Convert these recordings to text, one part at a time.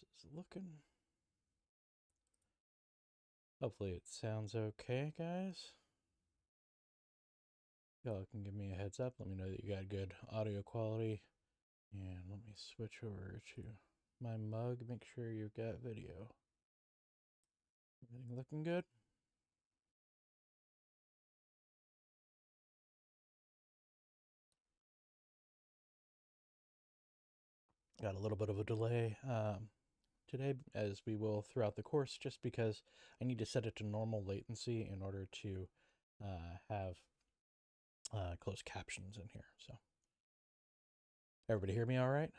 This is looking. Hopefully it sounds okay, guys. Y'all can give me a heads up. Let me know that you got good audio quality. And let me switch over to my mug. Make sure you've got video. Everything looking good? Got a little bit of a delay today, as we will throughout the course, just because I need to set it to normal latency in order to have closed captions in here. So, everybody hear me all right?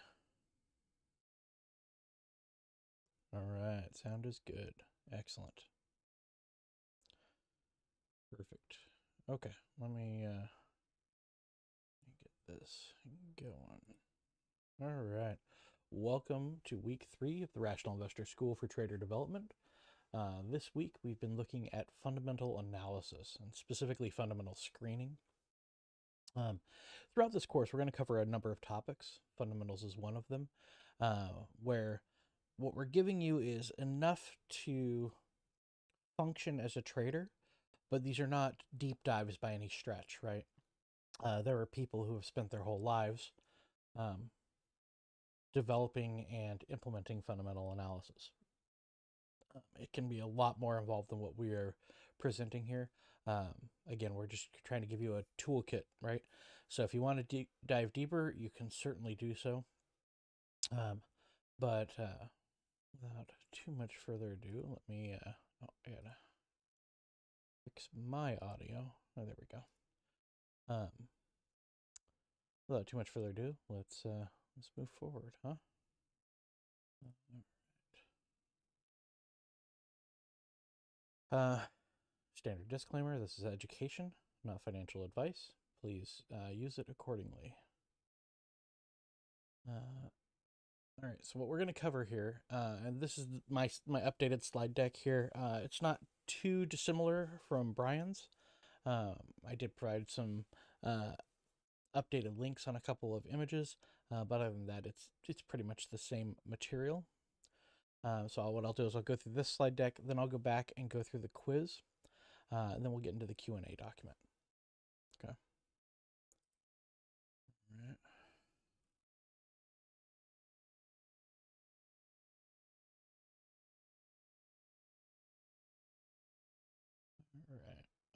All right, sound is good. Excellent. Perfect. Okay, let me get this going. All right. Welcome to week 3 of the Rational Investor School for Trader Development. This week we've been looking at fundamental analysis and specifically fundamental screening. Throughout this course, we're going to cover a number of topics. Fundamentals is one of them, where what we're giving you is enough to function as a trader, but these are not deep dives by any stretch, right? There are people who have spent their whole lives developing and implementing fundamental analysis. It can be a lot more involved than what we are presenting here. Again, we're just trying to give you a toolkit, right? So if you want to dive deeper, you can certainly do so. But without too much further ado, let me, I gotta fix my audio. Oh, there we go. Without too much further ado, let's move forward, huh? Standard disclaimer, this is education, not financial advice. Please use it accordingly. All right, so what we're going to cover here, and this is my updated slide deck here. It's not too dissimilar from Brian's. I did provide some updated links on a couple of images, but other than that, it's pretty much the same material. So what I'll do is I'll go through this slide deck, then I'll go back and go through the quiz, and then we'll get into the Q&A document. Okay. All right.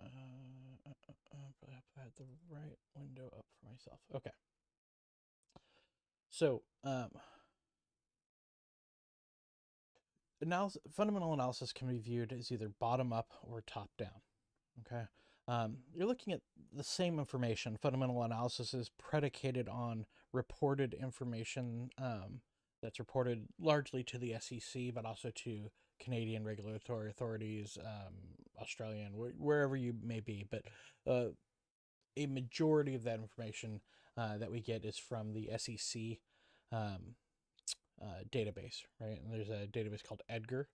All right. Probably have to have the right window up for myself. Okay. So, fundamental analysis can be viewed as either bottom up or top down. Okay. You're looking at the same information. Fundamental analysis is predicated on reported information that's reported largely to the SEC, but also to Canadian regulatory authorities, Australian, wherever you may be. But a majority of that information that we get is from the SEC database, right? And there's a database called EDGAR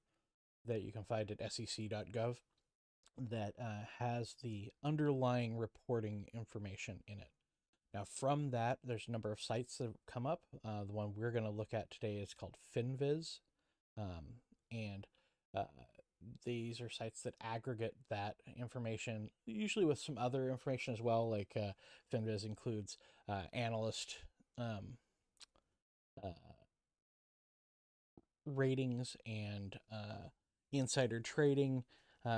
that you can find at sec.gov that has the underlying reporting information in it. Now, from that, there's a number of sites that come up. The one we're going to look at today is called FinViz, and these are sites that aggregate that information, usually with some other information as well. Like FinViz includes analyst ratings and insider trading,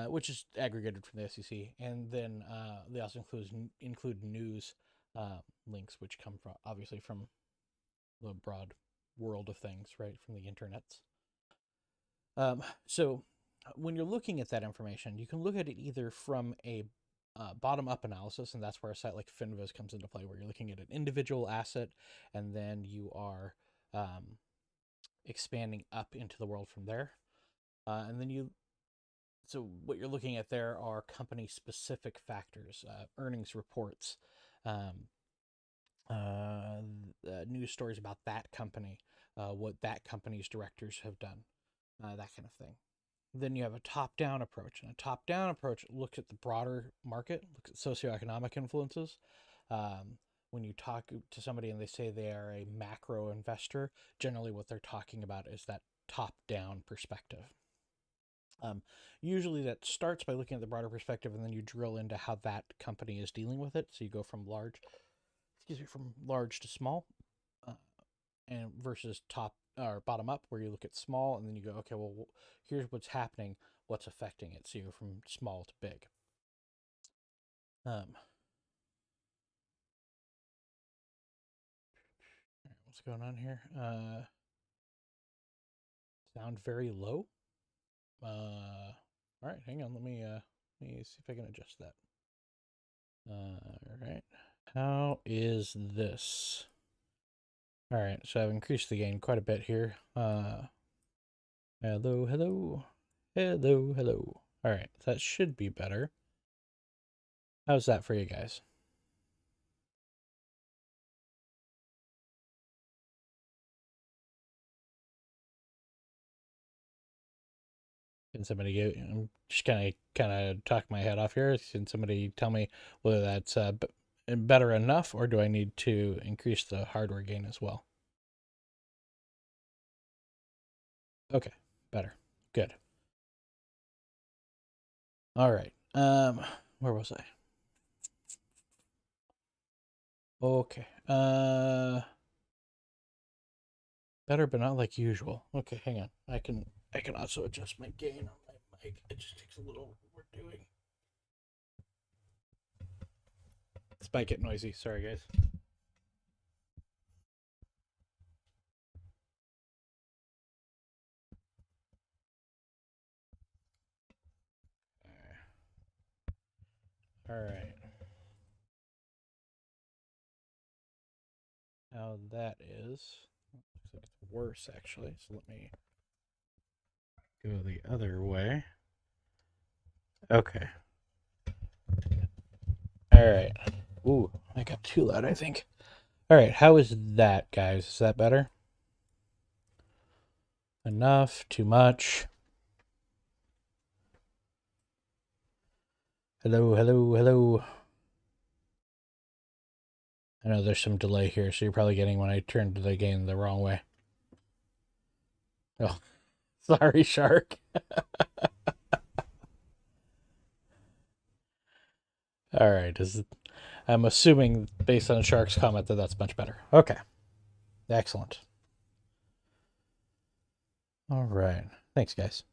which is aggregated from the SEC, and then they also include news links, which come from obviously from the broad world of things, right, from the internets. So when you're looking at that information, you can look at it either from a bottom-up analysis, and that's where a site like FinViz comes into play, where you're looking at an individual asset, and then you are expanding up into the world from there. And then so what you're looking at there are company-specific factors, earnings reports, news stories about that company, what that company's directors have done, that kind of thing. Then you have a top-down approach, and a top-down approach looks at the broader market, looks at socioeconomic influences. When you talk to somebody and they say they are a macro investor, generally what they're talking about is that top-down perspective. Usually that starts by looking at the broader perspective, and then you drill into how that company is dealing with it. So you go from large to small, and versus top or bottom up, where you look at small and then you go, okay, well, here's what's happening, what's affecting it. So you go from small to big. What's going on here? Sound very low. All right, hang on. Let me see if I can adjust that. All right. How is this? All right, so I've increased the gain quite a bit here. Hello. All right, that should be better. How's that for you guys? Can somebody get? I'm just kind of talk my head off here. Can somebody tell me whether that's better enough, or do I need to increase the hardware gain as well? Okay, better. Good. All right. Where was I? Okay. Better, but not like usual. Okay, hang on. I can also adjust my gain on my mic. It just takes a little more doing. This might get noisy. Sorry, guys. All right. How that is. Looks like it's worse, actually. So let me go the other way. Okay. All right. Ooh, I got too loud, I think. All right. How is that, guys? Is that better? Enough? Too much? Hello. I know there's some delay here, so you're probably getting when I turned the gain the wrong way. Oh, sorry, Shark. All right. I'm assuming, based on Shark's comment, that that's much better. Okay. Excellent. All right. Thanks, guys.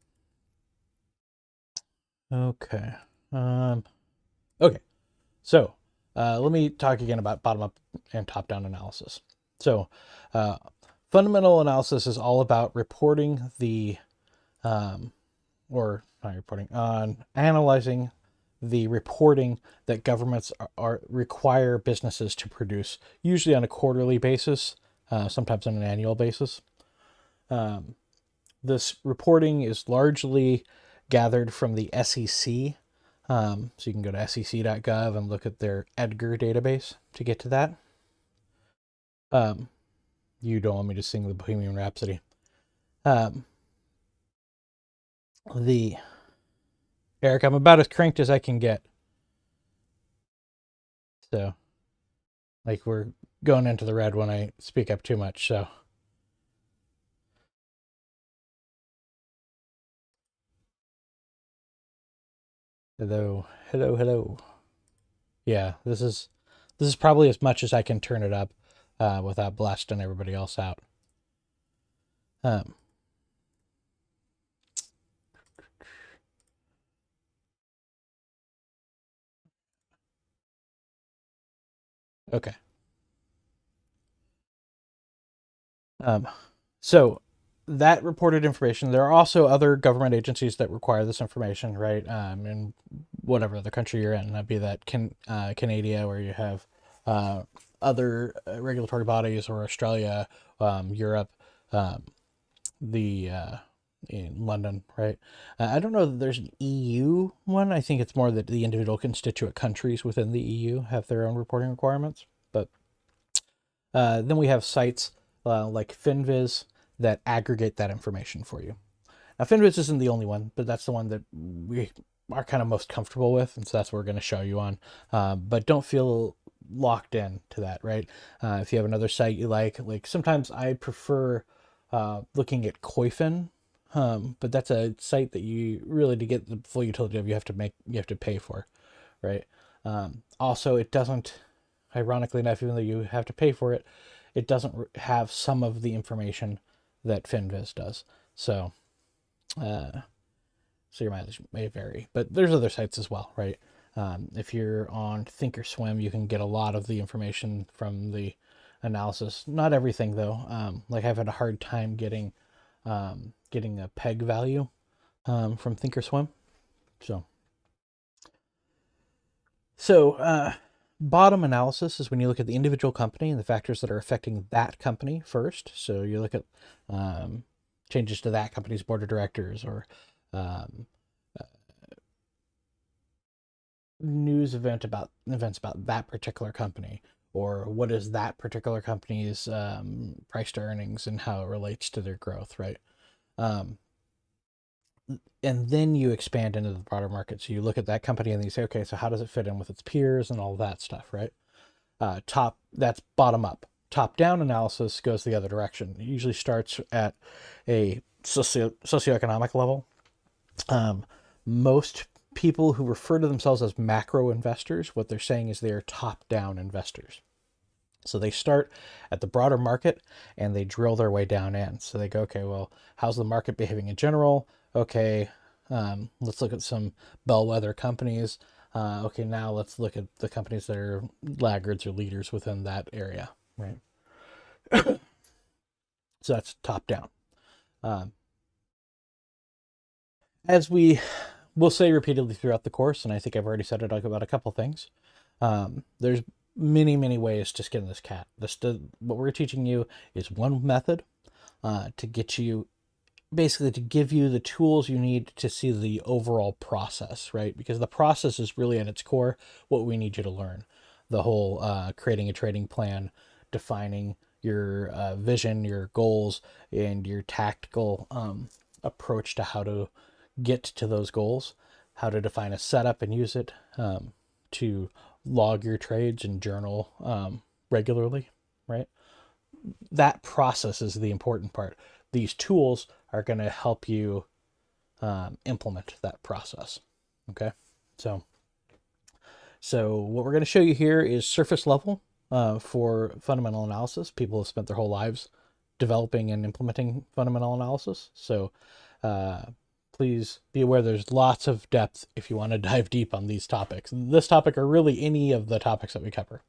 Okay. Okay. So, let me talk again about bottom-up and top-down analysis. So, fundamental analysis is all about reporting analyzing the reporting that governments require businesses to produce, usually on a quarterly basis, sometimes on an annual basis. This reporting is largely gathered from the SEC. So you can go to sec.gov and look at their EDGAR database to get to that. You don't want me to sing the Bohemian Rhapsody. Eric, I'm about as cranked as I can get. So, like, we're going into the red when I speak up too much, so. Hello. Yeah, this is probably as much as I can turn it up without blasting everybody else out. Okay. So that reported information, there are also other government agencies that require this information, right? In whatever the country you're in, that'd be that Canada, where you have other regulatory bodies, or Australia, Europe, in London, right? I don't know that there's an EU one. I think it's more that the individual constituent countries within the EU have their own reporting requirements. But then we have sites like Finviz that aggregate that information for you. Now, Finviz isn't the only one, but that's the one that we are kind of most comfortable with, and so that's what we're going to show you on. But don't feel locked in to that, right? If you have another site you like sometimes I prefer looking at Koyfin, but that's a site that you really, to get the full utility of, you have to pay for, right? Also, it doesn't, ironically enough, even though you have to pay for it, it doesn't have some of the information that FinViz does. So your mileage may vary, but there's other sites as well, right? If you're on Thinkorswim, you can get a lot of the information from the analysis. Not everything though. Like I've had a hard time getting a peg value from Thinkorswim. So bottom analysis is when you look at the individual company and the factors that are affecting that company first. So you look at changes to that company's board of directors, or news events about that particular company, or what is that particular company's price to earnings and how it relates to their growth, right? And then you expand into the broader market. So you look at that company and you say, okay, so how does it fit in with its peers and all that stuff, right? That's bottom up. Top down analysis goes the other direction. It usually starts at a socioeconomic level. Most people who refer to themselves as macro investors, what they're saying is they are top down investors. So they start at the broader market and they drill their way down in. So they go, okay, well, how's the market behaving in general? Okay, let's look at some bellwether companies. Okay, now let's look at the companies that are laggards or leaders within that area, right? So that's top down. As we will say repeatedly throughout the course, and I think I've already said it about a couple things, there's many ways to skin this cat. What we're teaching you is one method to get you, basically to give you the tools you need to see the overall process, right? Because the process is really at its core what we need you to learn. The whole creating a trading plan, defining your vision, your goals, and your tactical approach to how to get to those goals, how to define a setup and use it, to log your trades and journal regularly, right? That process is the important part. These tools are going to help you implement that process. Okay, so what we're going to show you here is surface level for fundamental analysis. People have spent their whole lives developing and implementing fundamental analysis. So please be aware there's lots of depth if you want to dive deep on these topics. This topic, or really any of the topics that we cover.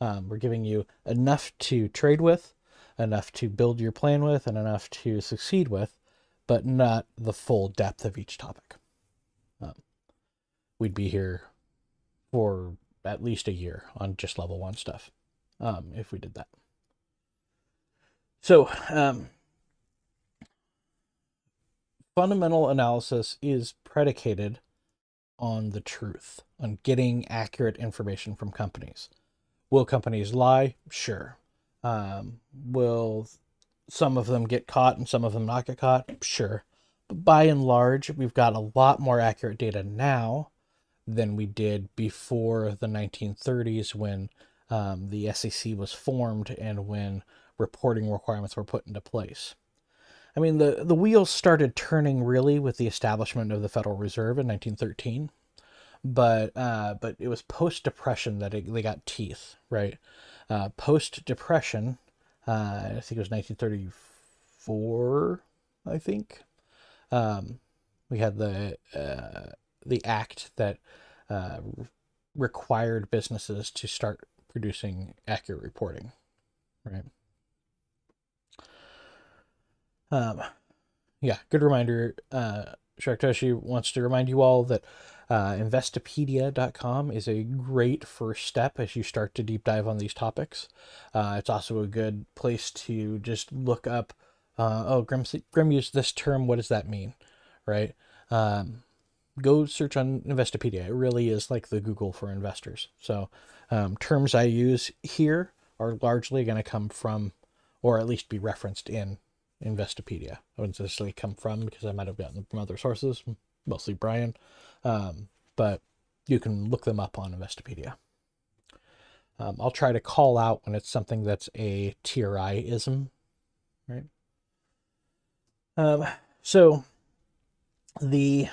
We're giving you enough to trade with, enough to build your plan with, and enough to succeed with, but not the full depth of each topic. We'd be here for at least a year on just level 1 stuff if we did that. So fundamental analysis is predicated on the truth, on getting accurate information from companies. Will companies lie? Sure. Will some of them get caught and some of them not get caught? Sure. But by and large, we've got a lot more accurate data now than we did before the 1930s, when the SEC was formed and when reporting requirements were put into place. I mean, the wheels started turning really with the establishment of the Federal Reserve in 1913, but it was post-Depression that they got teeth, right? Post-Depression, I think it was 1934, I think. We had the act that required businesses to start producing accurate reporting, right? Yeah, good reminder. Sharktoshi wants to remind you all that Investopedia.com is a great first step as you start to deep dive on these topics. It's also a good place to just look up, Grim used this term, what does that mean, right? Go search on Investopedia. It really is like the Google for investors. So terms I use here are largely going to come from, or at least be referenced in, Investopedia. I wouldn't necessarily come from, because I might have gotten them from other sources, mostly Brian, but you can look them up on Investopedia. I'll try to call out when it's something that's a TRI-ism, right? Um, so the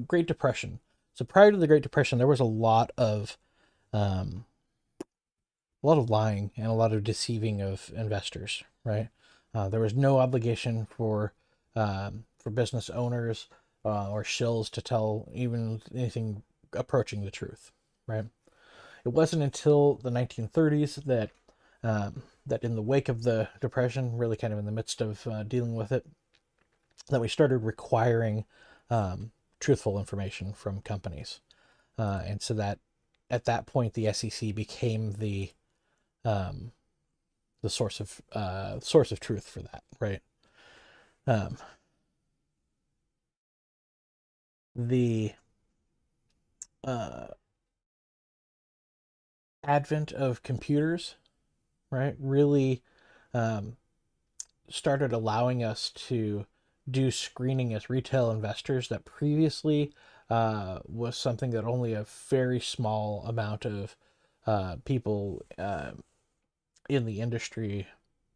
Great Depression. So prior to the Great Depression, there was um, a lot of lying and a lot of deceiving of investors. Right. There was no obligation for business owners or shills to tell even anything approaching the truth. Right. It wasn't until the 1930s that in the wake of the Depression, really kind of in the midst of dealing with it, that we started requiring truthful information from companies. And so that at that point, the SEC became um, the source of truth for that, right? Um, the uh, advent of computers, right, really um, started allowing us to do screening as retail investors that previously was something that only a very small amount of people in the industry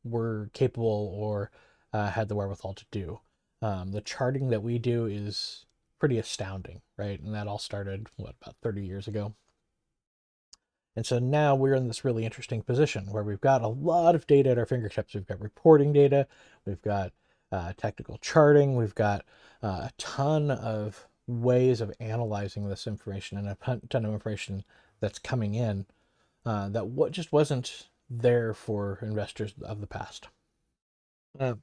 were capable or had the wherewithal to do. The charting that we do is pretty astounding, right? And that all started, what, about 30 years ago? And so now we're in this really interesting position where we've got a lot of data at our fingertips. We've got reporting data, we've got technical charting, we've got a ton of ways of analyzing this information and a ton of information that's coming in that what just wasn't there for investors of the past. Uh,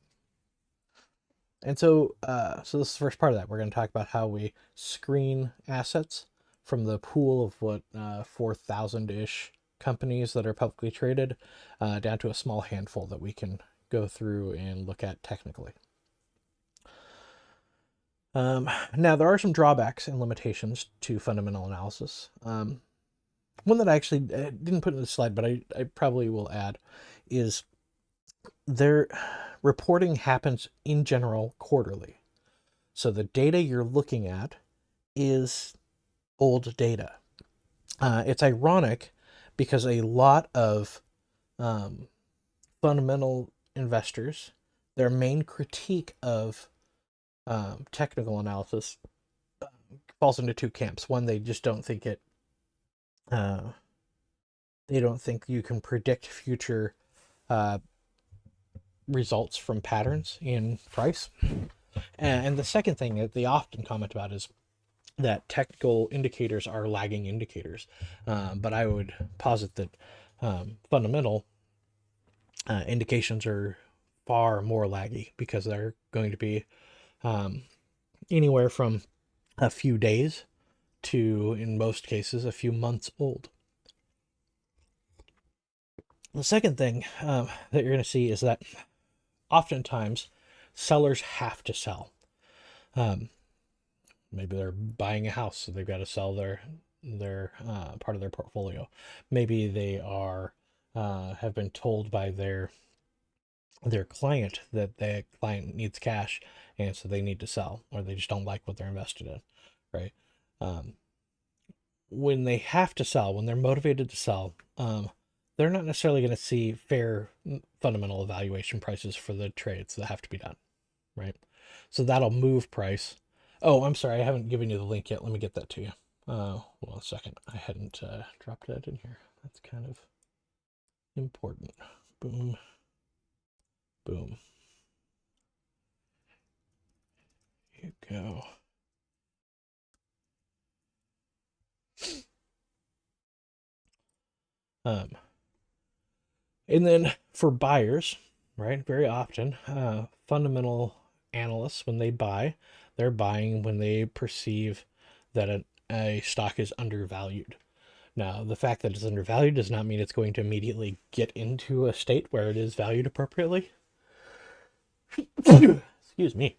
so this is the first part of that. We're going to talk about how we screen assets from the pool of what 4,000-ish companies that are publicly traded down to a small handful that we can go through and look at technically. Now, there are some drawbacks and limitations to fundamental analysis. One that I actually didn't put in the slide, but I probably will add, is their reporting happens in general quarterly. So the data you're looking at is old data. It's ironic because a lot of fundamental investors, their main critique of technical analysis falls into two camps. One, they just don't think they don't think you can predict future uh, results from patterns in price. And the second thing that they often comment about is that technical indicators are lagging indicators. But I would posit that fundamental indications are far more laggy because they're going to be anywhere from a few days to, in most cases, a few months old. The second thing that you're going to see is that oftentimes sellers have to sell. Maybe they're buying a house, so they've got to sell their part of their portfolio. Maybe they are have been told by their client that the client needs cash, and so they need to sell, or they just don't like what they're invested in, right? When they have to sell, when they're motivated to sell, they're not necessarily going to see fair fundamental evaluation prices for the trades that have to be done, right? So that'll move price. Oh, I'm sorry, I haven't given you the link yet. Let me get that to you. Well, a second. I hadn't dropped that in here. That's kind of important. Boom. Boom. Here you go. And then for buyers, right, very often, fundamental analysts, when they buy, they're buying when they perceive that a stock is undervalued. Now, the fact that it's undervalued does not mean it's going to immediately get into a state where it is valued appropriately. Excuse me.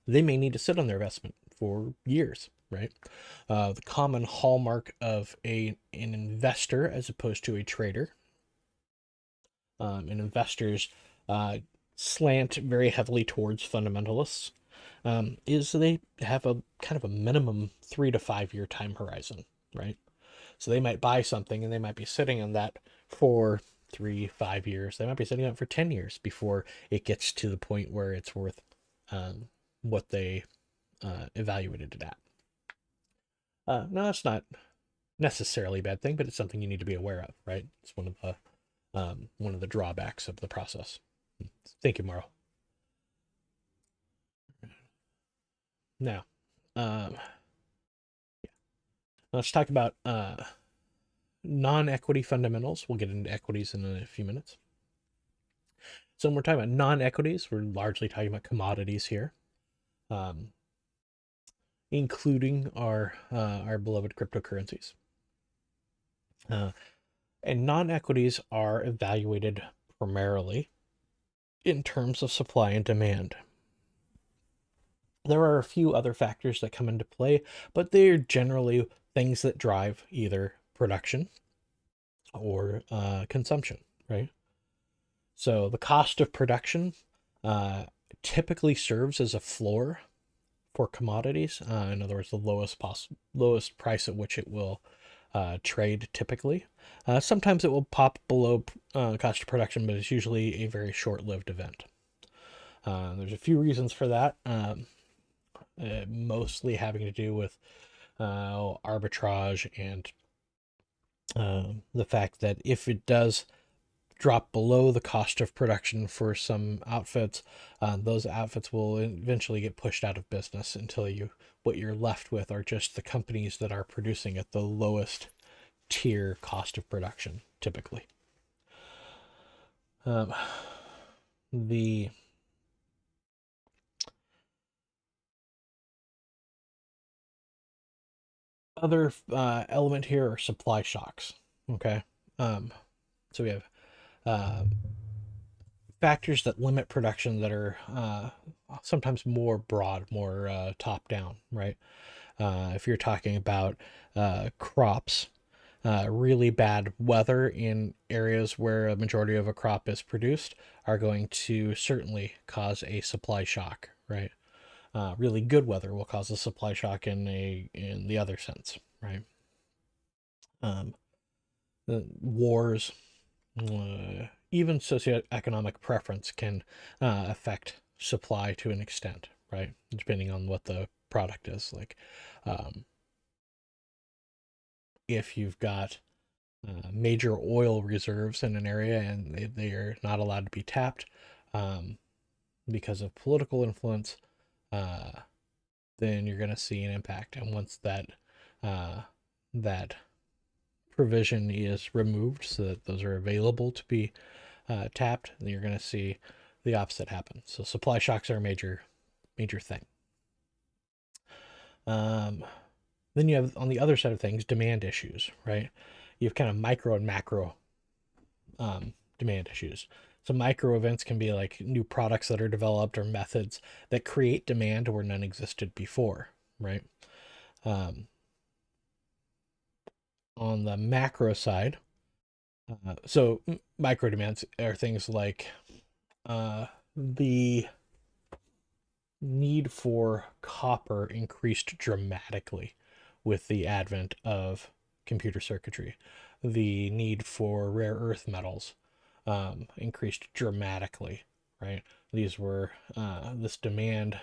They may need to sit on their investment for years, right? The common hallmark of an investor as opposed to a trader, and investors slant very heavily towards fundamentalists, is they have a kind of a minimum 3 to 5 year time horizon, right? So they might buy something and they might be sitting on that for 3, 5 years. They might be setting up for 10 years before it gets to the point where it's worth what they evaluated it at. No, it's not necessarily a bad thing, but it's something you need to be aware of, right? It's one of the drawbacks of the process. Thank you, Morrow. Now, let's talk about non-equity fundamentals. We'll get into equities in a few minutes. So when we're talking about non-equities, we're largely talking about commodities here, including our beloved cryptocurrencies. And non-equities are evaluated primarily in terms of supply and demand. There are a few other factors that come into play, but they're generally things that drive either production or consumption, right? So the cost of production typically serves as a floor for commodities. In other words, the lowest price at which it will trade typically. Sometimes it will pop below cost of production, but it's usually a very short-lived event. There's a few reasons for that, mostly having to do with arbitrage and the fact that if it does drop below the cost of production for some outfits, those outfits will eventually get pushed out of business until what you're left with are just the companies that are producing at the lowest tier cost of production, typically. The other element here are supply shocks. Okay. So we have factors that limit production that are sometimes more broad, more top down, right? If you're talking about crops, really bad weather in areas where a majority of a crop is produced are going to certainly cause a supply shock, right? Really good weather will cause a supply shock in the other sense, right? The wars, even socioeconomic preference can affect supply to an extent, right? Depending on what the product is. Like, if you've got major oil reserves in an area and they are not allowed to be tapped because of political influence, then you're going to see an impact. And once that provision is removed so that those are available to be tapped, then you're going to see the opposite happen. So supply shocks are a major thing. Then you have, on the other side of things, demand issues, right? You have kind of micro and macro demand issues. So micro events can be like new products that are developed or methods that create demand where none existed before, right? On the macro side, so micro demands are things like the need for copper increased dramatically with the advent of computer circuitry. The need for rare earth metals increased dramatically, right? These were this demand,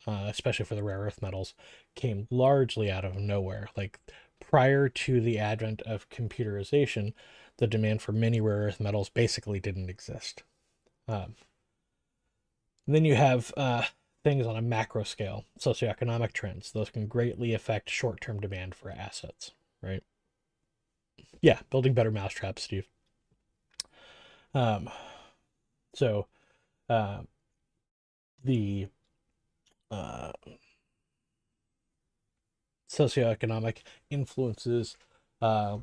especially for the rare earth metals, came largely out of nowhere. Like, prior to the advent of computerization, the demand for many rare earth metals basically didn't exist. Then you have things on a macro scale, socioeconomic trends. Those can greatly affect short-term demand for assets, right? Yeah, building better mousetraps, Steve. So the socioeconomic influences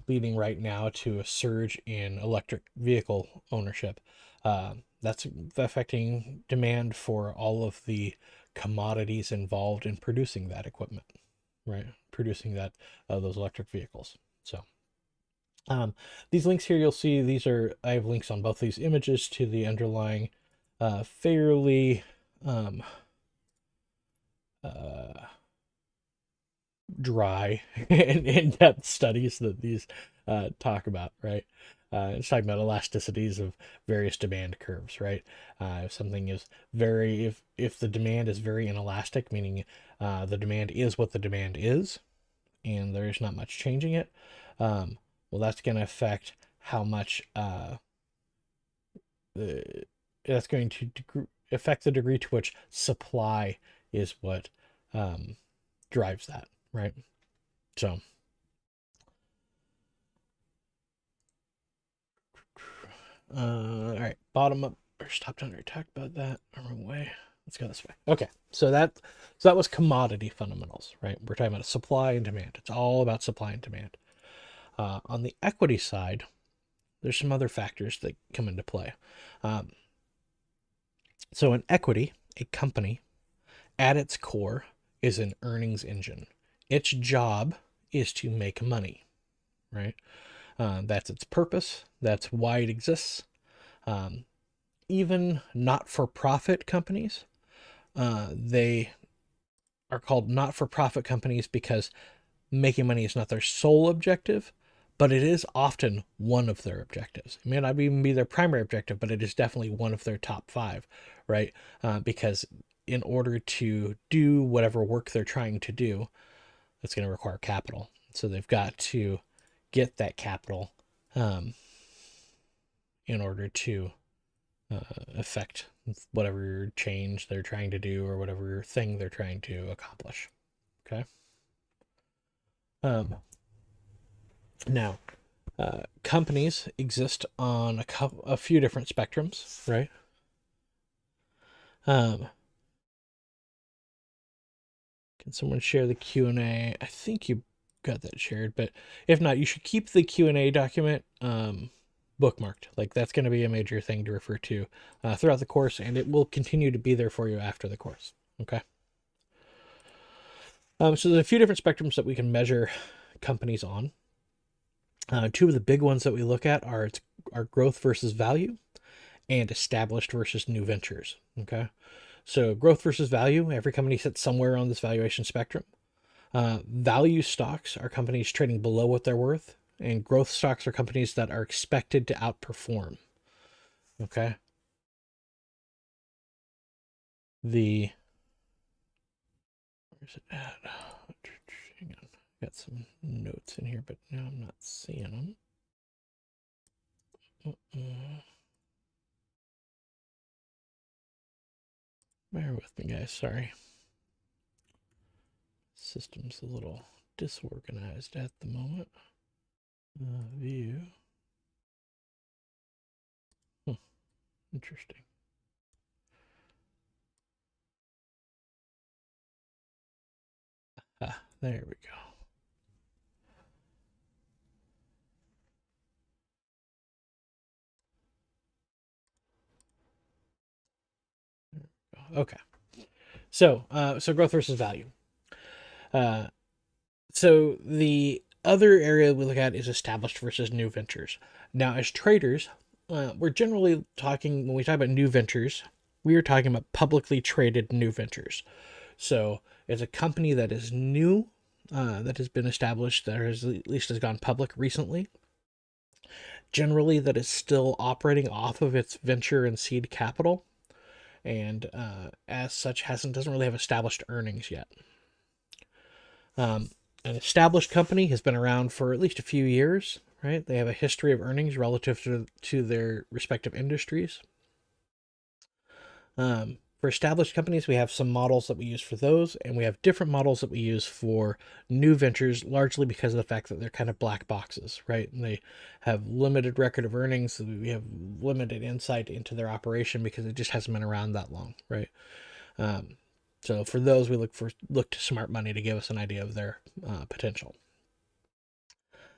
leading right now to a surge in electric vehicle ownership. That's affecting demand for all of the commodities involved in producing that equipment, right? Producing those electric vehicles. So these links here, you'll see I have links on both these images to the underlying fairly dry and in-depth studies that these talk about, right? It's talking about elasticities of various demand curves, right? If something is if the demand is very inelastic, meaning the demand is what the demand is, and there's not much changing it, well, that's going to affect how much that's going to affect the degree to which supply is what drives that, right? So, all right, bottom up or top down. We talked about that. Wrong way. Let's go this way. Okay, so that was commodity fundamentals, right? We're talking about supply and demand. It's all about supply and demand. On the equity side, there's some other factors that come into play. So in equity, a company at its core is an earnings engine. Its job is to make money, right? That's its purpose. That's why it exists. Even not-for-profit companies, they are called not-for-profit companies because making money is not their sole objective, but it is often one of their objectives. It may not even be their primary objective, but it is definitely one of their top 5, right? Because in order to do whatever work they're trying to do, it's going to require capital. So they've got to get that capital in order to affect whatever change they're trying to do or whatever thing they're trying to accomplish. Okay. Now, companies exist on a few different spectrums, right? Can someone share the Q&A? I think you got that shared, but if not, you should keep the Q&A document bookmarked. Like, that's going to be a major thing to refer to throughout the course, and it will continue to be there for you after the course. Okay. So there's a few different spectrums that we can measure companies on. 2 of the big ones that we look at are growth versus value and established versus new ventures. Okay. So growth versus value, every company sits somewhere on this valuation spectrum. Value stocks are companies trading below what they're worth, and growth stocks are companies that are expected to outperform. Okay. Where's it at? Hang on. Got some notes in here, but now I'm not seeing them. Bear with me, guys. Sorry. System's a little disorganized at the moment. View. Interesting. There we go. Okay. So growth versus value. So the other area we look at is established versus new ventures. Now, as traders, we're generally talking, when we talk about new ventures, we are talking about publicly traded new ventures. So it's a company that is new, that has been established, that has at least has gone public recently. Generally, that is still operating off of its venture and seed capital, and as such doesn't really have established earnings yet. An established company has been around for at least a few years, right? They have a history of earnings relative to their respective industries. For established companies, we have some models that we use for those, and we have different models that we use for new ventures, largely because of the fact that they're kind of black boxes, right? And they have limited record of earnings, so we have limited insight into their operation because it just hasn't been around that long, right? So for those, we look to smart money to give us an idea of their potential.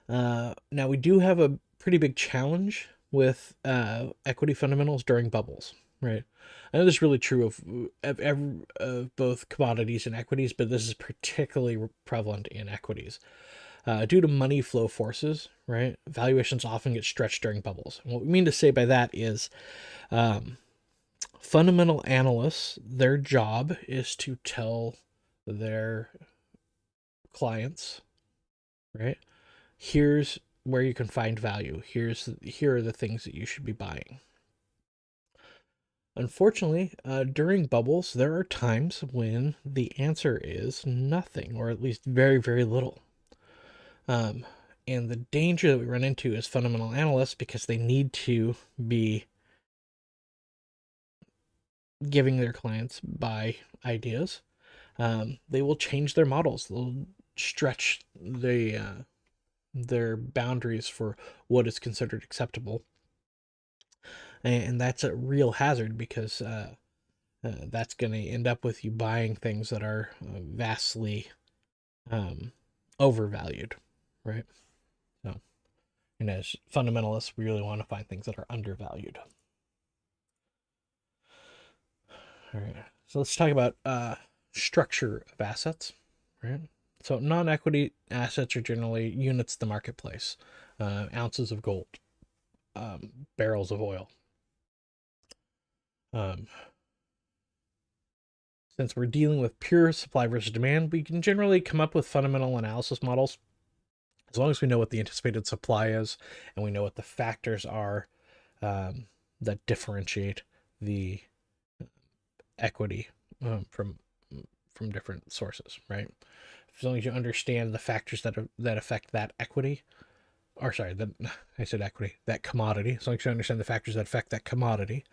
Now, we do have a pretty big challenge with equity fundamentals during bubbles, right? I know this is really true of both commodities and equities, but this is particularly prevalent in equities. Due to money flow forces, right, valuations often get stretched during bubbles. And what we mean to say by that is fundamental analysts, their job is to tell their clients, right, here's where you can find value. Here are the things that you should be buying. Unfortunately, during bubbles, there are times when the answer is nothing, or at least very, very little. And the danger that we run into as fundamental analysts, because they need to be giving their clients buy ideas, they will change their models. They'll stretch their boundaries for what is considered acceptable. And that's a real hazard, because that's going to end up with you buying things that are vastly overvalued, right? So, and as fundamentalists, we really want to find things that are undervalued. All right, so let's talk about structure of assets, right? So non-equity assets are generally units of the marketplace, ounces of gold, barrels of oil. Since we're dealing with pure supply versus demand, we can generally come up with fundamental analysis models as long as we know what the anticipated supply is and we know what the factors are that differentiate the equity from different sources, right? As long as you understand the factors that affect that equity, or sorry, that I said equity, that commodity. As long as you understand the factors that affect that commodity,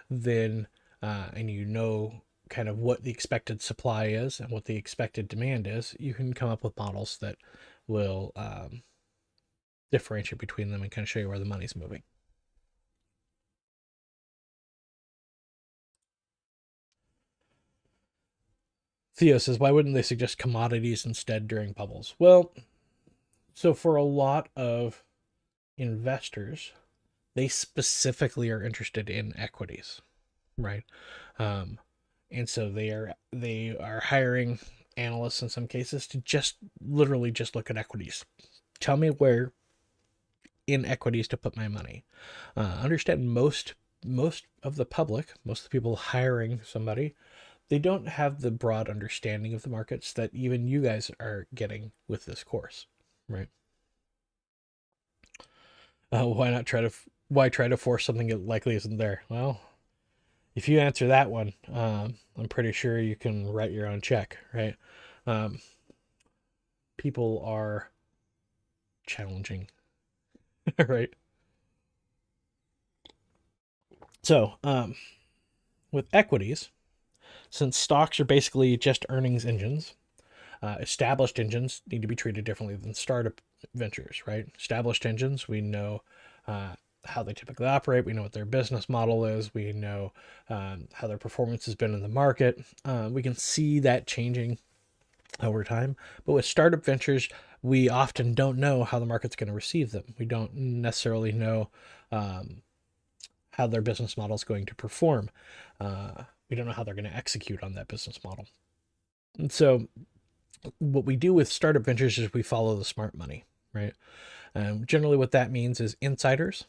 then and you know kind of what the expected supply is and what the expected demand is, you can come up with models that will differentiate between them and kind of show you where the money's moving. Theo says, why wouldn't they suggest commodities instead during bubbles? Well, so for a lot of investors, they specifically are interested in equities, right? And so they are hiring analysts in some cases to just literally just look at equities. Tell me where in equities to put my money. Understand most of the public, most of the people hiring somebody, they don't have the broad understanding of the markets that even you guys are getting with this course, right? Why try to force something that likely isn't there? Well, if you answer that one, I'm pretty sure you can write your own check, right? People are challenging, right? So, with equities, since stocks are basically just earnings engines, established engines need to be treated differently than startup ventures, right? Established engines, we know how they typically operate. We know what their business model is. We know how their performance has been in the market. We can see that changing over time. But with startup ventures, we often don't know how the market's going to receive them. We don't necessarily know how their business model is going to perform. We don't know how they're going to execute on that business model. And so what we do with startup ventures is we follow the smart money, right? Generally what that means is insiders,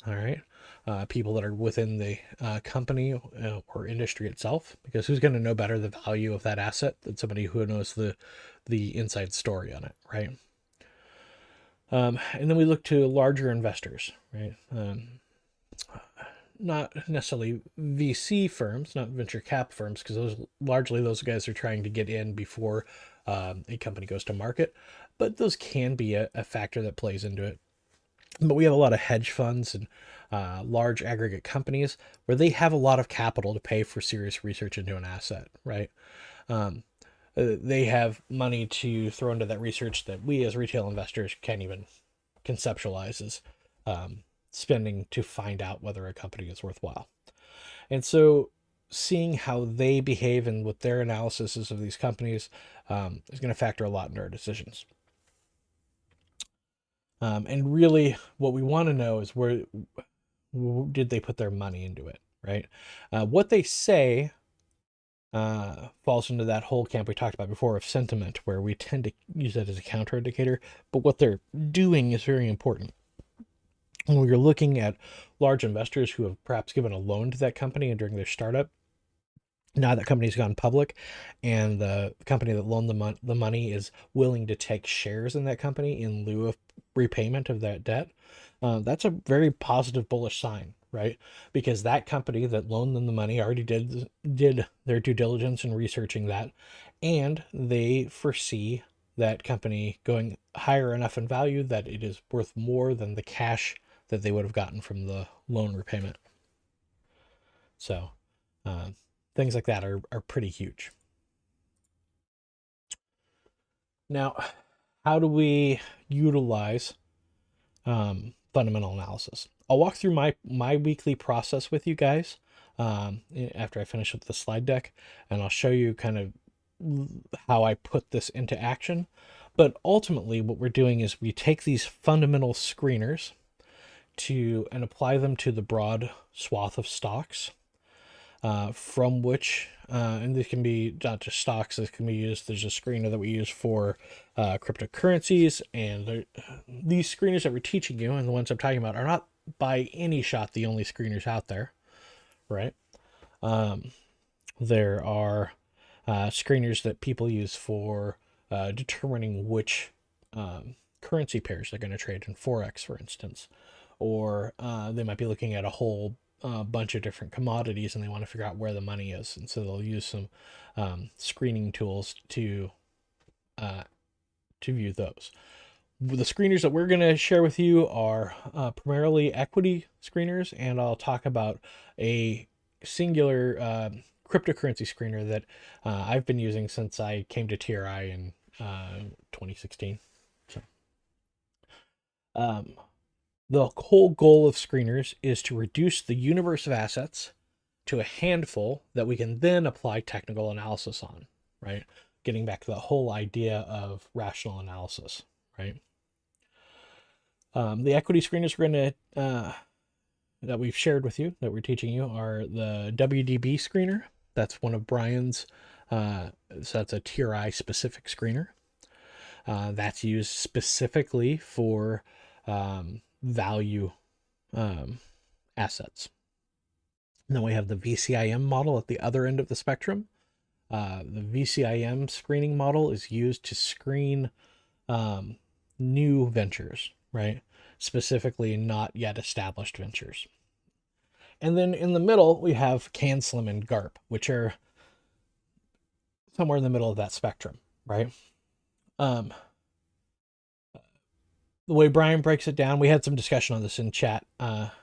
all right? People that are within the company or industry itself, because who's going to know better the value of that asset than somebody who knows the inside story on it, right? And then we look to larger investors, right? Not necessarily VC firms, not venture cap firms, because those guys are trying to get in before a company goes to market, but those can be a factor that plays into it. But we have a lot of hedge funds and large aggregate companies where they have a lot of capital to pay for serious research into an asset, right? They have money to throw into that research that we as retail investors can't even conceptualize as spending to find out whether a company is worthwhile. And so seeing how they behave and what their analysis is of these companies is going to factor a lot into our decisions. And really what we want to know is where did they put their money into it, right? What they say falls into that whole camp we talked about before of sentiment, where we tend to use that as a counter indicator, but what they're doing is very important. When you're looking at large investors who have perhaps given a loan to that company and during their startup, now that company's gone public and the company that loaned the money is willing to take shares in that company in lieu of repayment of that debt, that's a very positive bullish sign, right? Because that company that loaned them the money already did their due diligence in researching that, and they foresee that company going higher enough in value that it is worth more than the cash that they would have gotten from the loan repayment. So things like that are pretty huge. Now, how do we utilize fundamental analysis? I'll walk through my weekly process with you guys after I finish with the slide deck, and I'll show you kind of how I put this into action. But ultimately, what we're doing is we take these fundamental screeners and apply them to the broad swath of stocks, from which, and this can be not just stocks, this can be used, there's a screener that we use for cryptocurrencies, and these screeners that we're teaching you and the ones I'm talking about are not by any shot the only screeners out there, right? There are screeners that people use for determining which currency pairs they're going to trade in Forex, for instance, or they might be looking at a whole bunch of different commodities and they want to figure out where the money is, and so they'll use some screening tools to view those. The screeners that we're going to share with you are primarily equity screeners, and I'll talk about a singular cryptocurrency screener that I've been using since I came to TRI in 2016. So, the whole goal of screeners is to reduce the universe of assets to a handful that we can then apply technical analysis on, right? Getting back to the whole idea of rational analysis, right? The equity screeners we're going to that we've shared with you, that we're teaching you, are the WDB screener. That's one of Brian's, so that's a TRI specific screener. That's used specifically for value assets. And then we have the VCIM model at the other end of the spectrum. The VCIM screening model is used to screen new ventures, right? Specifically not yet established ventures. And then in the middle, we have CanSlim and GARP, which are somewhere in the middle of that spectrum, right? The way Brian breaks it down, we had some discussion on this in chat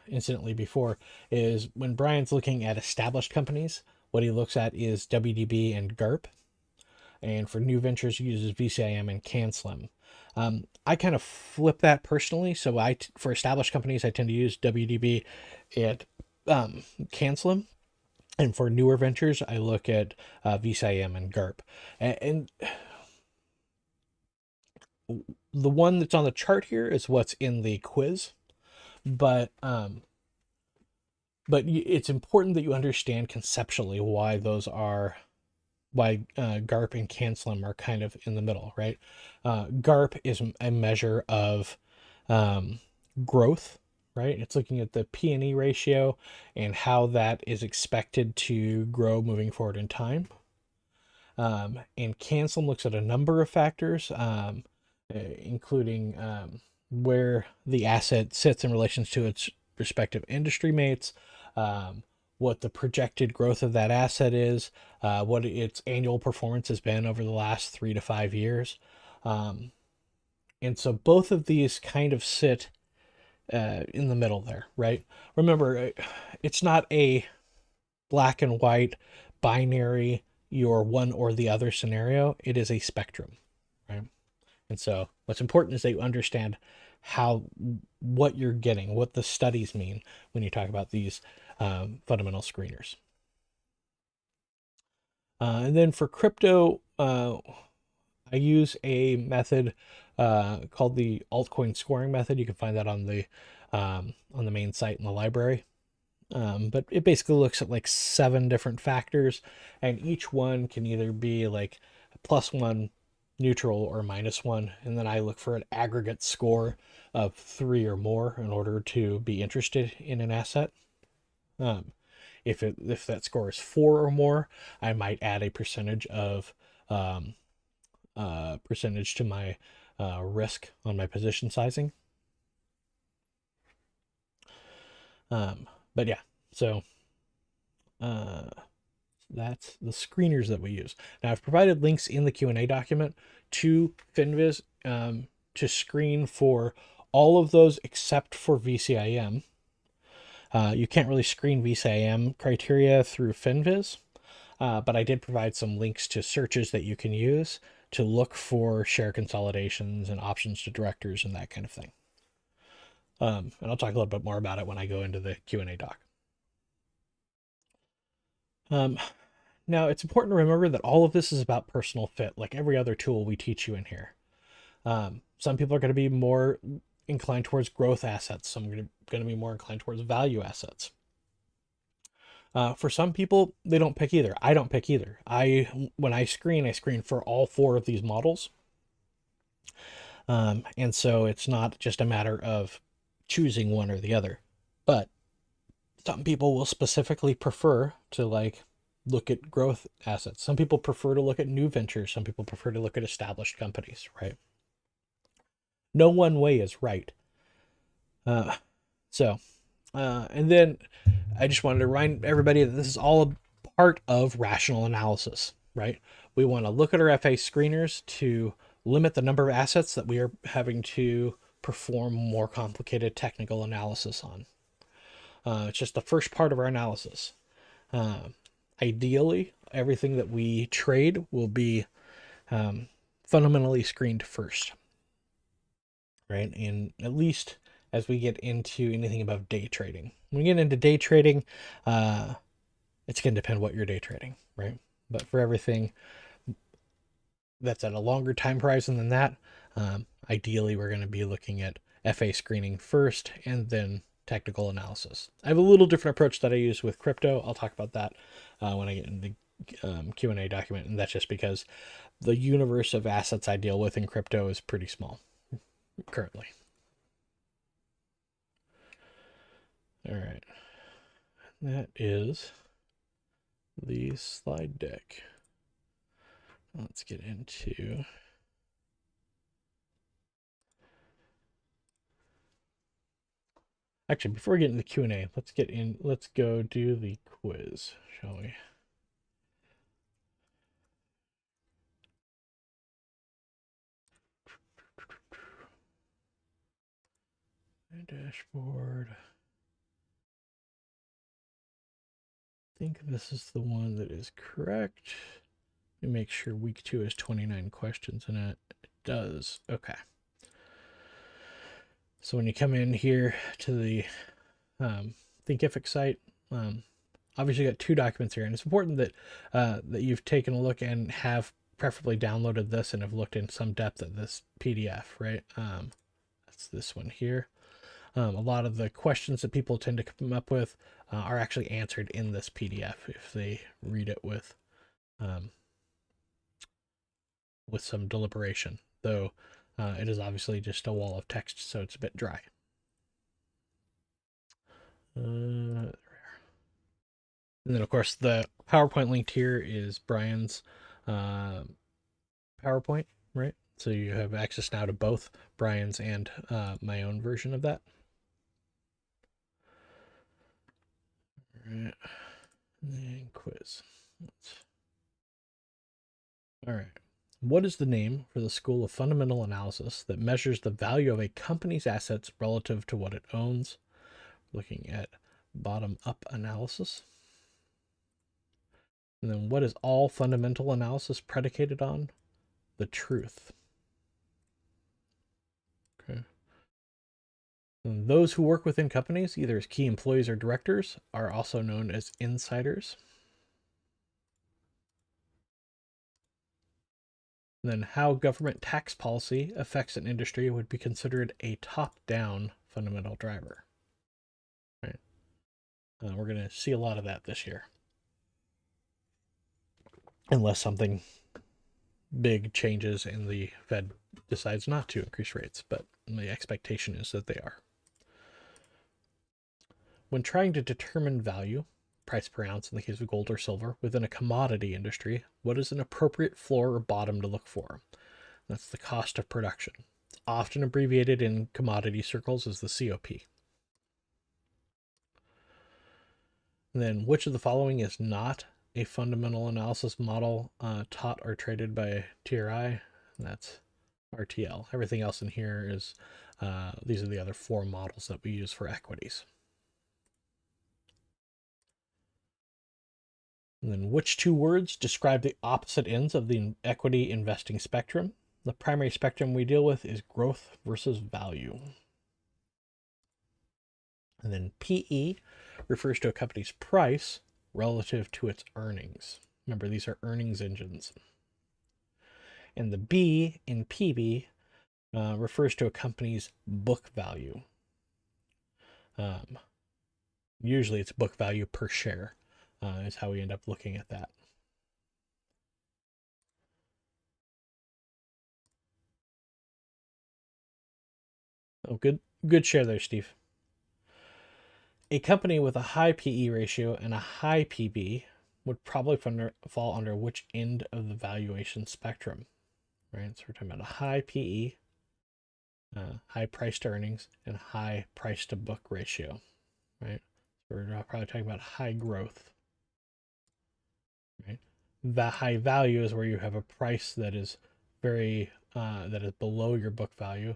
incidentally before, is when Brian's looking at established companies, what he looks at is WDB and GARP. And for new ventures, he uses VCIM and CanSlim. I kind of flip that personally. So for established companies, I tend to use WDB and CanSlim. And for newer ventures, I look at VCIM and GARP. And the one that's on the chart here is what's in the quiz, but it's important that you understand conceptually why GARP and CanSlim are kind of in the middle, right? GARP is a measure of growth, right? It's looking at the P/E ratio and how that is expected to grow moving forward in time. And CanSlim looks at a number of factors, including where the asset sits in relation to its respective industry mates, what the projected growth of that asset is, what its annual performance has been over the last 3 to 5 years. And so both of these kind of sit in the middle there, right? Remember, it's not a black and white binary, you're one or the other scenario. It is a spectrum, right? And so what's important is that you understand what you're getting, what the studies mean when you talk about these fundamental screeners. And then for crypto, I use a method called the altcoin scoring method. You can find that on the main site in the library. But it basically looks at like 7 different factors, and each one can either be like +1, neutral, or -1. And then I look for an aggregate score of 3 or more in order to be interested in an asset. If that score is 4 or more, I might add a percentage of percentage to my risk on my position sizing. But yeah, so that's the screeners that we use. Now I've provided links in the Q&A document to FinViz to screen for all of those except for VCIM. You can't really screen VCIM criteria through FinViz, but I did provide some links to searches that you can use to look for share consolidations and options to directors and that kind of thing. And I'll talk a little bit more about it when I go into the Q&A doc. Now, it's important to remember that all of this is about personal fit, like every other tool we teach you in here. Some people are going to be more inclined towards growth assets. Some are going to be more inclined towards value assets. For some people, they don't pick either. I don't pick either. When I screen for all 4 of these models. And so it's not just a matter of choosing one or the other. But some people will specifically prefer to look at growth assets. Some people prefer to look at new ventures. Some people prefer to look at established companies, right? No one way is right. And then I just wanted to remind everybody that this is all a part of rational analysis, right? We want to look at our FA screeners to limit the number of assets that we are having to perform more complicated technical analysis on. It's just the first part of our analysis. Ideally, everything that we trade will be fundamentally screened first, right? And at least as we get into anything above day trading. When we get into day trading, it's going to depend what you're day trading, right? But for everything that's at a longer time horizon than that, ideally we're going to be looking at FA screening first and then technical analysis. I have a little different approach that I use with crypto. I'll talk about that when I get in the Q&A document, and that's just because the universe of assets I deal with in crypto is pretty small currently. All right, that is the slide deck. Let's get into actually, before we get into the Q&A, let's go do the quiz, shall we? Dashboard. I think this is the one that is correct. Let me make sure week 2 has 29 questions in it. It does. Okay. So when you come in here to the Thinkific site, obviously you got 2 documents here, and it's important that that you've taken a look and have preferably downloaded this and have looked in some depth at this PDF, right? That's this one here. A lot of the questions that people tend to come up with are actually answered in this PDF if they read it with some deliberation, though it is obviously just a wall of text, so it's a bit dry. And then, of course, the PowerPoint linked here is Brian's PowerPoint, right? So you have access now to both Brian's and my own version of that. All right. And quiz. All right. What is the name for the school of fundamental analysis that measures the value of a company's assets relative to what it owns? Looking at bottom-up analysis. And then what is all fundamental analysis predicated on? The truth. Okay. And those who work within companies, either as key employees or directors, are also known as insiders. And then how government tax policy affects an industry would be considered a top-down fundamental driver. Right. We're going to see a lot of that this year. Unless something big changes and the Fed decides not to increase rates, but the expectation is that they are. When trying to determine value, price per ounce in the case of gold or silver, within a commodity industry, what is an appropriate floor or bottom to look for? That's the cost of production. It's often abbreviated in commodity circles as the COP. And then which of the following is not a fundamental analysis model taught or traded by TRI? And that's RTL. Everything else in here is, these are the other 4 models that we use for equities. And then which 2 words describe the opposite ends of the equity investing spectrum? The primary spectrum we deal with is growth versus value. And then PE refers to a company's price relative to its earnings. Remember, these are earnings engines. And the B in PB refers to a company's book value. Usually it's book value per share is how we end up looking at that. Oh, good share there, Steve. A company with a high PE ratio and a high PB would probably fall under which end of the valuation spectrum, right? So we're talking about a high PE, high price to earnings, and high price to book ratio, right? So we're probably talking about high growth, right? The high value is where you have a price that is very that is below your book value,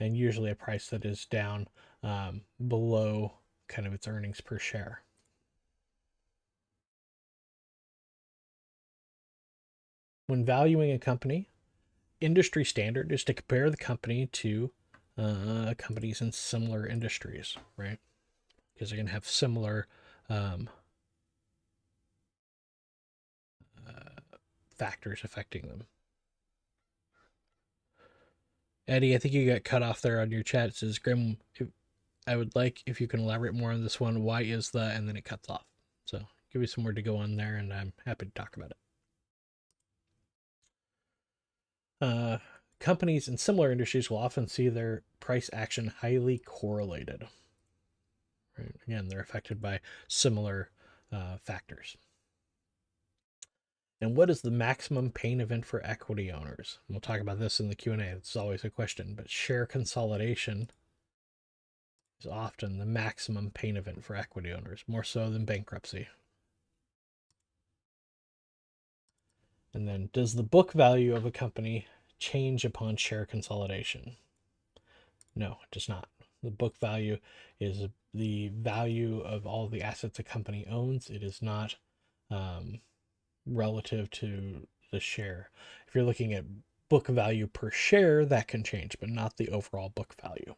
and usually a price that is down below kind of its earnings per share. When valuing a company, industry standard is to compare the company to companies in similar industries, right? Because they're going to have similar factors affecting them. Eddie, I think you got cut off there on your chat. It says, Grim, I would like if you can elaborate more on this one. Why is the, and then it cuts off. So give me some more to go on there, and I'm happy to talk about it. Companies in similar industries will often see their price action highly correlated. Right? Again, they're affected by similar factors. And what is the maximum pain event for equity owners? We'll talk about this in the Q&A. It's always a question, but share consolidation is often the maximum pain event for equity owners, more so than bankruptcy. And then, does the book value of a company change upon share consolidation? No, it does not. The book value is the value of all the assets a company owns. It is not relative to the share. If you're looking at book value per share, that can change, but not the overall book value.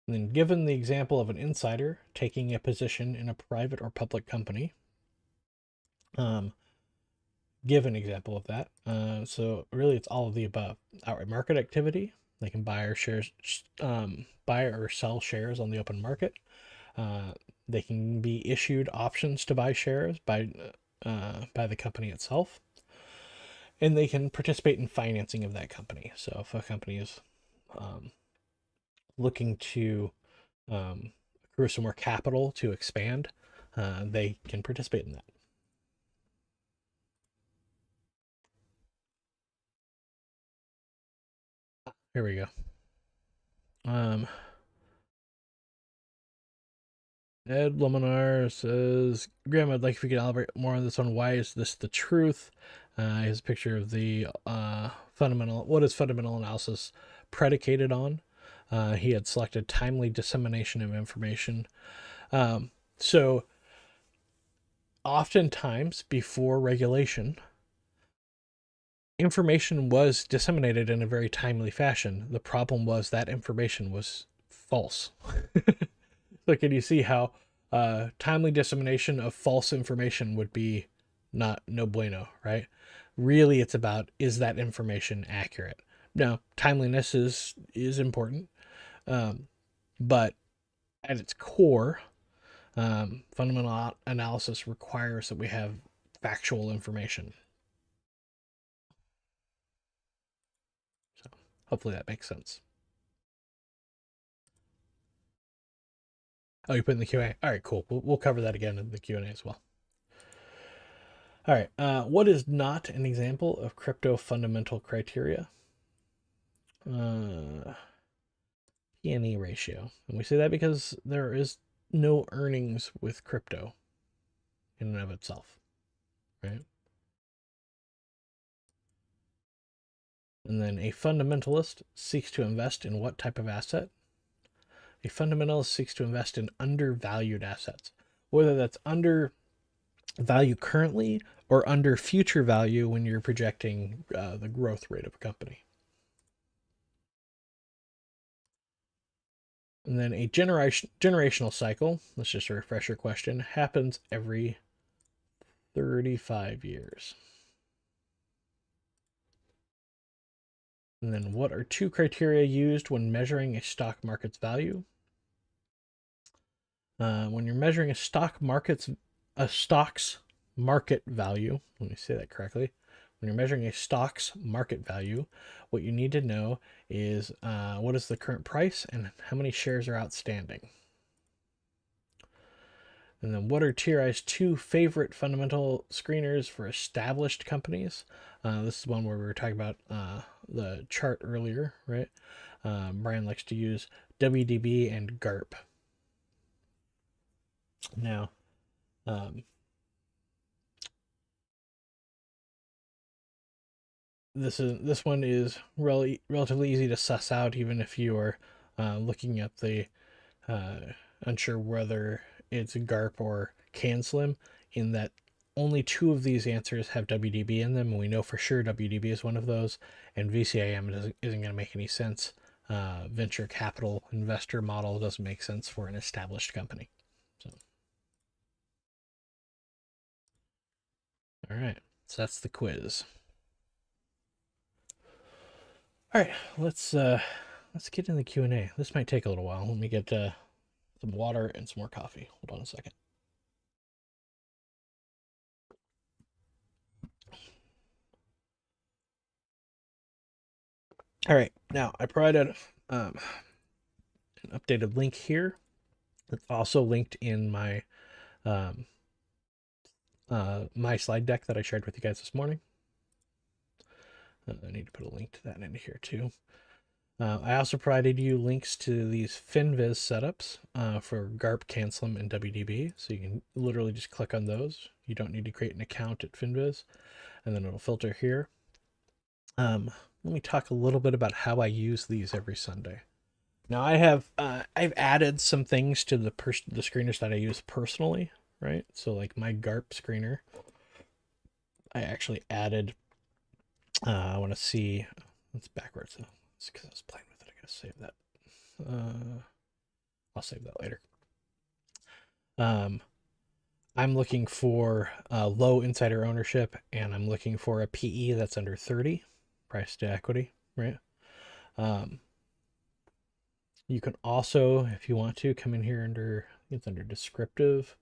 And then, given the example of an insider taking a position in a private or public company, give an example of that. So really, it's all of the above. Outright market activity. They can buy or sell shares on the open market. They can be issued options to buy shares by the company itself, and they can participate in financing of that company. So if a company is looking to accrue some more capital to expand, they can participate in that. Here we go. Ed Laminar says, Graham, I'd like if you could elaborate more on this one. Why is this the truth? His picture of the what is fundamental analysis predicated on? He had selected timely dissemination of information. So oftentimes before regulation, information was disseminated in a very timely fashion. The problem was that information was false. So can you see how timely dissemination of false information would be no bueno, right? Really, it's about, is that information accurate? Now, timeliness is important, but at its core, fundamental analysis requires that we have factual information. So hopefully that makes sense. Oh, you put in the Q&A? All right, cool. We'll cover that again in the Q&A as well. All right. What is not an example of crypto fundamental criteria? P/E ratio. And we say that because there is no earnings with crypto in and of itself, right? And then a fundamentalist seeks to invest in what type of asset? A fundamentalist seeks to invest in undervalued assets, whether that's under value currently or under future value when you're projecting the growth rate of a company. And then a generational cycle, that's just a refresher question, happens every 35 years. And then what are two criteria used when measuring a stock market's value? When you're measuring a stock's market value, let me say that correctly. When you're measuring a stock's market value, what you need to know is what is the current price and how many shares are outstanding. And then what are TRI's two favorite fundamental screeners for established companies? This is one where we were talking about the chart earlier, right? Brian likes to use WDB and GARP. Now, this one is relatively easy to suss out, even if you are looking at the unsure whether it's GARP or CanSlim, in that only two of these answers have WDB in them, and we know for sure WDB is one of those, and VCIM isn't going to make any sense. Venture capital investor model doesn't make sense for an established company. So, all right, so that's the quiz. All right, let's get in the Q&A. This might take a little while. Let me get some water and some more coffee. Hold on a second. All right, now I provided an updated link here. It's also linked in my my slide deck that I shared with you guys this morning. I need to put a link to that in here too. I also provided you links to these FinViz setups for GARP, CanSlim, and WDB. So you can literally just click on those. You don't need to create an account at FinViz, and then it'll filter here. Let me talk a little bit about how I use these every Sunday. Now I've added some things to the screeners that I use personally, right? So like my GARP screener, I actually added. I want to see. It's backwards. It's because I was playing with it. I gotta save that. I'll save that later. I'm looking for low insider ownership, and I'm looking for a PE that's under 30, price to equity, right? You can also, if you want to, come in here under, it's under descriptive.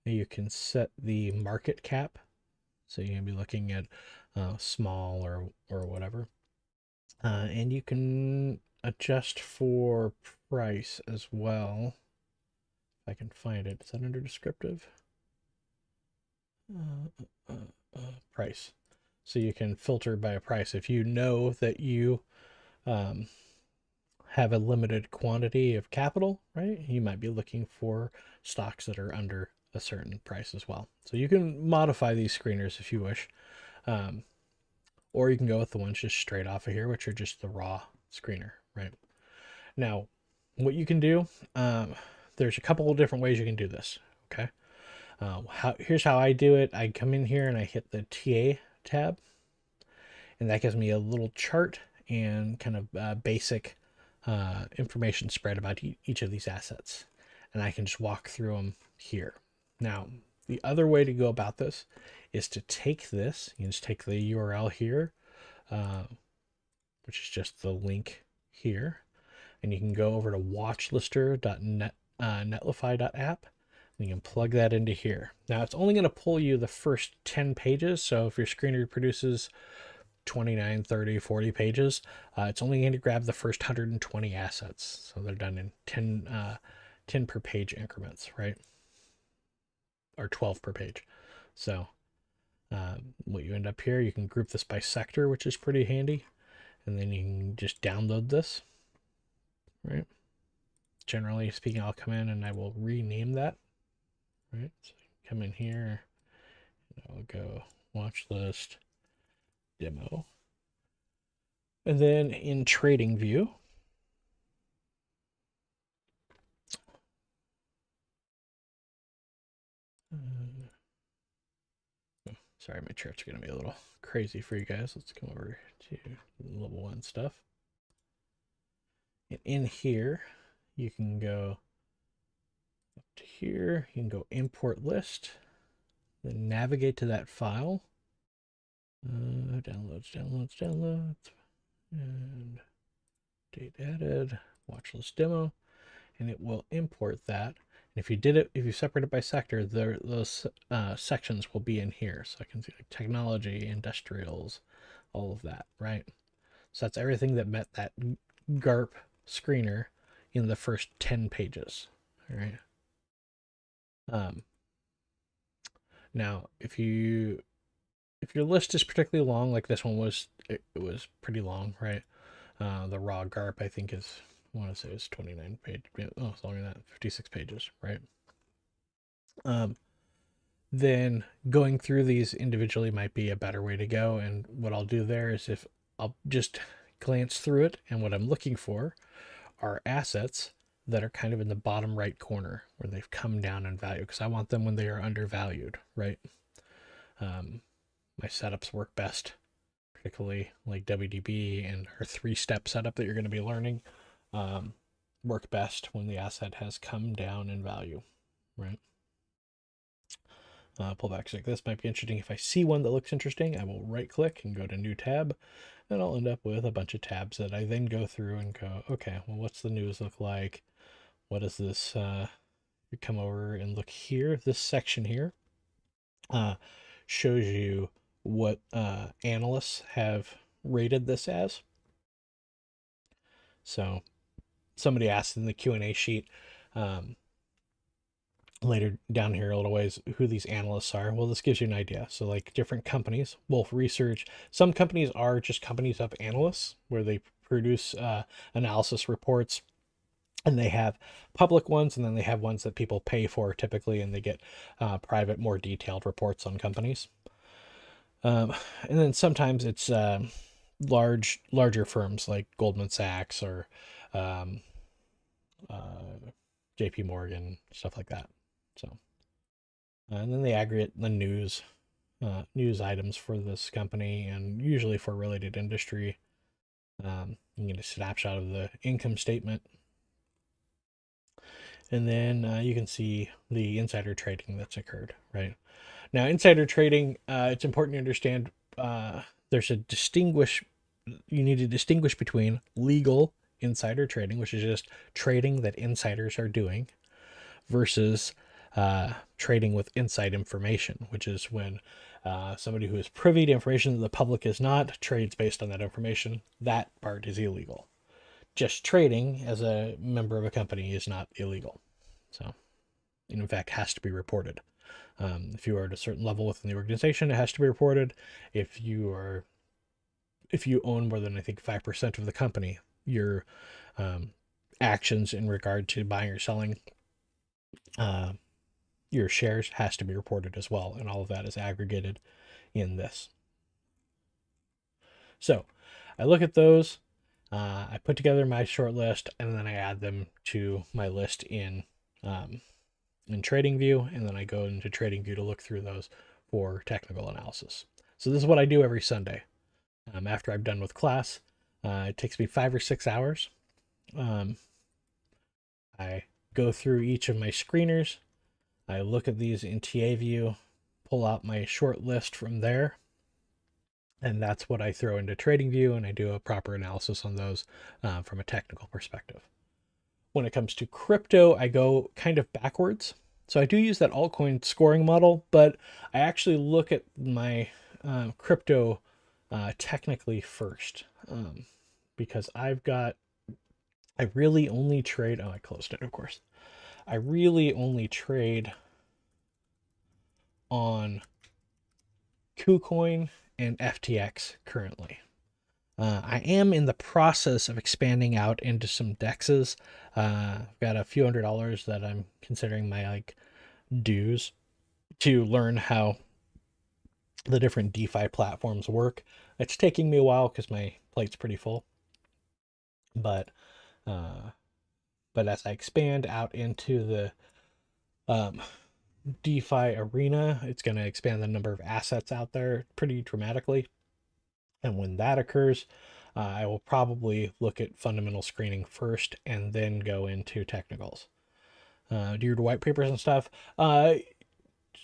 You can set the market cap. So you can be looking at small or whatever. And you can adjust for price as well. If I can find it. Is that under descriptive? Price. So you can filter by a price. If you know that you have a limited quantity of capital, right? You might be looking for stocks that are under a certain price as well. So you can modify these screeners if you wish. Or you can go with the ones just straight off of here, which are just the raw screener, right? Now, what you can do, there's a couple of different ways you can do this, okay? Here's how I do it. I come in here and I hit the TA tab, and that gives me a little chart and kind of basic information spread about each of these assets. And I can just walk through them here. Now, the other way to go about this is to take this, you just take the URL here, which is just the link here, and you can go over to watchlister.netlify.app, and you can plug that into here. Now, it's only going to pull you the first 10 pages, so if your screener produces 29, 30, 40 pages, it's only going to grab the first 120 assets. So they're done in 10 per page increments, right? Or 12 per page. So what you end up here, you can group this by sector, which is pretty handy. And then you can just download this, right? generally speaking, I'll come in and I will rename that. Right, so come in here, and I'll go watch list demo, and then in trading view, sorry, my chart's going to be a little crazy for you guys. Let's come over to level 1 stuff. And in here, you can go up to here. You can go import list, then navigate to that file. Downloads, and date added, watch list demo, and it will import that. If you did it, if you separate it by sector, those sections will be in here. So I can see like technology, industrials, all of that, right? So that's everything that met that GARP screener in the first 10 pages, all right? Now, if your list is particularly long, like this one was, it was pretty long, right? The raw GARP, I think, is, I want to say it's 29 pages. Oh, it's longer than that, 56 pages, right? Then going through these individually might be a better way to go. And what I'll do there is if I'll just glance through it, and what I'm looking for are assets that are kind of in the bottom right corner where they've come down in value, because I want them when they are undervalued, right? My setups work best, particularly like WDB and our 3-step setup that you're going to be learning, work best when the asset has come down in value, right? Pullbacks like this might be interesting. If I see one that looks interesting, I will right click and go to new tab, and I'll end up with a bunch of tabs that I then go through and go, okay, well, what's the news look like? What is this? You come over and look here. This section here shows you what analysts have rated this as. So somebody asked in the Q&A sheet later down here a little ways who these analysts are. Well, this gives you an idea. So like different companies, Wolf Research, some companies are just companies of analysts where they produce analysis reports, and they have public ones, and then they have ones that people pay for typically, and they get private, more detailed reports on companies. And then sometimes it's larger firms like Goldman Sachs or JP Morgan, stuff like that. So, and then they aggregate the news items for this company, and usually for related industry. You get a snapshot of the income statement, and then you can see the insider trading that's occurred, right? Now, insider trading, it's important to understand you need to distinguish between legal insider trading, which is just trading that insiders are doing, versus trading with inside information, which is when somebody who is privy to information that the public is not trades based on that information. That part is illegal. Just trading as a member of a company is not illegal. So, in fact, has to be reported. If you are at a certain level within the organization, it has to be reported. If you own more than, I think, 5% of the company, your actions in regard to buying or selling your shares has to be reported as well, and all of that is aggregated in this. So I look at those, I put together my short list, and then I add them to my list in TradingView, and then I go into TradingView to look through those for technical analysis. So this is what I do every Sunday. After I'm done with class, it takes me 5 or 6 hours. I go through each of my screeners. I look at these in TA view, pull out my short list from there, and that's what I throw into TradingView, and I do a proper analysis on those from a technical perspective. When it comes to crypto, I go kind of backwards. So I do use that altcoin scoring model, but I actually look at my crypto technically first, because I really only trade, I closed it, of course. I really only trade on KuCoin and FTX currently. I am in the process of expanding out into some dexes. I've got a few $100 that I'm considering my like dues to learn how the different DeFi platforms work. It's taking me a while because my plate's pretty full, but uh, as I expand out into the DeFi arena, it's going to expand the number of assets out there pretty dramatically. And when that occurs, I will probably look at fundamental screening first and then go into technicals. Do your white papers and stuff.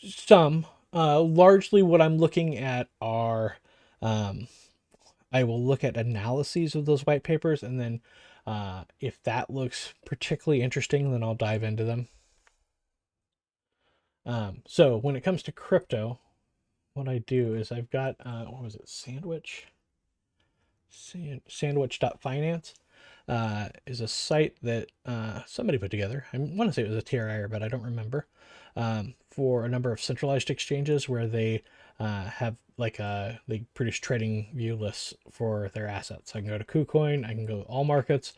Some. Largely what I'm looking at are, I will look at analyses of those white papers, and then if that looks particularly interesting, then I'll dive into them. So when it comes to crypto, what I do is I've got, what was it, Sandwich.finance is a site that somebody put together. I want to say it was a TRI, but I don't remember. For a number of centralized exchanges where they have they produce trading view lists for their assets. I can go to KuCoin, I can go to all markets.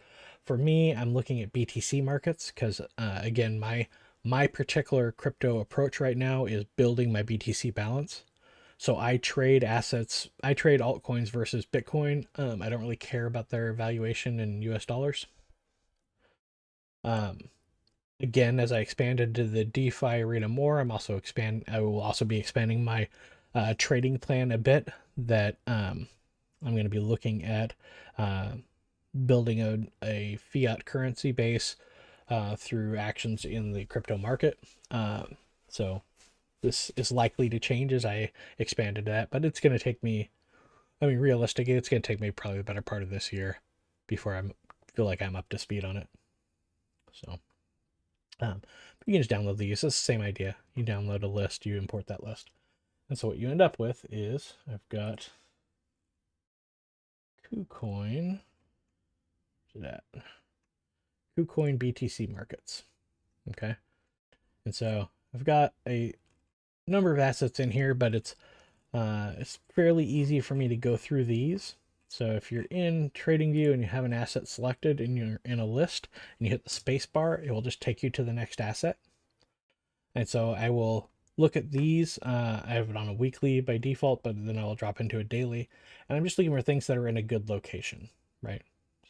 For me, I'm looking at BTC markets because again, my particular crypto approach right now is building my BTC balance. So I trade assets, I trade altcoins versus Bitcoin. I don't really care about their valuation in US dollars. Again, as I expand into the DeFi arena more, I will also be expanding my trading plan a bit. That I'm going to be looking at building a fiat currency base through actions in the crypto market. So this is likely to change as I expand into that, but it's going to take me, realistically, it's going to take me probably the better part of this year before I feel like I'm up to speed on it. So, you can just download these. It's the same idea. You download a list, you import that list. And so what you end up with is I've got KuCoin, KuCoin BTC markets. Okay. And so I've got a number of assets in here, but it's fairly easy for me to go through these. So if you're in TradingView and you have an asset selected and you're in a list and you hit the space bar, it will just take you to the next asset. And so I will look at these. I have it on a weekly by default, but then I will drop into a daily. And I'm just looking for things that are in a good location, right?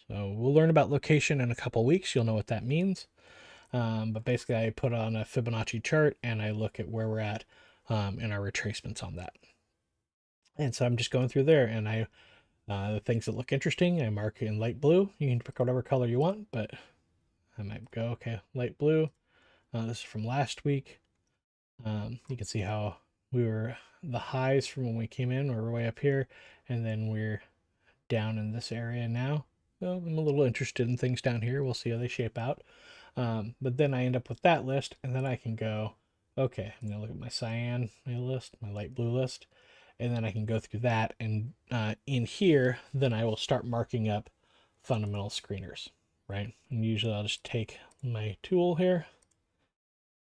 So we'll learn about location in a couple weeks. You'll know what that means. But basically I put on a Fibonacci chart and I look at where we're at in our retracements on that. And so I'm just going through there, and the things that look interesting, I mark in light blue. You can pick whatever color you want, but I might go, okay, light blue. This is from last week. You can see how the highs from when we came in were way up here, and then we're down in this area now. So I'm a little interested in things down here. We'll see how they shape out. But then I end up with that list, and then I can go, okay, I'm gonna look at my cyan list, my light blue list, and then I can go through that, and in here, then I will start marking up fundamental screeners, right? And usually I'll just take my tool here.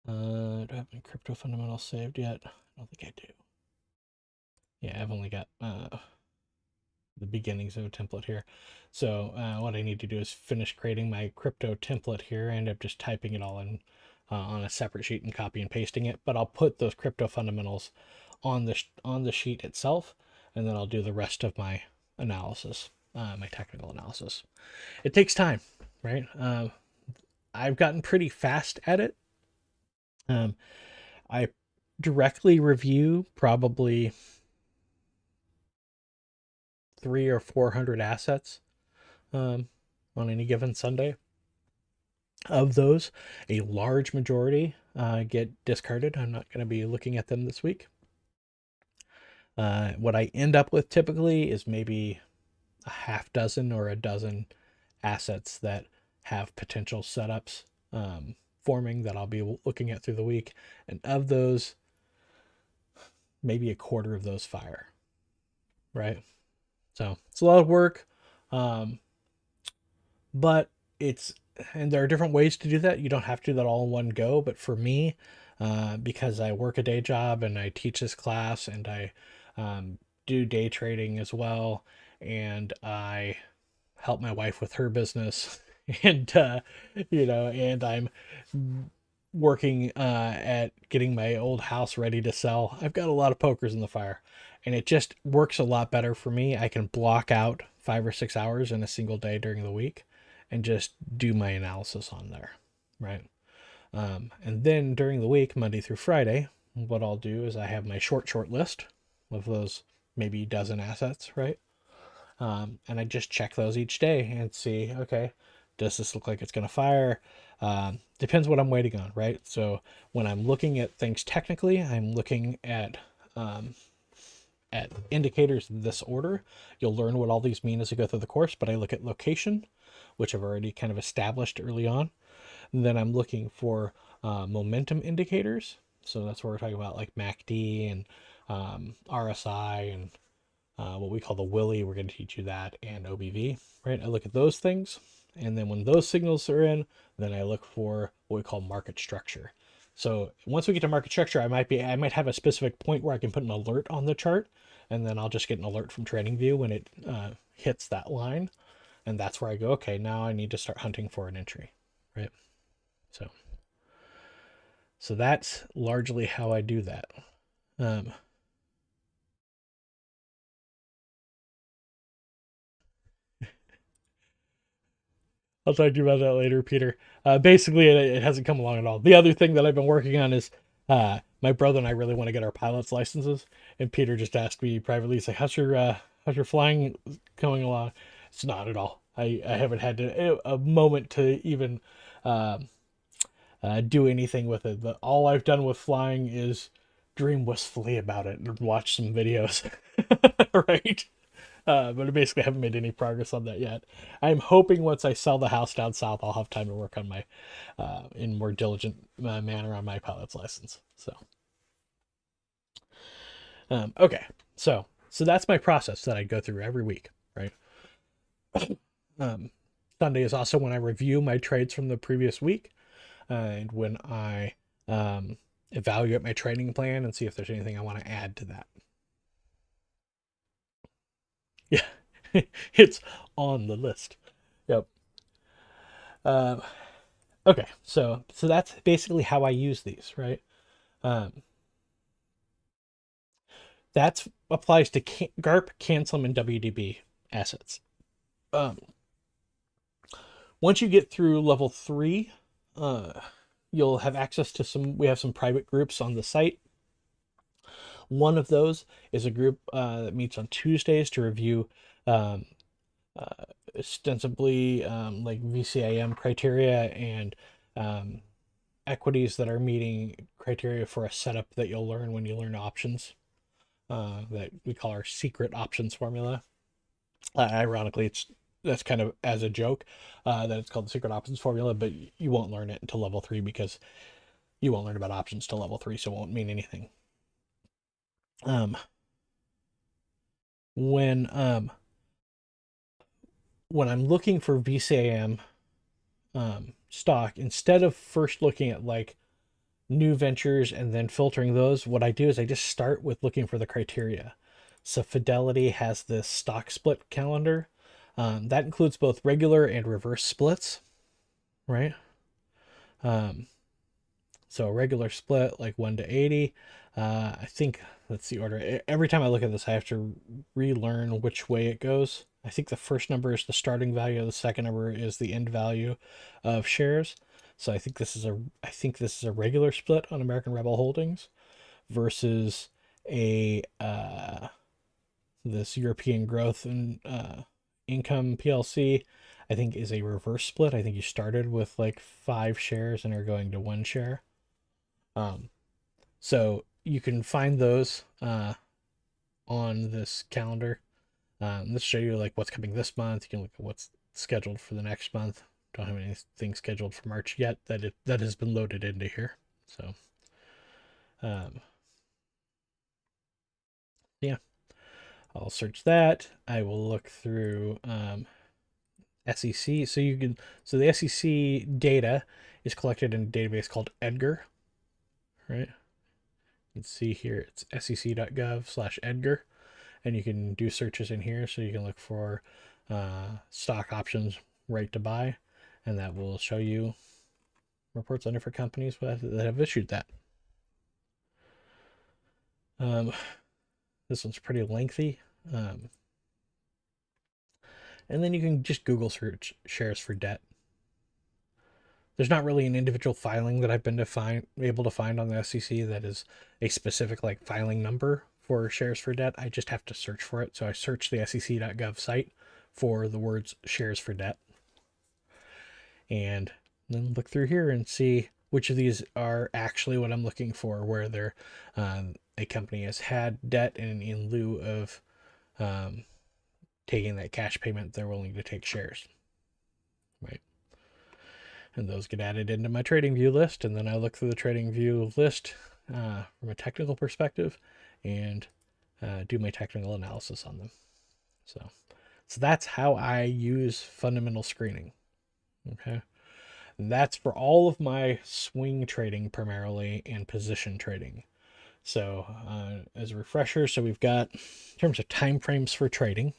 Do I have my crypto fundamentals saved yet? I don't think I do. Yeah, I've only got the beginnings of a template here. So what I need to do is finish creating my crypto template here. I end up just typing it all in on a separate sheet and copy and pasting it, but I'll put those crypto fundamentals on the sheet itself, and then I'll do the rest of my analysis, my technical analysis. It takes time, right? I've gotten pretty fast at it. I directly review probably 300 or 400 assets on any given Sunday. Of those, a large majority get discarded. I'm not going to be looking at them this week. What I end up with typically is maybe a half dozen or a dozen assets that have potential setups forming that I'll be looking at through the week. And of those, maybe a quarter of those fire, right? So it's a lot of work, but and there are different ways to do that. You don't have to do that all in one go, but for me, because I work a day job and I teach this class and I do day trading as well, and I help my wife with her business, and and I'm working at getting my old house ready to sell. I've got a lot of pokers in the fire, and it just works a lot better for me. I can block out 5 or 6 hours in a single day during the week and just do my analysis on there, right? And then during the week, Monday through Friday, what I'll do is I have my short list of those maybe a dozen assets, right? And I just check those each day and see, okay, does this look like it's going to fire? Depends what I'm waiting on, right? So when I'm looking at things technically, I'm looking at indicators in this order. You'll learn what all these mean as you go through the course, but I look at location, which I've already kind of established early on. And then I'm looking for momentum indicators. So that's where we're talking about like MACD and RSI and what we call the Willy. We're going to teach you that, and OBV, right? I look at those things. And then when those signals are in, then I look for what we call market structure. So once we get to market structure, I might have a specific point where I can put an alert on the chart, and then I'll just get an alert from TradingView when it hits that line. And that's where I go, okay, now I need to start hunting for an entry, right? So that's largely how I do that. I'll talk to you about that later, Peter. Basically, it hasn't come along at all. The other thing that I've been working on is my brother and I really want to get our pilot's licenses, and Peter just asked me privately, he's like, how's your flying coming along? It's not at all. I haven't had a moment to even do anything with it. But all I've done with flying is dream wistfully about it and watch some videos, right? But I basically haven't made any progress on that yet. I'm hoping once I sell the house down south, I'll have time to work on my, in more diligent manner on my pilot's license. So, okay, so that's my process that I go through every week, right? Sunday is also when I review my trades from the previous week, and when I evaluate my trading plan and see if there's anything I want to add to that. Yeah, it's on the list. Yep. Okay, so that's basically how I use these, right? That applies to GARP, CANSLM, and WDB assets. Once you get through level 3, you'll have access to we have some private groups on the site. One of those is a group that meets on Tuesdays to review ostensibly like VCIM criteria and equities that are meeting criteria for a setup that you'll learn when you learn options, that we call our secret options formula. Ironically, that's kind of as a joke that it's called the secret options formula, but you won't learn it until level 3 because you won't learn about options till level 3, so it won't mean anything. When I'm looking for VCIM stock, instead of first looking at like new ventures and then filtering those, what I do is I just start with looking for the criteria. So Fidelity has this stock split calendar. That includes both regular and reverse splits, right? So a regular split, like 1 to 80. I think that's the order. Every time I look at this, I have to relearn which way it goes. I think the first number is the starting value. The second number is the end value of shares. So I think this is a regular split on American Rebel Holdings versus a this European Growth and Income PLC. I think is a reverse split. I think you started with like 5 shares and are going to 1 share. So you can find those on this calendar. Let's show you like what's coming this month. You can look at what's scheduled for the next month. Don't have anything scheduled for March yet that has been loaded into here. So, yeah, I'll search that. I will look through SEC. So the SEC data is collected in a database called Edgar, right? You can see here it's sec.gov/Edgar. and you can do searches in here. So you can look for stock options right to buy, and that will show you reports on different companies that have issued that. This one's pretty lengthy. And then you can just Google search shares for debt. There's not really an individual filing that I've been able to find on the SEC that is a specific like filing number for shares for debt. I just have to search for it. So I search the SEC.gov site for the words shares for debt, and then look through here and see which of these are actually what I'm looking for, where they're a company has had debt, and in lieu of taking that cash payment, they're willing to take shares, right? And those get added into my trading view list, and then I look through the trading view list from a technical perspective and do my technical analysis on them. So that's how I use fundamental screening. Okay. And that's for all of my swing trading primarily and position trading. So as a refresher, so we've got, in terms of time frames for trading,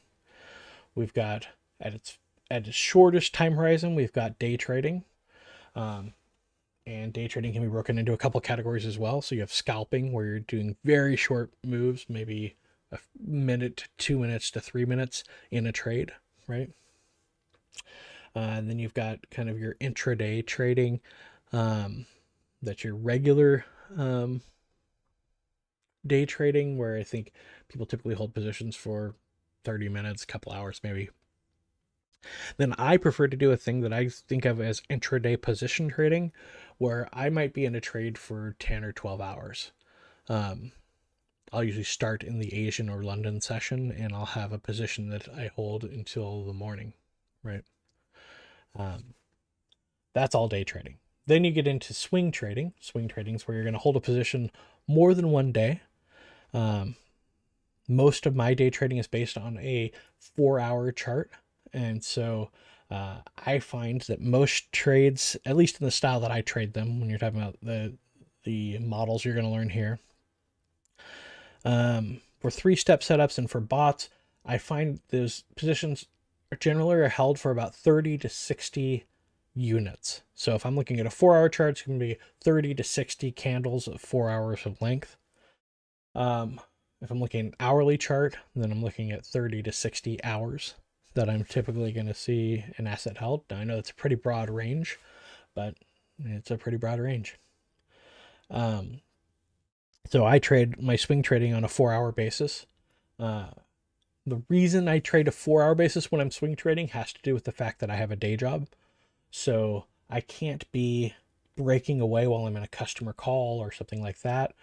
we've got at its shortest time horizon, we've got day trading. And day trading can be broken into a couple categories as well. So you have scalping, where you're doing very short moves, maybe a minute to 2 minutes to 3 minutes in a trade, right? And then you've got kind of your intraday trading, that's your regular day trading, where I think people typically hold positions for 30 minutes, a couple hours maybe. Then I prefer to do a thing that I think of as intraday position trading, where I might be in a trade for 10 or 12 hours. I'll usually start in the Asian or London session, and I'll have a position that I hold until the morning, right? That's all day trading. Then you get into swing trading. Swing trading is where you're going to hold a position more than one day. Most of my day trading is based on a 4-hour chart. And so I find that most trades, at least in the style that I trade them, when you're talking about the models you're going to learn here, for 3-step setups and for bots, I find those positions generally are held for about 30 to 60 units. So if I'm looking at a 4-hour chart, it's going to be 30 to 60 candles of 4 hours of length. If I'm looking at an hourly chart, then I'm looking at 30 to 60 hours that I'm typically going to see an asset held. Now, I know it's a pretty broad range, but it's a pretty broad range. So I trade my swing trading on a 4-hour basis. The reason I trade a 4-hour basis when I'm swing trading has to do with the fact that I have a day job. So I can't be breaking away while I'm in a customer call or something like that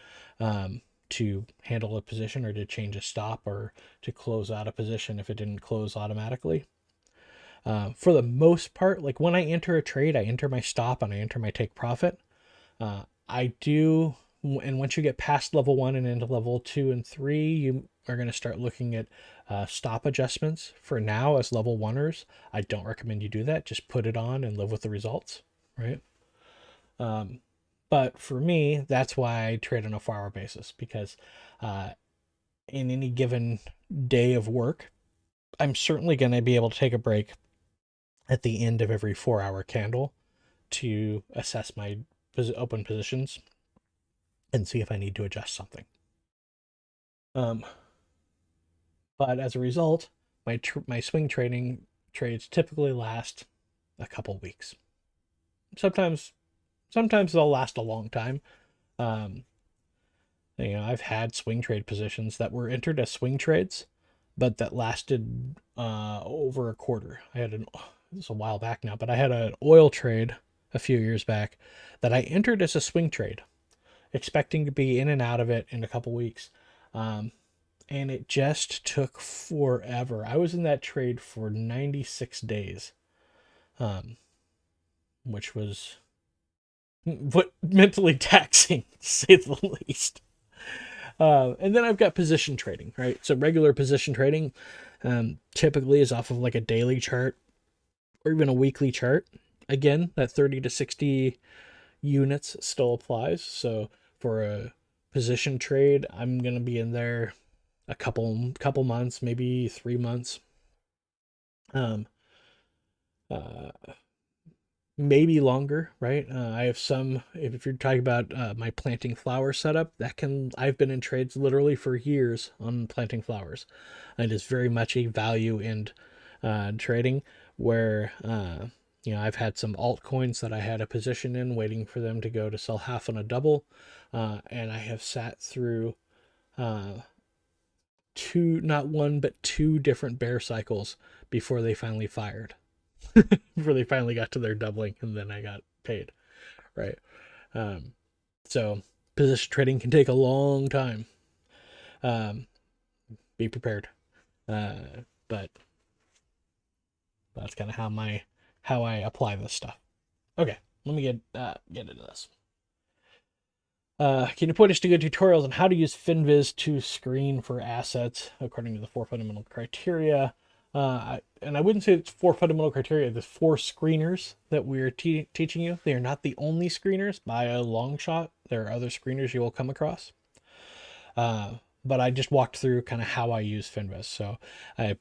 to handle a position or to change a stop or to close out a position if it didn't close automatically. For the most part, like when I enter a trade, I enter my stop and I enter my take profit. I do, and once you get past level 1 and into level 2 and 3, you are going to start looking at stop adjustments. For now, as level 1ers, I don't recommend you do that. Just put it on and live with the results, right? But for me, that's why I trade on a 4-hour basis, because in any given day of work, I'm certainly going to be able to take a break at the end of every 4-hour candle to assess my open positions and see if I need to adjust something. But as a result, my swing trading trades typically last a couple weeks. Sometimes they'll last a long time. I've had swing trade positions that were entered as swing trades, but that lasted over a quarter. This was a while back now, but I had an oil trade a few years back that I entered as a swing trade, expecting to be in and out of it in a couple weeks. And it just took forever. I was in that trade for 96 days, which was mentally taxing, to say the least. And then I've got position trading, right? So regular position trading typically is off of like a daily chart or even a weekly chart. Again, that 30 to 60 units still applies. So for a position trade, I'm going to be in there a couple months, maybe 3 months. Um, uh, Maybe longer, right? I have some, if you're talking about my planting flower setup, I've been in trades literally for years on planting flowers. It is very much a value in trading where, I've had some altcoins that I had a position in waiting for them to go to sell half on a double. And I have sat through uh, not one, but two different bear cycles before they finally fired. Before they finally got to their doubling, and then I got paid, right? Um, so position trading can take a long time. Um, be prepared. But that's kind of how I apply this stuff. Okay, let me get into this. Can you point us to good tutorials on how to use FinViz to screen for assets according to the 4 fundamental criteria? And I wouldn't say it's 4 fundamental criteria. The 4 screeners that we're teaching you, they are not the only screeners by a long shot. There are other screeners you will come across. But I just walked through kind of how I use FinViz. So I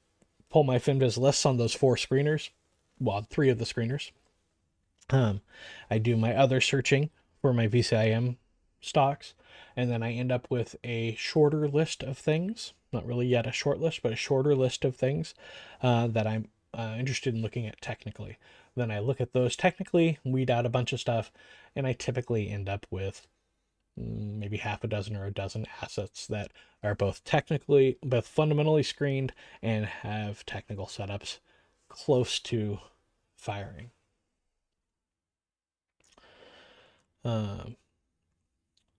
pull my FinViz lists on those 4 screeners. Well, 3 of the screeners. I do my other searching for my VCIM stocks, and then I end up with a shorter list of things. Not really yet a short list, but a shorter list of things that I'm interested in looking at technically. Then I look at those technically, weed out a bunch of stuff, and I typically end up with maybe half a dozen or a dozen assets that are both fundamentally screened and have technical setups close to firing.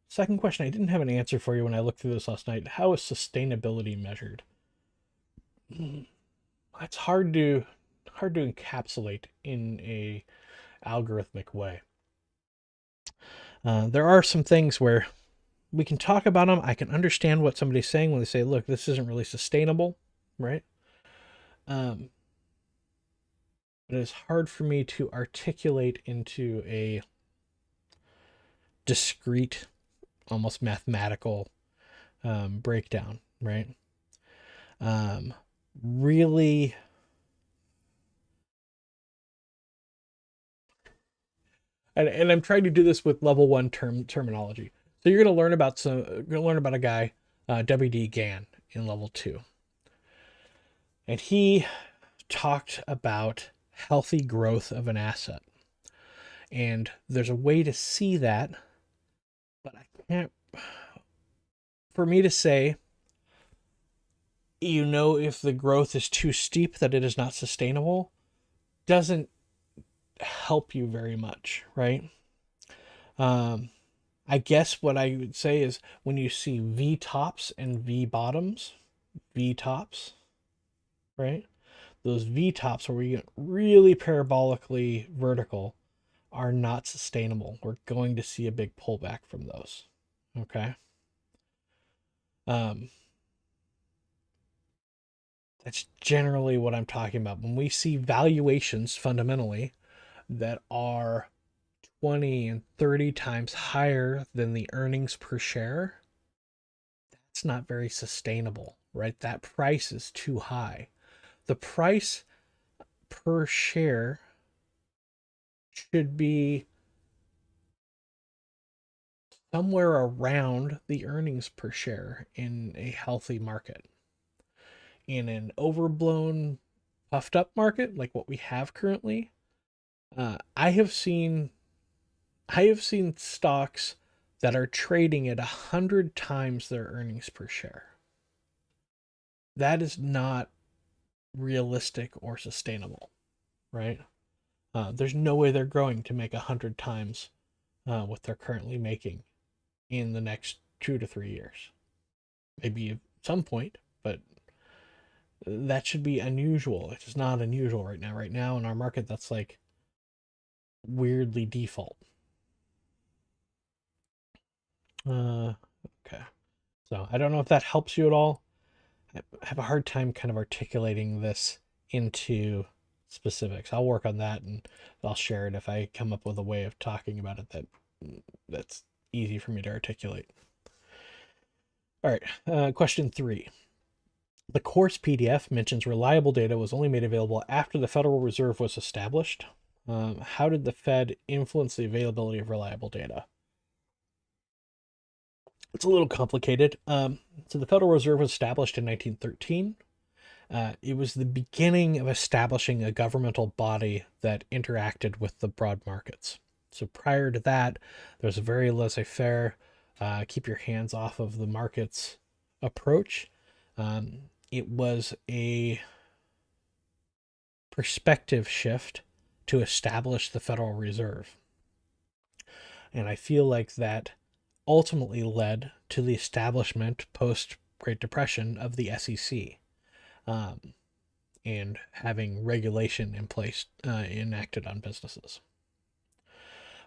Second question, I didn't have an answer for you when I looked through this last night. How is sustainability measured? It's hard to encapsulate in a algorithmic way. There are some things where we can talk about them. I can understand what somebody's saying when they say, look, this isn't really sustainable, right? But it's hard for me to articulate into a discrete, almost mathematical breakdown, right? Really, and I'm trying to do this with level 1 terminology. So you're going to learn about a guy, WD Gann, in level 2, and he talked about healthy growth of an asset. And there's a way to see that, but I can't. For me to say, if the growth is too steep that it is not sustainable, doesn't help you very much, right? I guess what I would say is when you see V tops and V bottoms, V tops, right? Those V tops where we get really parabolically vertical are not sustainable. We're going to see a big pullback from those. Okay. That's generally what I'm talking about. When we see valuations fundamentally that are 20 and 30 times higher than the earnings per share, that's not very sustainable, right? That price is too high. The price per share should be somewhere around the earnings per share in a healthy market. In an overblown, puffed up market like what we have currently, I have seen stocks that are trading at 100 times their earnings per share. That is not realistic or sustainable, right? There's no way they're growing to make 100 times what they're currently making in the next 2 to 3 years. Maybe at some point, but that should be unusual. It is not unusual right now. Right now in our market, that's like weirdly default. Okay. So I don't know if that helps you at all. I have a hard time kind of articulating this into specifics. I'll work on that and I'll share it if I come up with a way of talking about it that's easy for me to articulate. All right, question 3. The course PDF mentions reliable data was only made available after the Federal Reserve was established. How did the Fed influence the availability of reliable data? It's a little complicated. So the Federal Reserve was established in 1913. It was the beginning of establishing a governmental body that interacted with the broad markets. So prior to that, there was a very laissez-faire, keep your hands off of the markets approach. It was a perspective shift to establish the Federal Reserve. And I feel like that ultimately led to the establishment post Great Depression of the SEC, and having regulation in place enacted on businesses.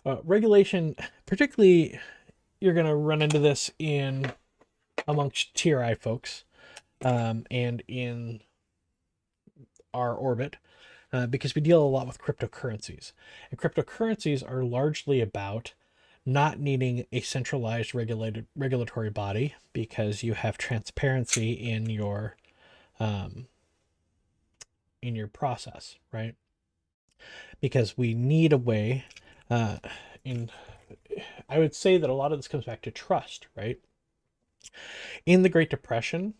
Regulation, particularly, you're going to run into this in amongst TRI folks, and in our orbit, because we deal a lot with cryptocurrencies. And cryptocurrencies are largely about not needing a centralized regulatory body, because you have transparency in your process, right? Because we need a way, in I would say that a lot of this comes back to trust, right? In the Great Depression,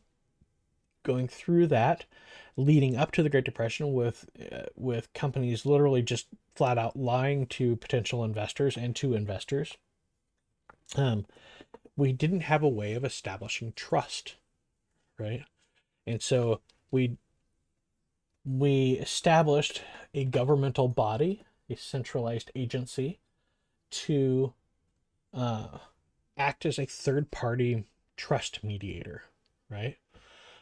going through that, leading up to the Great Depression, with companies literally just flat out lying to potential investors and to investors, we didn't have a way of establishing trust, right? And so we established a governmental body, a centralized agency, to act as a third-party trust mediator, right?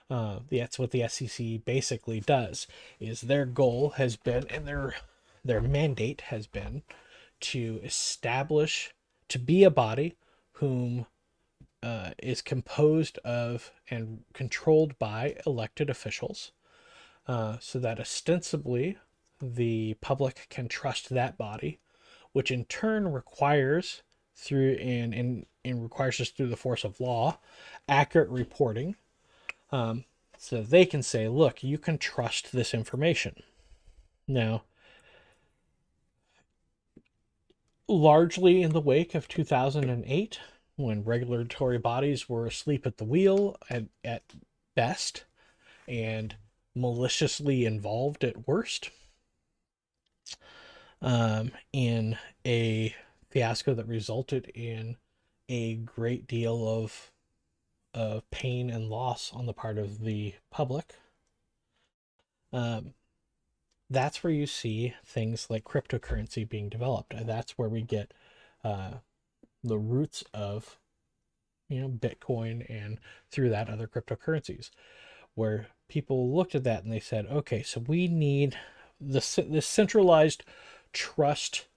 That's what the SEC basically does. Is their goal has been, and their mandate has been, to establish, to be a body whom is composed of and controlled by elected officials, so that ostensibly the public can trust that body, which in turn requires, through and requires us through the force of law, accurate reporting, so they can say, look, you can trust this information. Now, largely in the wake of 2008, when regulatory bodies were asleep at the wheel at best, and maliciously involved at worst, in a fiasco that resulted in a great deal of pain and loss on the part of the public, that's where you see things like cryptocurrency being developed. And that's where we get the roots of, Bitcoin, and through that other cryptocurrencies, where people looked at that and they said, okay, so we need this centralized trust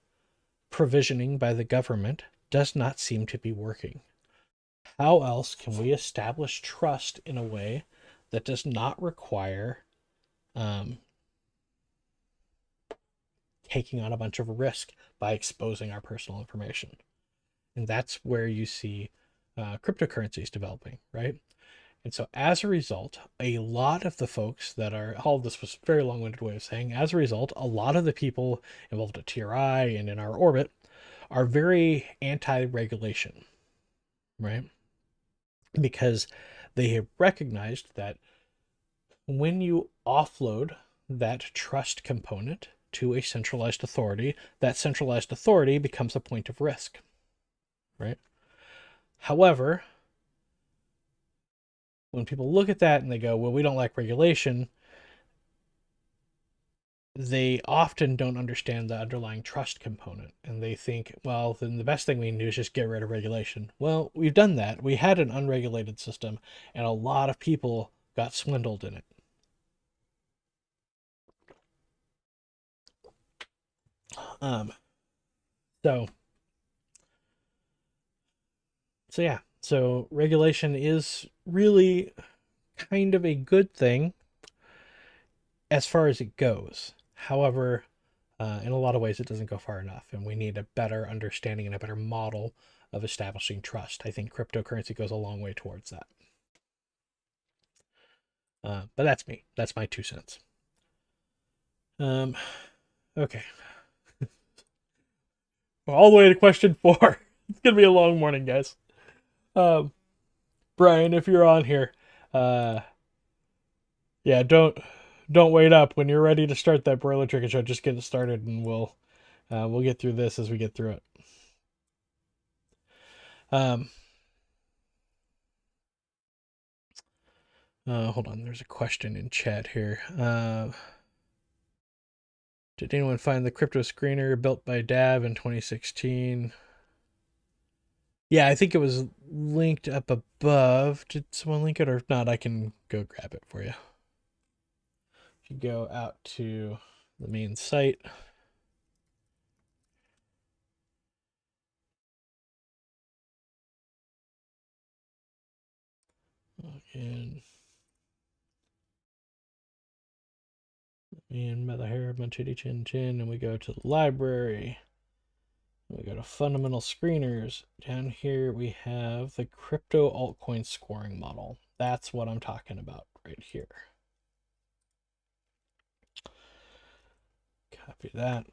provisioning by the government does not seem to be working. How else can we establish trust in a way that does not require taking on a bunch of risk by exposing our personal information? And that's where you see cryptocurrencies developing, right? And so as a result, a lot of the folks that are, all of this was a very long-winded way of saying, as a result, a lot of the people involved at TRI and in our orbit are very anti-regulation, right? Because they have recognized that when you offload that trust component to a centralized authority, that centralized authority becomes a point of risk, right? However, when people look at that and they go, well, we don't like regulation, they often don't understand the underlying trust component. And they think, well, then the best thing we can do is just get rid of regulation. Well, we've done that. We had an unregulated system, and a lot of people got swindled in it. So yeah, so regulation is really kind of a good thing as far as it goes. However, in a lot of ways, it doesn't go far enough, and we need a better understanding and a better model of establishing trust. I think cryptocurrency goes a long way towards that. But that's me. That's my 2 cents. Okay. All the way to question 4. It's gonna be a long morning, guys. Um, Brian, if you're on here, uh, yeah, don't wait up. When you're ready to start that broiler chicken show, just get it started, and we'll get through this as we get through it. Um, hold on. There's a question in chat here. Did anyone find the crypto screener built by Dav in 2016? Yeah, I think it was linked up above. Did someone link it, or if not, I can go grab it for you. If you go out to the main site, and Mother Hair, Manchidi Chin Chin, and we go to the library. We go to fundamental screeners. Down here we have the crypto altcoin scoring model. That's what I'm talking about right here. Copy that.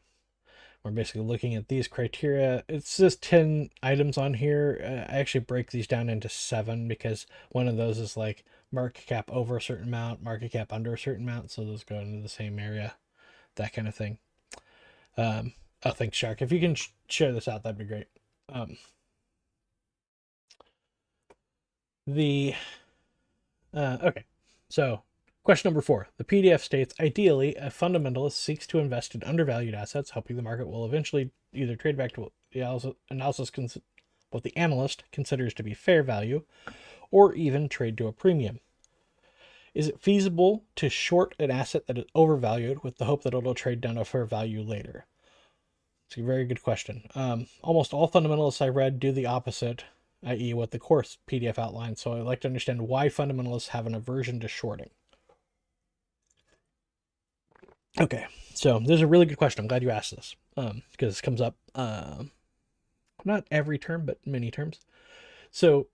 We're basically looking at these criteria. It's just 10 items on here. I actually break these down into 7 because one of those is like market cap over a certain amount, market cap under a certain amount. So those go into the same area, that kind of thing. Oh, thanks, Shark. If you can share this out, that'd be great. Okay, so question number 4. The PDF states, ideally, a fundamentalist seeks to invest in undervalued assets, hoping the market will eventually either trade back to what the analyst considers to be fair value, or even trade to a premium. Is it feasible to short an asset that is overvalued with the hope that it'll trade down to fair value later? It's a very good question. Almost all fundamentalists I read do the opposite, i.e. what the course PDF outlines, so I'd like to understand why fundamentalists have an aversion to shorting. Okay, so this is a really good question. I'm glad you asked this, because this comes up not every term, but many terms. So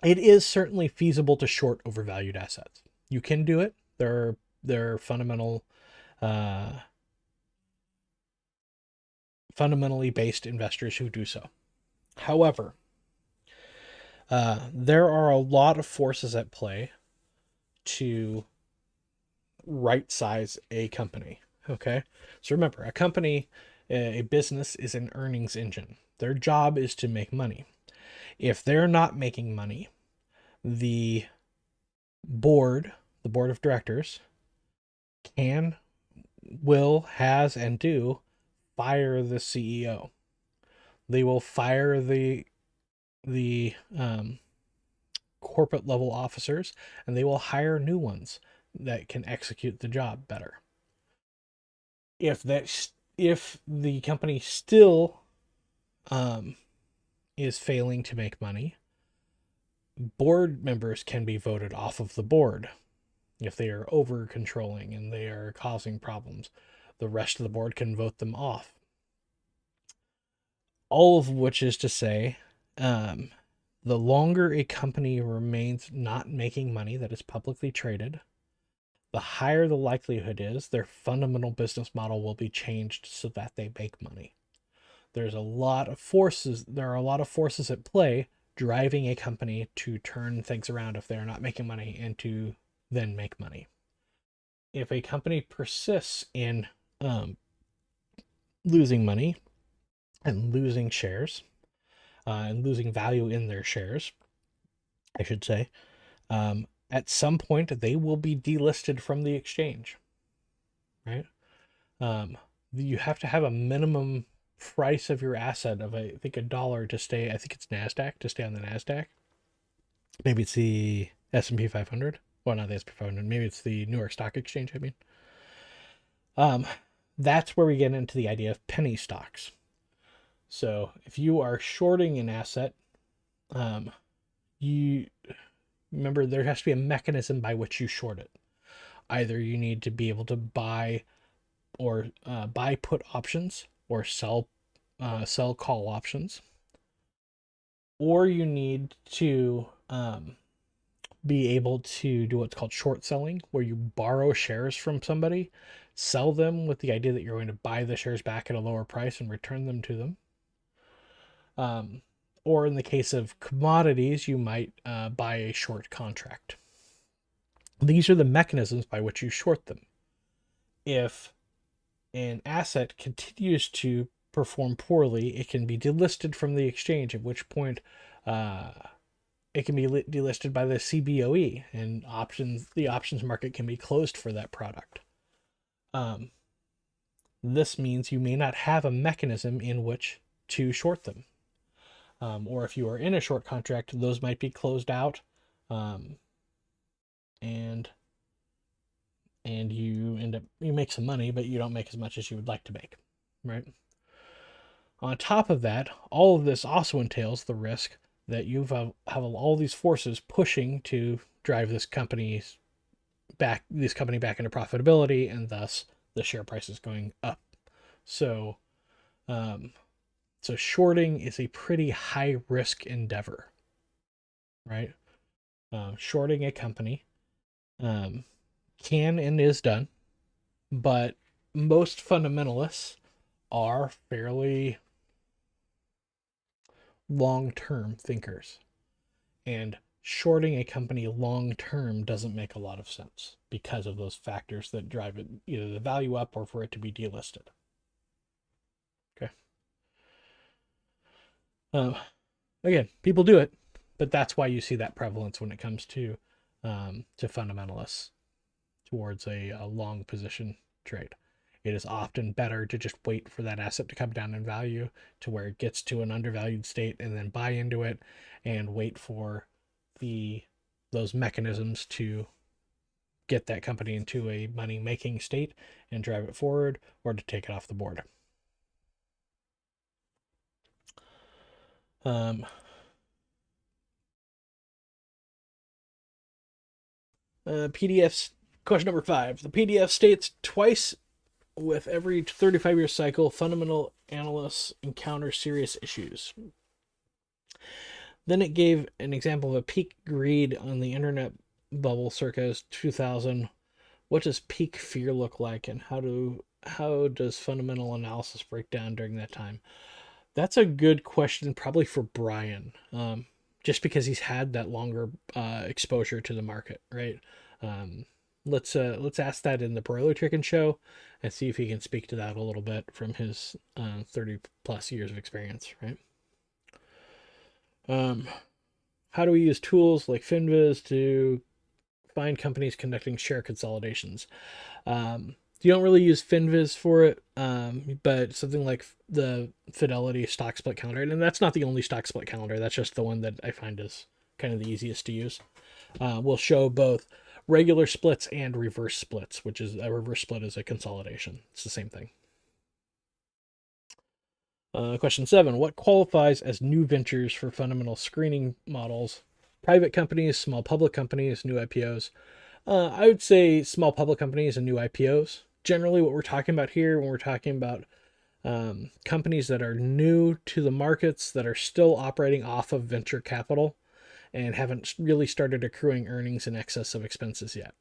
it is certainly feasible to short overvalued assets. You can do it. There are fundamentally based investors who do so. However, there are a lot of forces at play to right size a company. Okay, so remember, a company, a business, is an earnings engine. Their job is to make money. If they're not making money, the board of directors will, has, and do fire the CEO. They will fire the corporate level officers, and they will hire new ones that can execute the job better. If the company still is failing to make money, board members can be voted off of the board. If they are over controlling and they are causing problems, the rest of the board can vote them off. All of which is to say, the longer a company remains not making money that is publicly traded, the higher the likelihood is their fundamental business model will be changed so that they make money. There are a lot of forces at play driving a company to turn things around if they're not making money and to then make money. If a company persists in losing money and losing shares and losing value in their shares, I should say, at some point they will be delisted from the exchange, right? You have to have a minimum price of your asset of, I think, $1 to stay. I think it's NASDAQ, to stay on the NASDAQ. Maybe it's the S&P 500. Well, not the S&P 500. Maybe it's the New York Stock Exchange, I mean. That's where we get into the idea of penny stocks. So if you are shorting an asset, you remember there has to be a mechanism by which you short it. Either you need to be able to buy put options or sell call options, or you need to be able to do what's called short selling, where you borrow shares from somebody, sell them with the idea that you're going to buy the shares back at a lower price and return them to them. Or in the case of commodities, you might buy a short contract. These are the mechanisms by which you short them. If an asset continues to perform poorly, it can be delisted from the exchange, at which point it can be delisted by the CBOE, and the options market can be closed for that product. This means you may not have a mechanism in which to short them. Or if you are in a short contract, those might be closed out, and you make some money, but you don't make as much as you would like to make, right? On top of that, all of this also entails the risk that you have all these forces pushing to drive this company back into profitability, and thus the share price is going up. So shorting is a pretty high risk endeavor, right? Shorting a company can and is done, but most fundamentalists are fairly long-term thinkers, and shorting a company long-term doesn't make a lot of sense because of those factors that drive it, either the value up or for it to be delisted. Okay. Again, people do it, but that's why you see that prevalence when it comes to fundamentalists towards a long position trade. It is often better to just wait for that asset to come down in value to where it gets to an undervalued state and then buy into it and wait for those mechanisms to get that company into a money-making state and drive it forward, or to take it off the board. PDFs. Question number 5. The PDF states twice with every 35-year cycle, fundamental analysts encounter serious issues. Then it gave an example of a peak greed on the internet bubble circa 2000. What does peak fear look like, and how does fundamental analysis break down during that time? That's a good question, probably for Brian, just because he's had that longer exposure to the market, right? Let's ask that in the Broiler Chicken show and see if he can speak to that a little bit from his 30 plus years of experience, right? How do we use tools like Finviz to find companies conducting share consolidations? You don't really use Finviz for it, but something like the Fidelity stock split calendar, and that's not the only stock split calendar, that's just the one that I find is kind of the easiest to use, will show both regular splits and reverse splits, which is a reverse split is a consolidation. It's the same thing. Question 7. What qualifies as new ventures for fundamental screening models? Private companies, small public companies, new IPOs. I would say small public companies and new IPOs. Generally, what we're talking about here, when we're talking about companies that are new to the markets, that are still operating off of venture capital and haven't really started accruing earnings in excess of expenses yet.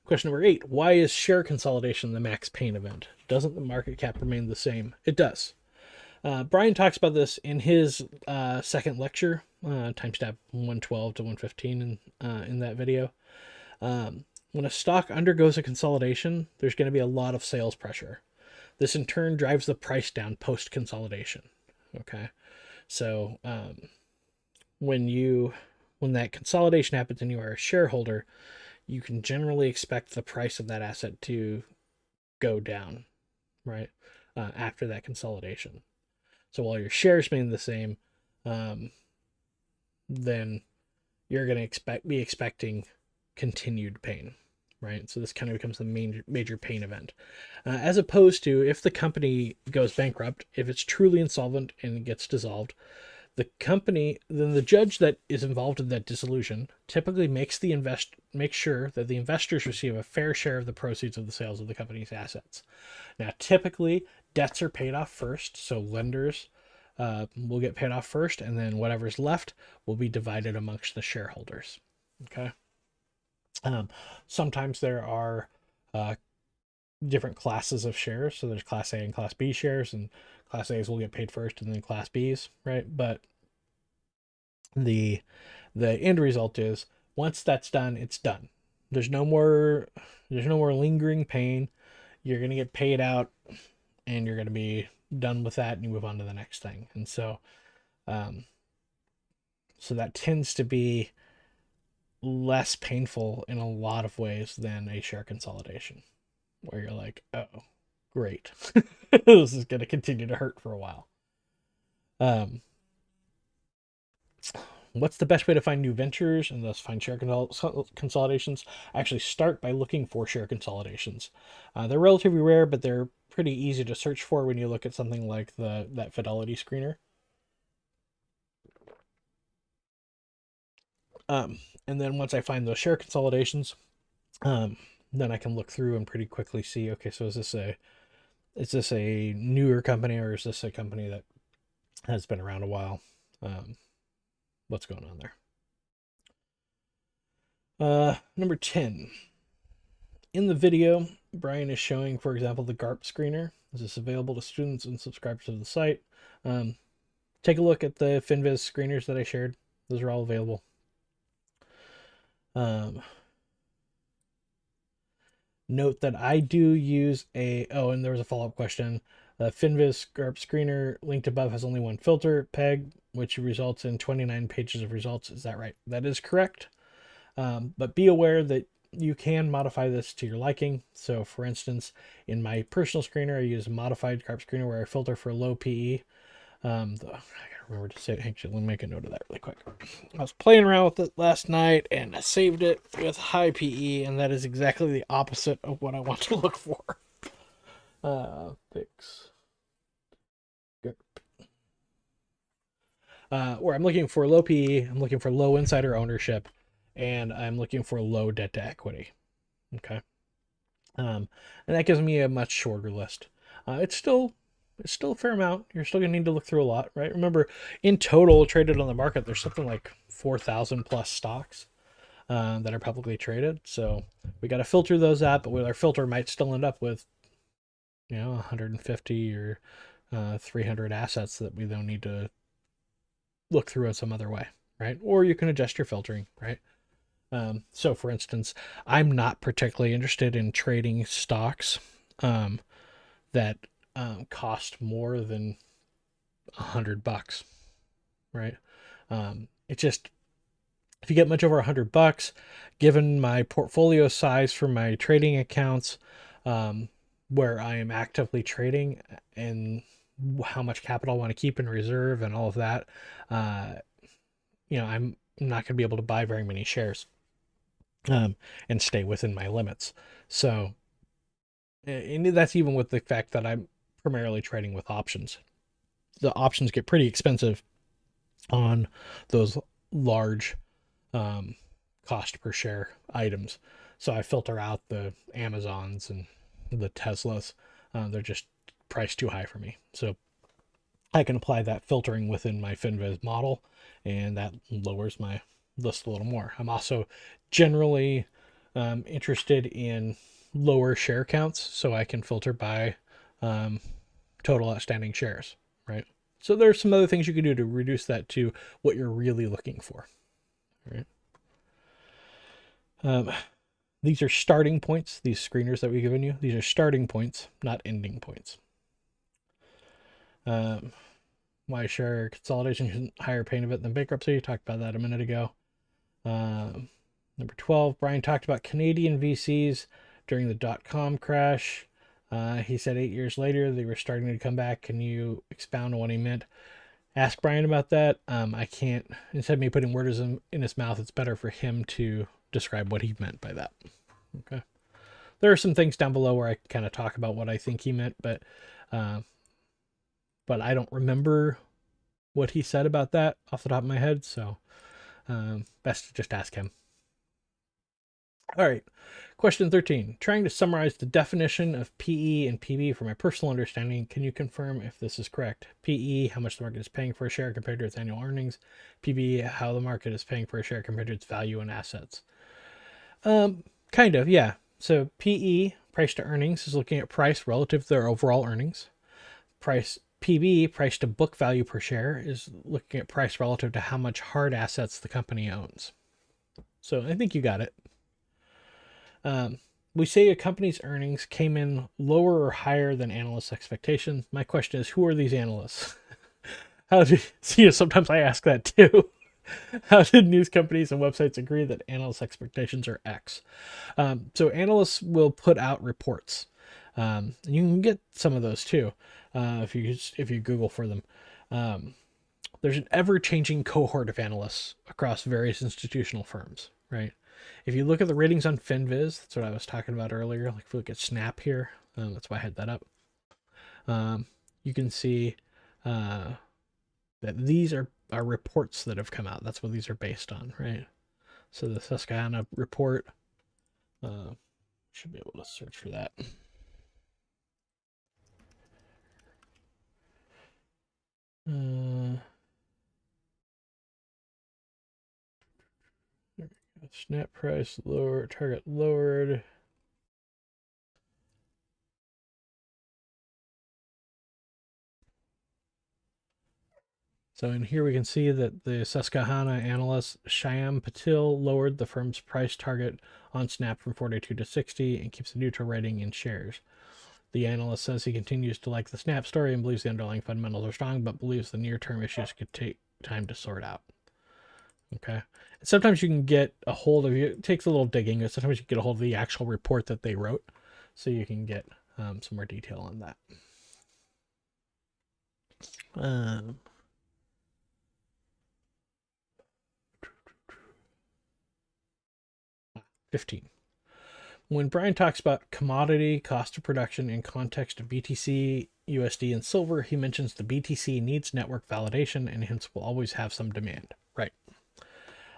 Question number 8. Why is share consolidation the max pain event? Doesn't the market cap remain the same? It does. Brian talks about this in his second lecture, timestamp 112 to 115 in that video. When a stock undergoes a consolidation, there's going to be a lot of sales pressure. This in turn drives the price down post-consolidation. Okay, so when that consolidation happens and you are a shareholder, you can generally expect the price of that asset to go down, right, after that consolidation. So while your shares remain the same, then you're going to be expecting continued pain, right? So this kind of becomes the major pain event. As opposed to if the company goes bankrupt, if it's truly insolvent and gets dissolved, then the judge that is involved in that dissolution typically makes sure that the investors receive a fair share of the proceeds of the sales of the company's assets. Now, typically, debts are paid off first, so lenders will get paid off first, and then whatever's left will be divided amongst the shareholders. Okay. Sometimes there are different classes of shares. So there's Class A and Class B shares, and Class A's will get paid first, and then Class B's, right? But the end result is once that's done, it's done. There's no more lingering pain. You're gonna get paid out, and you're gonna be done with that, and you move on to the next thing. And so, so that tends to be less painful in a lot of ways than a share consolidation, where you're like, oh, great, this is going to continue to hurt for a while. What's the best way to find new ventures and thus find share consolidations? Actually, start by looking for share consolidations. They're relatively rare, but they're pretty easy to search for when you look at something like that Fidelity screener. And then once I find those share consolidations, then I can look through and pretty quickly see, okay, so is this a newer company, or is this a company that has been around a while? What's going on there? Number 10. In the video, Brian is showing, for example, the GARP screener. Is this available to students and subscribers of the site? Take a look at the FinViz screeners that I shared. Those are all available. Note that I do use and there was a follow-up question. The FinViz GARP screener linked above has only one filter, PEG, which results in 29 pages of results. Is that right? That is correct. But be aware that you can modify this to your liking. So for instance, in my personal screener, I use a modified GARP screener where I filter for low PE. I gotta remember to say it. Actually, let me make a note of that really quick. I was playing around with it last night and I saved it with high PE, and that is exactly the opposite of what I want to look for. Fix GARP. Where I'm looking for low PE, I'm looking for low insider ownership, and I'm looking for low debt to equity. Okay. And that gives me a much shorter list. It's still a fair amount. You're still gonna need to look through a lot, right? Remember, in total traded on the market, there's something like 4,000 plus stocks that are publicly traded. So we got to filter those out, but our filter might still end up with 150 or 300 assets that we don't need to look through in some other way, right? Or you can adjust your filtering, right? So for instance, I'm not particularly interested in trading stocks that cost more than $100, right? It just, if you get much over $100, given my portfolio size for my trading accounts, where I am actively trading and how much capital I want to keep in reserve and all of that, I'm not going to be able to buy very many shares and stay within my limits. So, and that's even with the fact that I'm primarily trading with options. The options get pretty expensive on those large cost per share items. So I filter out the Amazons and the Teslas. They're just priced too high for me. So I can apply that filtering within my FinViz model, and that lowers my list a little more. I'm also generally interested in lower share counts, so I can filter by total outstanding shares, right? So there's some other things you can do to reduce that to what you're really looking for, right? These are starting points. These screeners that we've given you, these are starting points, not ending points. Why share consolidation isn't higher pain of it than bankruptcy? Talked about that a minute ago. Number 12, Brian talked about Canadian VCs during the dot-com crash. He said 8 years later they were starting to come back. Can you expound on what he meant? Ask Brian about that. I can't. Instead of me putting words in his mouth, it's better for him to describe what he meant by that. Okay. There are some things down below where I kind of talk about what I think he meant, but I don't remember what he said about that off the top of my head, so best to just ask him. All right. Question 13. Trying to summarize the definition of PE and PB for my personal understanding, can you confirm if this is correct? PE, how much the market is paying for a share compared to its annual earnings. PB, how the market is paying for a share compared to its value and assets. Kind of, yeah. So PE, price to earnings, is looking at price relative to their overall earnings. Price PB, price to book value per share, is looking at price relative to how much hard assets the company owns. So I think you got it. We say a company's earnings came in lower or higher than analysts' expectations. My question is, who are these analysts? How do sometimes I ask that too. How did news companies and websites agree that analysts' expectations are X? So analysts will put out reports. You can get some of those too if you Google for them. There's an ever-changing cohort of analysts across various institutional firms, right? If you look at the ratings on FinViz, that's what I was talking about earlier. Like if we look at Snap here, that's why I had that up. You can see that these are reports that have come out. That's what these are based on, right? So the Susquehanna report, should be able to search for that. Snap price lower, target lowered. So in here we can see that the Susquehanna analyst Shyam Patil lowered the firm's price target on Snap from 42 to 60 and keeps a neutral rating in shares. The analyst says he continues to like the Snap story and believes the underlying fundamentals are strong, but believes the near-term issues could take time to sort out. Okay. Sometimes you can get a hold of it takes a little digging, but sometimes you get a hold of the actual report that they wrote, so you can get some more detail on that. 15. When Brian talks about commodity cost of production in context of BTC, USD, and silver, he mentions the BTC needs network validation and hence will always have some demand. Right.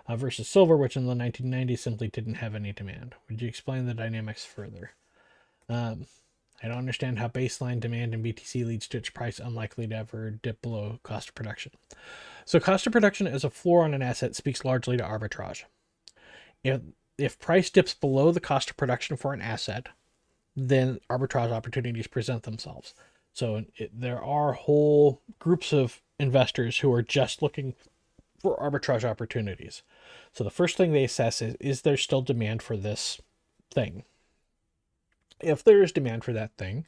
Versus silver, which in the 1990s simply didn't have any demand. Would you explain the dynamics further? I don't understand how baseline demand in BTC leads to its price unlikely to ever dip below cost of production. So cost of production as a floor on an asset speaks largely to arbitrage. If price dips below the cost of production for an asset, then arbitrage opportunities present themselves. So there are whole groups of investors who are just looking for arbitrage opportunities. So the first thing they assess is there still demand for this thing? If there is demand for that thing,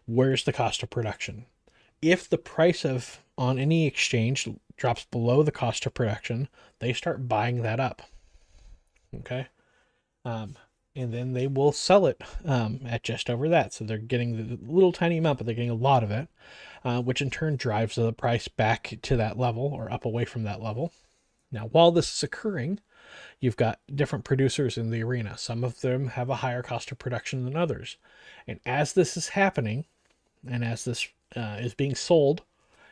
where's the cost of production? If the price of on any exchange drops below the cost of production, they start buying that up. Okay. And then they will sell it at just over that. So they're getting the little tiny amount, but they're getting a lot of it, which in turn drives the price back to that level or up away from that level. Now, while this is occurring, you've got different producers in the arena. Some of them have a higher cost of production than others. And as this is happening, and as this is being sold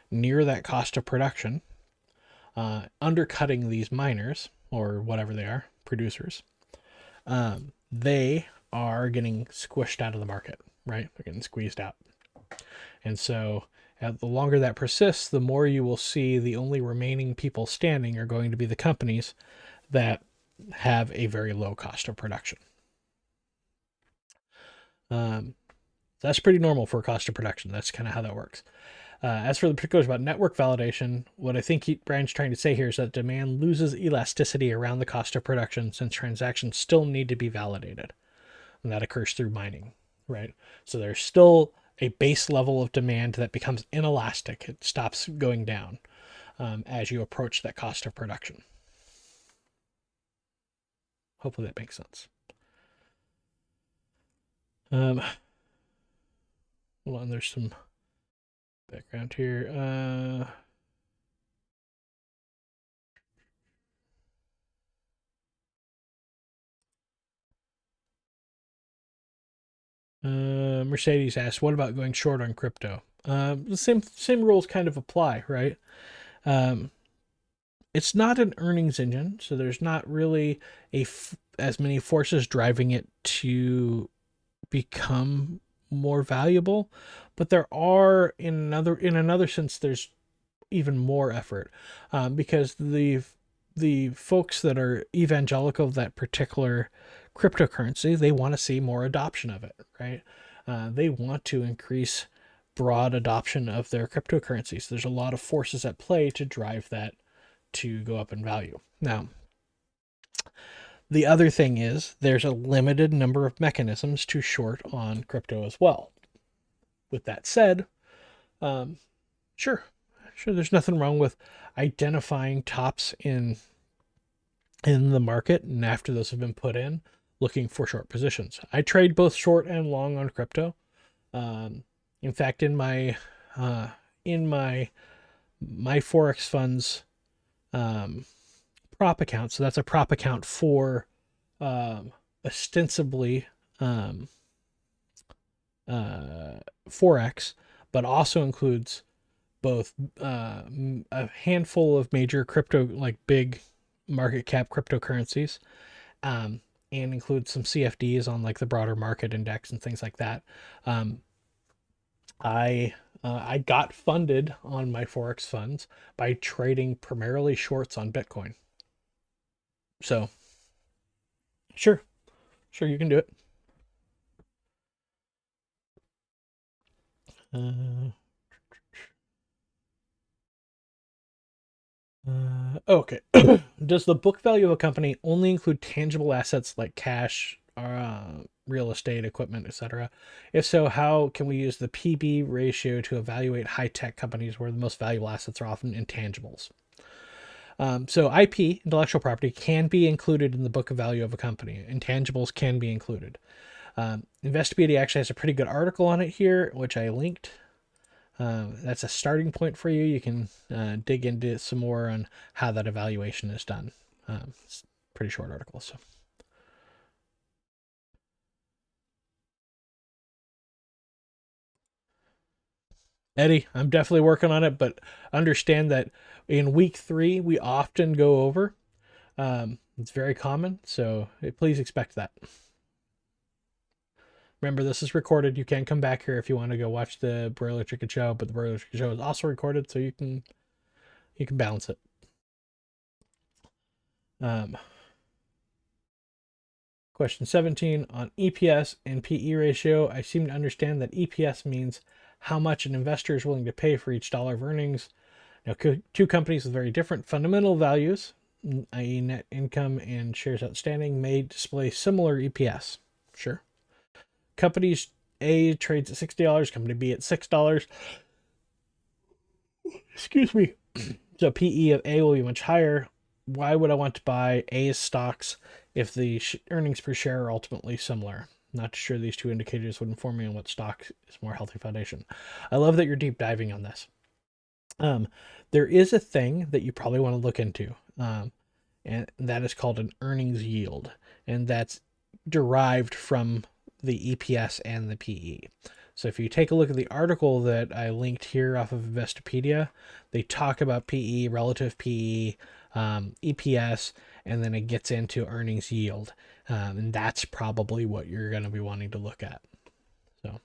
near that cost of production, undercutting these miners, or whatever they are, producers, they are getting squished out of the market, right? They're getting squeezed out. And so the longer that persists, the more you will see the only remaining people standing are going to be the companies that have a very low cost of production. That's pretty normal for cost of production. That's kind of how that works. As for the particulars about network validation, what I think Brian's trying to say here is that demand loses elasticity around the cost of production since transactions still need to be validated. And that occurs through mining, right? So there's still a base level of demand that becomes inelastic. It stops going down as you approach that cost of production. Hopefully that makes sense. Hold on, there's some background here. Mercedes asks, "What about going short on crypto?" The same rules kind of apply, right? it's not an earnings engine, so there's not really as many forces driving it to become more valuable, but there are in another sense there's even more effort, because the folks that are evangelical of that particular cryptocurrency, they want to see more adoption of it, right? They want to increase broad adoption of their cryptocurrencies. There's a lot of forces at play to drive that to go up in value. Now, the other thing is there's a limited number of mechanisms to short on crypto as well. With that said, sure, there's nothing wrong with identifying tops in the market, and after those have been put in, looking for short positions. I trade both short and long on crypto. In fact, in my Forex funds prop account, so that's a prop account for ostensibly Forex, but also includes both a handful of major crypto, like big market cap cryptocurrencies, and includes some CFDs on like the broader market index and things like that. I got funded on my Forex funds by trading primarily shorts on Bitcoin. So sure, you can do it. Okay. Does the book value of a company only include tangible assets like cash, real estate, equipment, etc.? If so, how can we use the PB ratio to evaluate high-tech companies where the most valuable assets are often intangibles? So IP, intellectual property, can be included in the book of value of a company. Intangibles can be included. Investopedia actually has a pretty good article on it here, which I linked. That's a starting point for you. You can dig into some more on how that evaluation is done. It's a pretty short article. So, Eddie, I'm definitely working on it, but understand that in week 3 we often go over. It's very common, so please expect that. Remember, this is recorded. You can come back here if you want to go watch the Broiler Chicken Show, but the Broiler Chicken Show is also recorded, so you can balance it. Question 17 on EPS and PE ratio. I seem to understand that EPS means how much an investor is willing to pay for each dollar of earnings. Now, two companies with very different fundamental values, i.e. net income and shares outstanding, may display similar EPS. Sure. Companies A trades at $60, company B at $6. Excuse me. So PE of A will be much higher. Why would I want to buy A's stocks if the earnings per share are ultimately similar? Not sure these two indicators would inform me on what stock is more healthy foundation. I love that you're deep diving on this. There is a thing that you probably want to look into, and that is called an earnings yield, and that's derived from the EPS and the PE. So if you take a look at the article that I linked here off of Investopedia, they talk about PE, relative PE, EPS, and then it gets into earnings yield. And that's probably what you're going to be wanting to look at. So.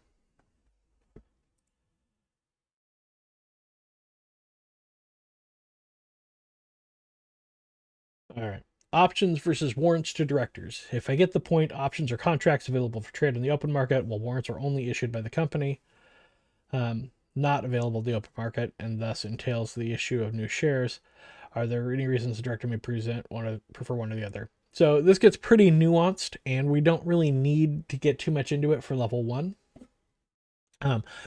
All right. Options versus warrants to directors. If I get the point, options are contracts available for trade in the open market, while warrants are only issued by the company, not available in the open market, and thus entails the issue of new shares. Are there any reasons the director may prefer one or the other? So this gets pretty nuanced, and we don't really need to get too much into it for level 1.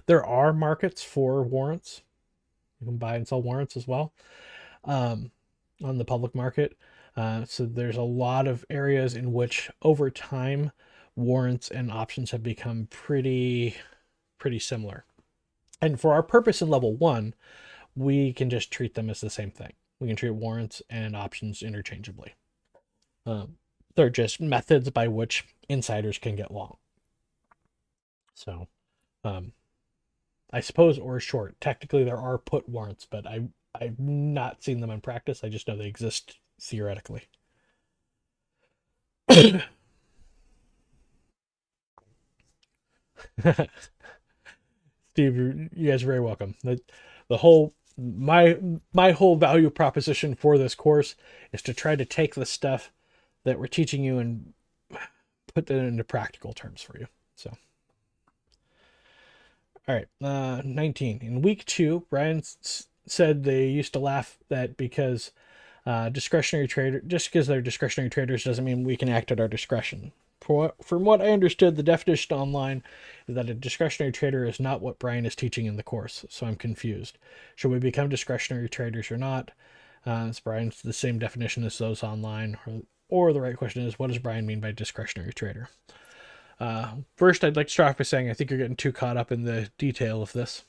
There are markets for warrants. You can buy and sell warrants as well on the public market. So there's a lot of areas in which over time warrants and options have become pretty similar. And for our purpose in level 1, we can just treat them as the same thing. We can treat warrants and options interchangeably. They're just methods by which insiders can get long. So, I suppose, or short. Technically, there are put warrants, but I've not seen them in practice. I just know they exist theoretically. Steve, you guys are very welcome. The whole my whole value proposition for this course is to try to take the stuff that we're teaching you and put that into practical terms for you. So, all right, 19. In week 2, Brian said they used to laugh that because discretionary trader, just because they're discretionary traders doesn't mean we can act at our discretion. From what I understood, the definition online is that a discretionary trader is not what Brian is teaching in the course, so I'm confused. Should we become discretionary traders or not? Is Brian's the same definition as those online? Or the right question is, what does Brian mean by discretionary trader? First, I'd like to start off by saying I think you're getting too caught up in the detail of this.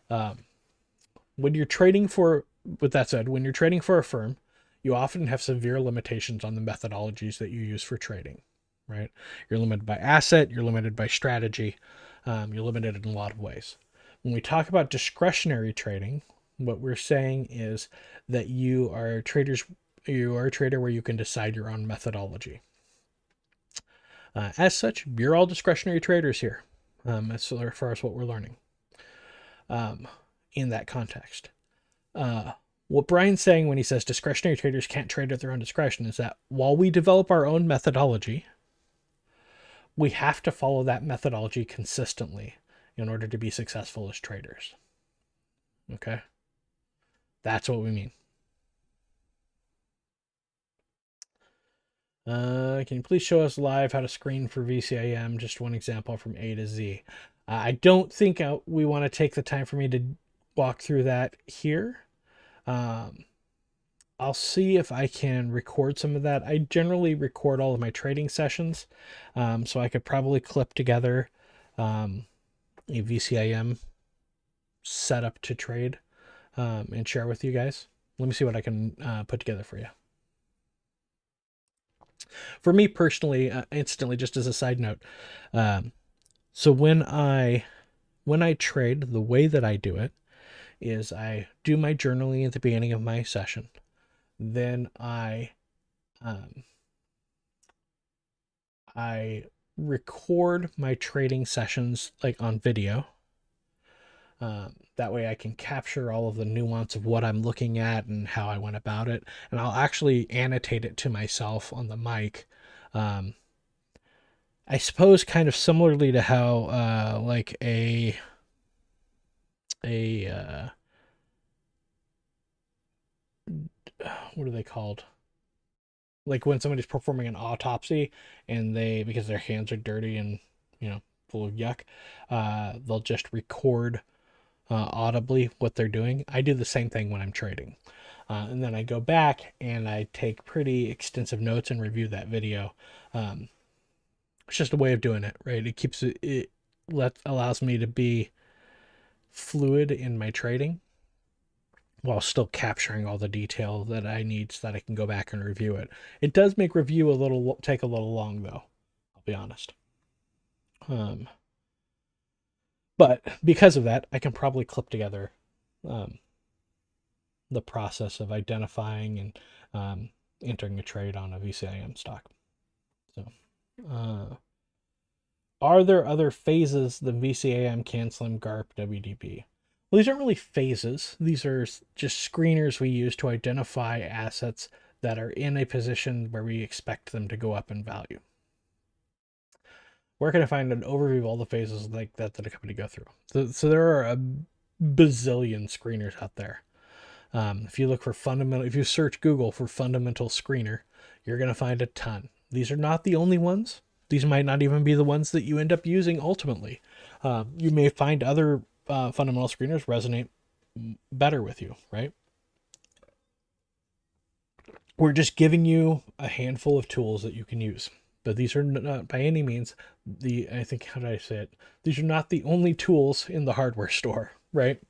When you're trading for, with that said, when you're trading for a firm, you often have severe limitations on the methodologies that you use for trading, right? You're limited by asset, you're limited by strategy, you're limited in a lot of ways. When we talk about discretionary trading, what we're saying is that you are a trader where you can decide your own methodology. As such, you're all discretionary traders here, as far as what we're learning in that context. What Brian's saying when he says discretionary traders can't trade at their own discretion is that while we develop our own methodology, we have to follow that methodology consistently in order to be successful as traders. Okay? That's what we mean. Can you please show us live how to screen for VCIM? Just one example from A to Z. I don't think we want to take the time for me to walk through that here. I'll see if I can record some of that. I generally record all of my trading sessions, so I could probably clip together a VCIM setup to trade and share with you guys. Let me see what I can put together for you. For me personally, instantly, just as a side note, so when I trade, the way that I do it is I do my journaling at the beginning of my session. Then I record my trading sessions like on video. That way I can capture all of the nuance of what I'm looking at and how I went about it. And I'll actually annotate it to myself on the mic. I suppose kind of similarly to how like what are they called? Like when somebody's performing an autopsy and because their hands are dirty and, full of yuck, they'll just record audibly what they're doing. I do the same thing when I'm trading. And then I go back and I take pretty extensive notes and review that video. It's just a way of doing it, right? It allows me to be fluid in my trading while still capturing all the detail that I need so that I can go back and review it. It does make review take a little long though, I'll be honest. But because of that, I can probably clip together the process of identifying and entering a trade on a VCIM stock. So, are there other phases than VCIM, CanSlim, GARP, WDP? Well, these aren't really phases. These are just screeners we use to identify assets that are in a position where we expect them to go up in value. Where can I find an overview of all the phases like that a company go through? So there are a bazillion screeners out there. If you search Google for fundamental screener, you're going to find a ton. These are not the only ones. These might not even be the ones that you end up using ultimately. You may find other fundamental screeners resonate better with you, right? We're just giving you a handful of tools that you can use. But these are not by any means how did I say it? These are not the only tools in the hardware store, right?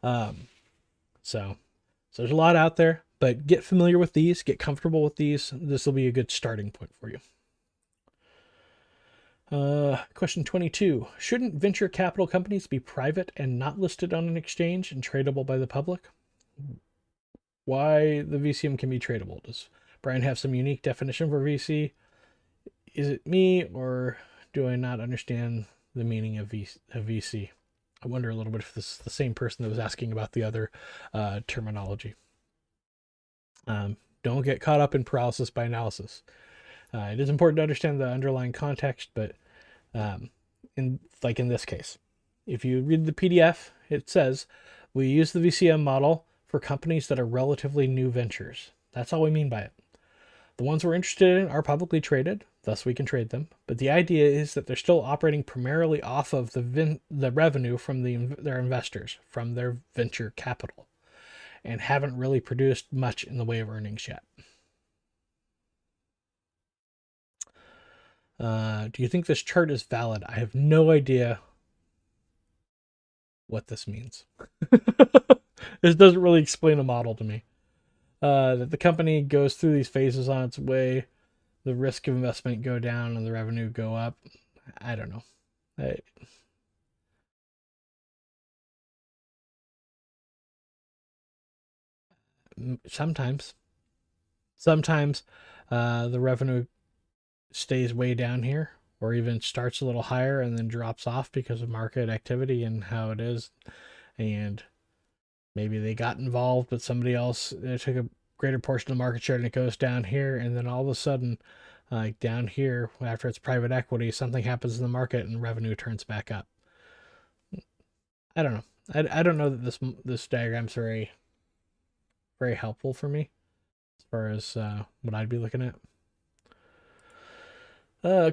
So there's a lot out there, but get familiar with these, get comfortable with these. This will be a good starting point for you. Question 22. Shouldn't venture capital companies be private and not listed on an exchange and tradable by the public? why the VCM can be tradable. Does Brian have some unique definition for VC? Is it me, or do I not understand the meaning of VC? I wonder a little bit if this is the same person that was asking about the other terminology. Don't get caught up in paralysis by analysis. It is important to understand the underlying context, but in this case, if you read the PDF, it says we use the VCM model for companies that are relatively new ventures. That's all we mean by it. The ones we're interested in are publicly traded, thus we can trade them. But the idea is that they're still operating primarily off of the revenue from their investors, from their venture capital, and haven't really produced much in the way of earnings yet. Do you think this chart is valid? I have no idea what this means. This doesn't really explain a model to me. That the company goes through these phases on its way, the risk of investment go down and the revenue go up. I don't know. Sometimes the revenue stays way down here, or even starts a little higher and then drops off because of market activity and how it is. And maybe they got involved, but somebody else took a greater portion of the market share, and it goes down here, and then all of a sudden, like down here, after it's private equity, something happens in the market and revenue turns back up. I don't know. I don't know that this diagram's very helpful for me as far as what I'd be looking at.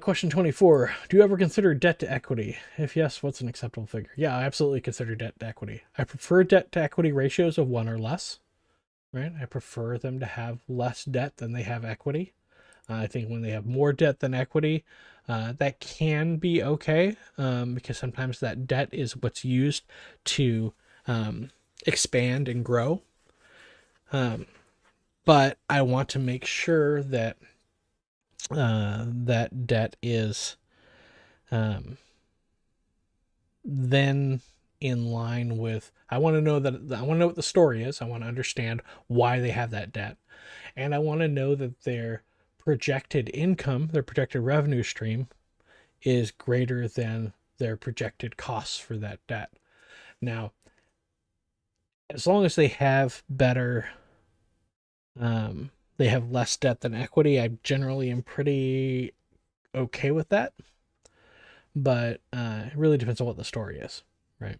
Question 24. Do you ever consider debt to equity? If yes, what's an acceptable figure? Yeah, I absolutely consider debt to equity. I prefer debt to equity ratios of 1 or less, right? I prefer them to have less debt than they have equity. I think when they have more debt than equity, that can be okay, because sometimes that debt is what's used to expand and grow. But I want to make sure that that debt is then in line with, I want to know what the story is. I want to understand why they have that debt, and I want to know that their projected income, their projected revenue stream, is greater than their projected costs for that debt. Now, as long as they have they have less debt than equity, I generally am pretty okay with that. But it really depends on what the story is, right?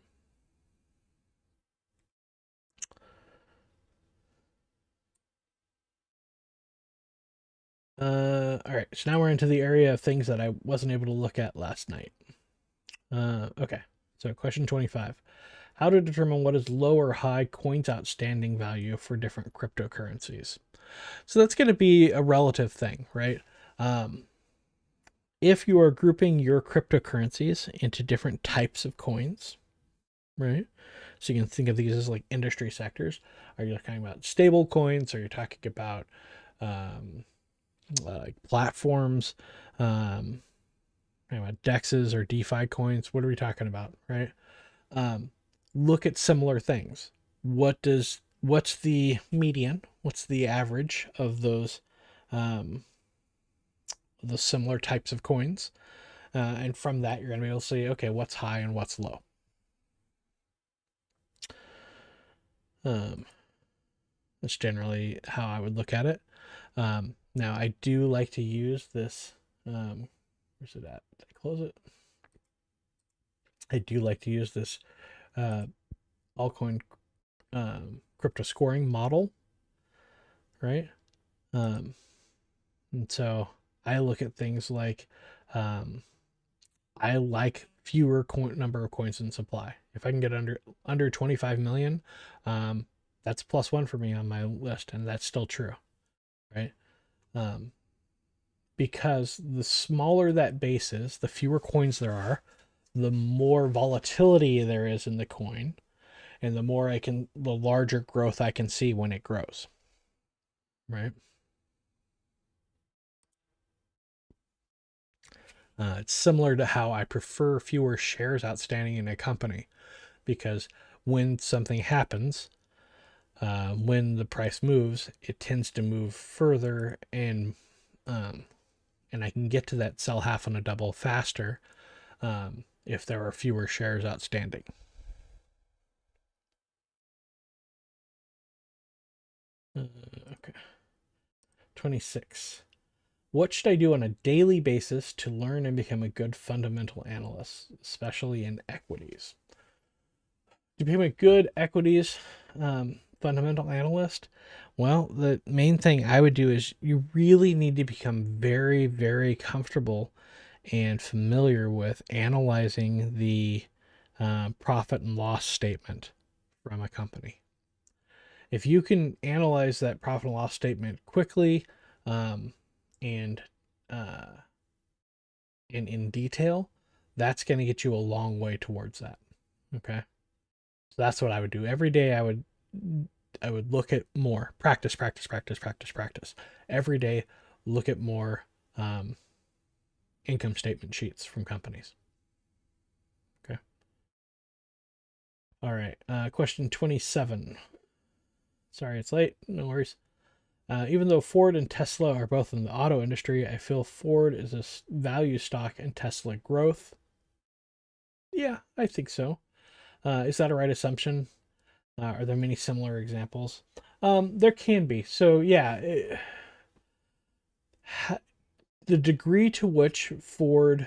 All right, so now we're into the area of things that I wasn't able to look at last night. Okay, so question 25. How to determine what is low or high coins outstanding value for different cryptocurrencies. So that's going to be a relative thing, right? If you are grouping your cryptocurrencies into different types of coins, right? So you can think of these as like industry sectors. Are you talking about stable coins? Are you talking about like platforms, DEXs or DeFi coins? What are we talking about, right? Look at similar things. What's the median? What's the average of those the similar types of coins? And from that, you're going to be able to see, okay, what's high and what's low. That's generally how I would look at it. Now, I do like to use this. Where's it at? Did I close it? I do like to use this altcoin crypto scoring model, right? And so I look at things like I like fewer number of coins in supply. If I can get under 25 million, that's +1 for me on my list, and that's still true, right? Because the smaller that base is, the fewer coins there are, the more volatility there is in the coin, and the larger growth I can see when it grows, right? It's similar to how I prefer fewer shares outstanding in a company, because when something happens, when the price moves, it tends to move further, and I can get to that sell half on a double faster if there are fewer shares outstanding. Okay. 26. What should I do on a daily basis to learn and become a good fundamental analyst, especially in equities? To become a good equities fundamental analyst, well, the main thing I would do is you really need to become very, very comfortable and familiar with analyzing the profit and loss statement from a company. If you can analyze that profit and loss statement quickly and in detail, that's going to get you a long way towards that. Okay, so that's what I would do every day. I would look at more, practice every day. Look at more income statement sheets from companies. Okay. All right. Question 27. Sorry, it's late. No worries. Even though Ford and Tesla are both in the auto industry, I feel Ford is a value stock and Tesla growth. Yeah, I think so. Is that a right assumption? Are there many similar examples? There can be. So yeah, the degree to which Ford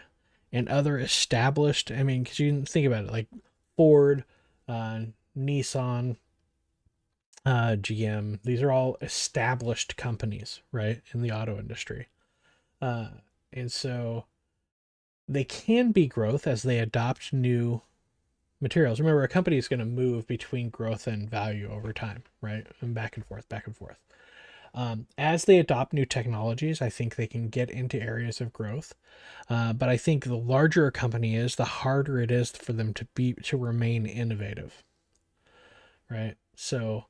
and other established, I mean, because you can think about it, like Ford, Nissan, GM, these are all established companies, right, in the auto industry. And so they can be growth as they adopt new materials. Remember, a company is going to move between growth and value over time, right? And back and forth, back and forth. As they adopt new technologies, I think they can get into areas of growth. But I think the larger a company is, the harder it is for them to remain innovative, right? So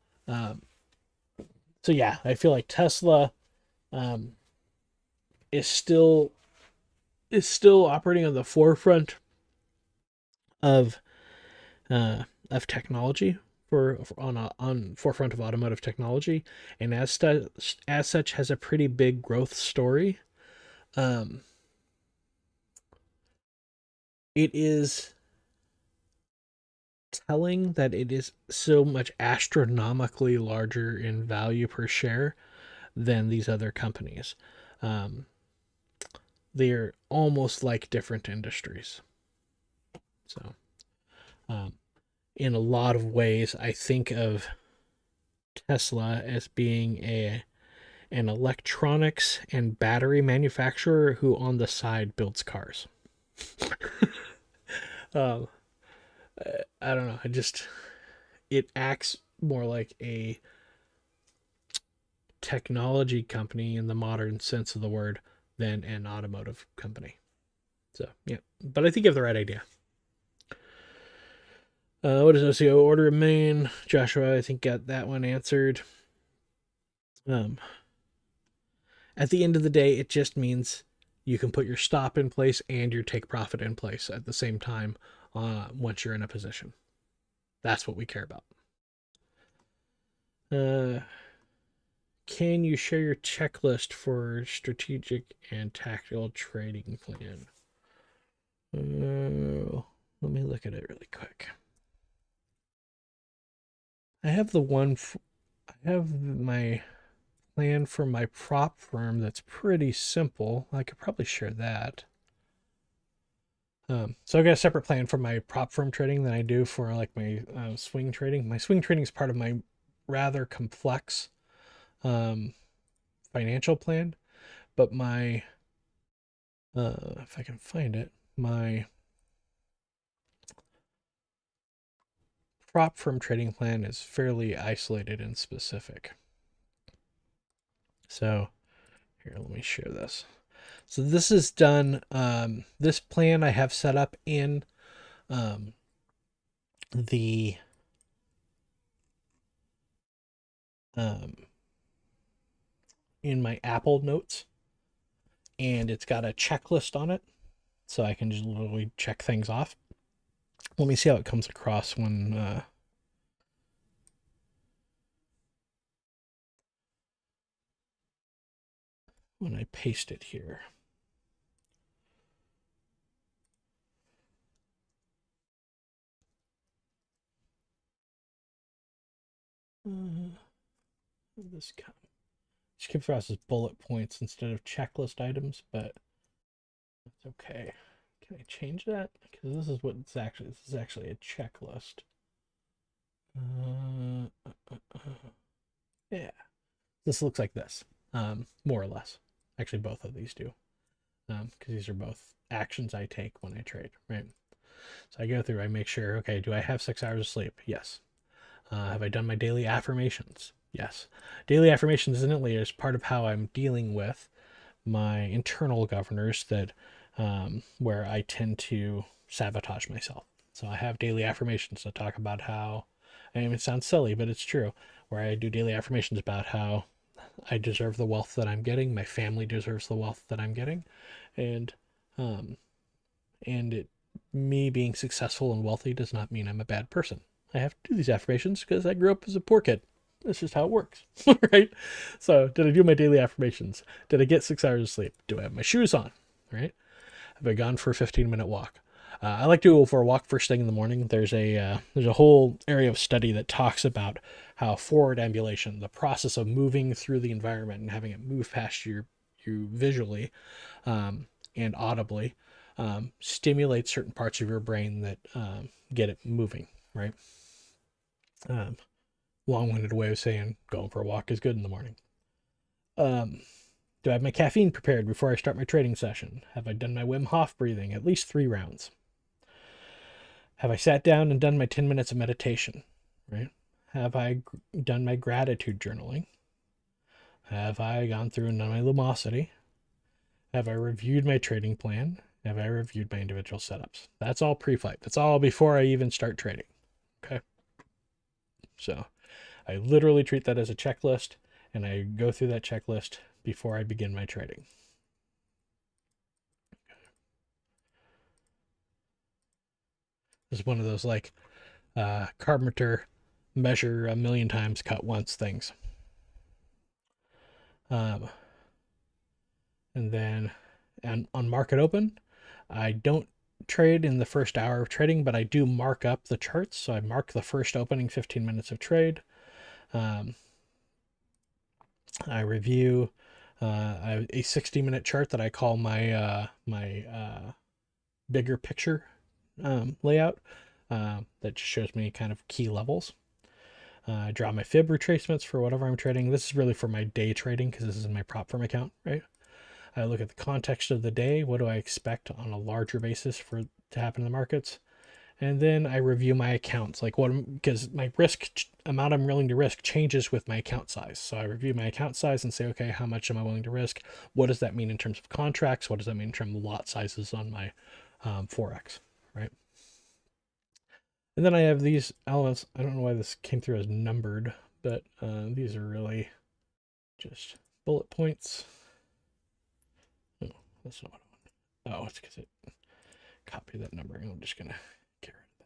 yeah, I feel like Tesla is still operating on the forefront of technology on forefront of automotive technology, and as such has a pretty big growth story. It is telling that it is so much astronomically larger in value per share than these other companies. They're almost like different industries. So, in a lot of ways, I think of Tesla as being an electronics and battery manufacturer who on the side builds cars. I don't know. It acts more like a technology company in the modern sense of the word than an automotive company. So, yeah. But I think you have the right idea. What is OCO order of main? Joshua, I think, got that one answered. At the end of the day, it just means you can put your stop in place and your take profit in place at the same time once you're in a position. That's what we care about. Can you share your checklist for strategic and tactical trading plan? Let me look at it really quick. I have I have my plan for my prop firm that's pretty simple. I could probably share that. So I've got a separate plan for my prop firm trading than I do for like my swing trading. My swing trading is part of my rather complex financial plan, but my if I can find it, my prop firm trading plan is fairly isolated and specific. So here, let me share this. So this is done. This plan I have set up in the in my Apple Notes, and it's got a checklist on it, so I can just literally check things off. Let me see how it comes across when when I paste it here. This come. Just came across as bullet points instead of checklist items, but that's okay. Can I change that? Because this is what it's actually. This is actually a checklist. Yeah, this looks like this, more or less. Actually, both of these do, because these are both actions I take when I trade, right? So I go through, I make sure, okay, do I have 6 hours of sleep? Yes. Have I done my daily affirmations? Yes. Daily affirmations, incidentally, is part of how I'm dealing with my internal governors that where I tend to sabotage myself. So I have daily affirmations that talk about how, I mean, it sounds silly, but it's true, where I do daily affirmations about how I deserve the wealth that I'm getting, my family deserves the wealth that I'm getting, and it, me being successful and wealthy does not mean I'm a bad person. I have to do these affirmations because I grew up as a poor kid. That's just how it works, right? So, did I do my daily affirmations? Did I get 6 hours of sleep? Do I have my shoes on, right? Have I gone for a 15-minute walk? I like to go for a walk first thing in the morning. There's a whole area of study that talks about how forward ambulation, the process of moving through the environment and having it move past you visually and audibly, stimulates certain parts of your brain that get it moving, right? Long-winded way of saying going for a walk is good in the morning. Do I have my caffeine prepared before I start my trading session? Have I done my Wim Hof breathing at least 3 rounds? Have I sat down and done my 10 minutes of meditation? Right? Have I done my gratitude journaling? Have I gone through and done my Lumosity? Have I reviewed my trading plan? Have I reviewed my individual setups? That's all pre-flight. That's all before I even start trading. Okay. So I literally treat that as a checklist, and I go through that checklist before I begin my trading. This is one of those like carpenter measure a million times, cut once things. And then on market open, I don't trade in the first hour of trading, but I do mark up the charts. So I mark the first opening 15 minutes of trade. I review I have a 60-minute chart that I call my bigger picture layout that just shows me kind of key levels. I draw my fib retracements for whatever I'm trading. This is really for my day trading because this is my prop firm account, right? I look at the context of the day. What do I expect on a larger basis for to happen in the markets? And then I review my accounts, like because my risk amount I'm willing to risk changes with my account size. So I review my account size and say, okay, how much am I willing to risk? What does that mean in terms of contracts? What does that mean in terms of lot sizes on my Forex, right? And then I have these elements. I don't know why this came through as numbered, but these are really just bullet points. Oh, that's not what I want. Oh, it's because it copied that number. I'm just going to get rid of that.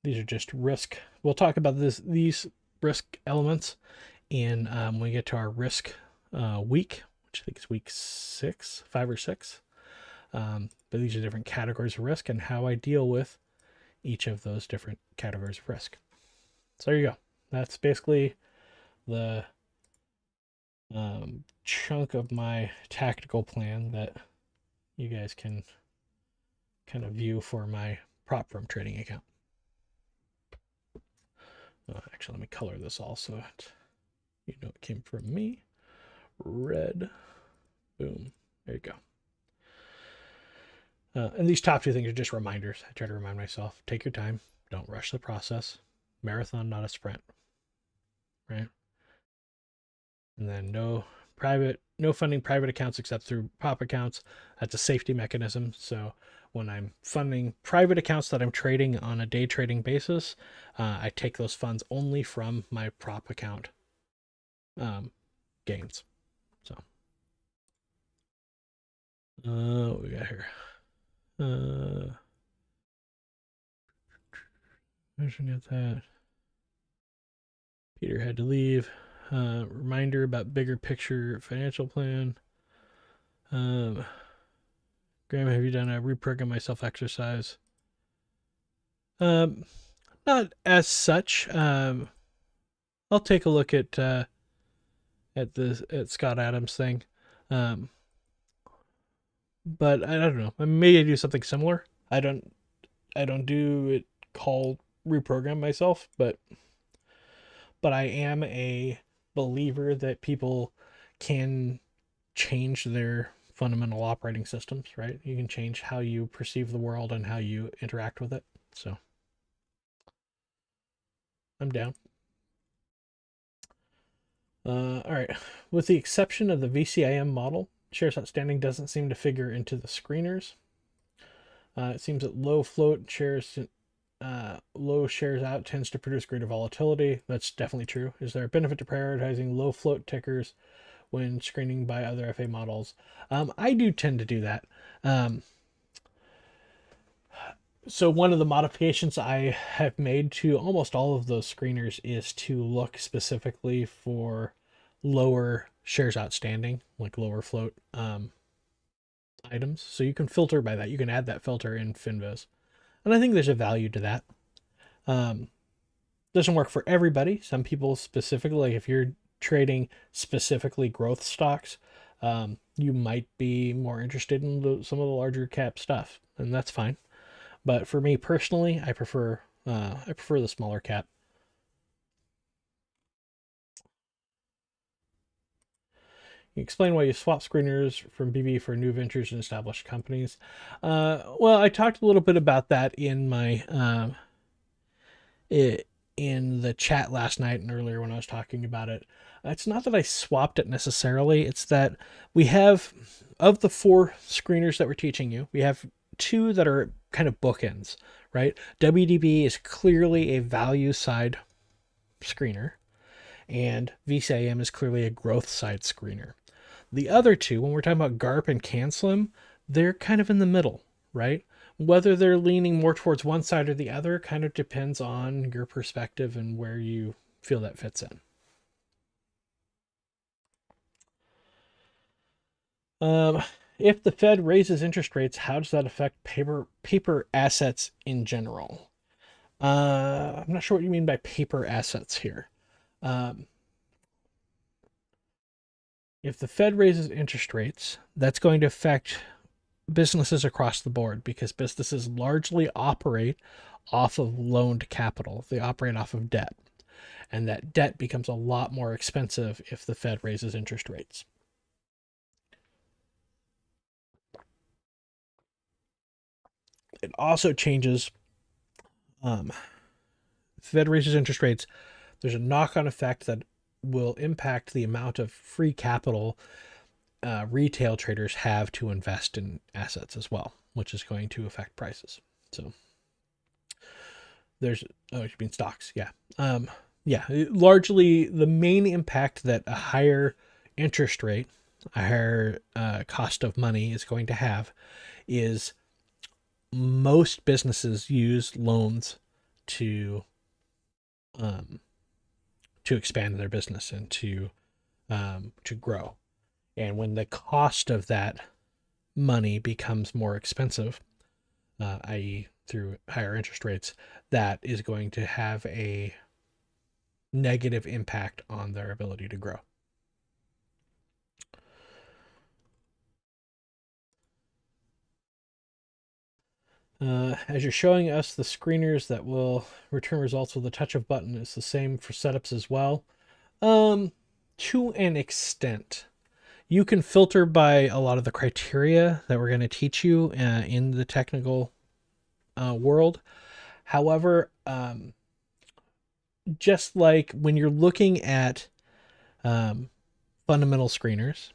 These are just risk. We'll talk about these risk elements in when we get to our risk week, which I think is week 5 or 6. But these are different categories of risk and how I deal with each of those different categories of risk. So there you go. That's basically the chunk of my tactical plan that you guys can kind of view for my prop firm trading account. Actually, let me color this all so that you know it came from me. Red. Boom. There you go. And these top 2 things are just reminders. I try to remind myself, take your time. Don't rush the process. Marathon, not a sprint. Right? And then no funding private accounts except through prop accounts. That's a safety mechanism. So when I'm funding private accounts that I'm trading on a day trading basis, I take those funds only from my prop account gains. So what we got here? I should get that. Peter had to leave. Reminder about bigger picture financial plan. Graham, have you done a reprogram myself exercise? Not as such. I'll take a look at Scott Adams thing. Um, but I don't know. Maybe I do something similar. I don't do it called reprogram myself, but I am a believer that people can change their fundamental operating systems, right? You can change how you perceive the world and how you interact with it. So I'm down. All right. With the exception of the VCIM model, shares outstanding doesn't seem to figure into the screeners. It seems that low shares out tends to produce greater volatility. That's definitely true. Is there a benefit to prioritizing low float tickers when screening by other FA models? I do tend to do that. So one of the modifications I have made to almost all of those screeners is to look specifically for lower shares outstanding, like lower float items. So you can filter by that. You can add that filter in Finviz. And I think there's a value to that. Doesn't work for everybody. Some people specifically, like if you're trading specifically growth stocks, you might be more interested in some of the larger cap stuff, and that's fine. But for me personally, I prefer the smaller cap. Explain why you swap screeners from BB for new ventures and established companies. Well, I talked a little bit about that in my in the chat last night and earlier when I was talking about it. It's not that I swapped it necessarily. It's that we have, of the 4 screeners that we're teaching you, we have 2 that are kind of bookends, right? WDB is clearly a value side screener, and VCIM is clearly a growth side screener. The other 2, when we're talking about GARP and CanSlim, they're kind of in the middle, right? Whether they're leaning more towards one side or the other kind of depends on your perspective and where you feel that fits in. If the Fed raises interest rates, how does that affect paper assets in general? I'm not sure what you mean by paper assets here. If the Fed raises interest rates, that's going to affect businesses across the board because businesses largely operate off of loaned capital. They operate off of debt. And that debt becomes a lot more expensive if the Fed raises interest rates. It also changes. The Fed raises interest rates. There's a knock-on effect that will impact the amount of free capital retail traders have to invest in assets as well, which is going to affect prices. So there's, oh, you mean stocks? Yeah. Yeah. Largely, the main impact that a higher interest rate, a higher cost of money is going to have is most businesses use loans to expand their business and to grow. And when the cost of that money becomes more expensive, i.e., through higher interest rates, that is going to have a negative impact on their ability to grow. As you're showing us the screeners that will return results with a touch of button, it's the same for setups as well. To an extent. You can filter by a lot of the criteria that we're going to teach you in the technical world. However, just like when you're looking at fundamental screeners,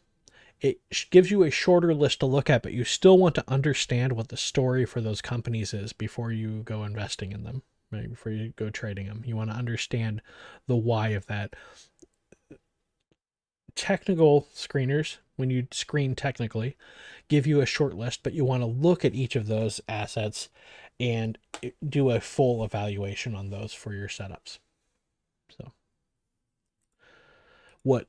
it gives you a shorter list to look at, but you still want to understand what the story for those companies is before you go investing in them, right? Before you go trading them. You want to understand the why of that. Technical screeners, when you screen technically, give you a short list, but you want to look at each of those assets and do a full evaluation on those for your setups. So what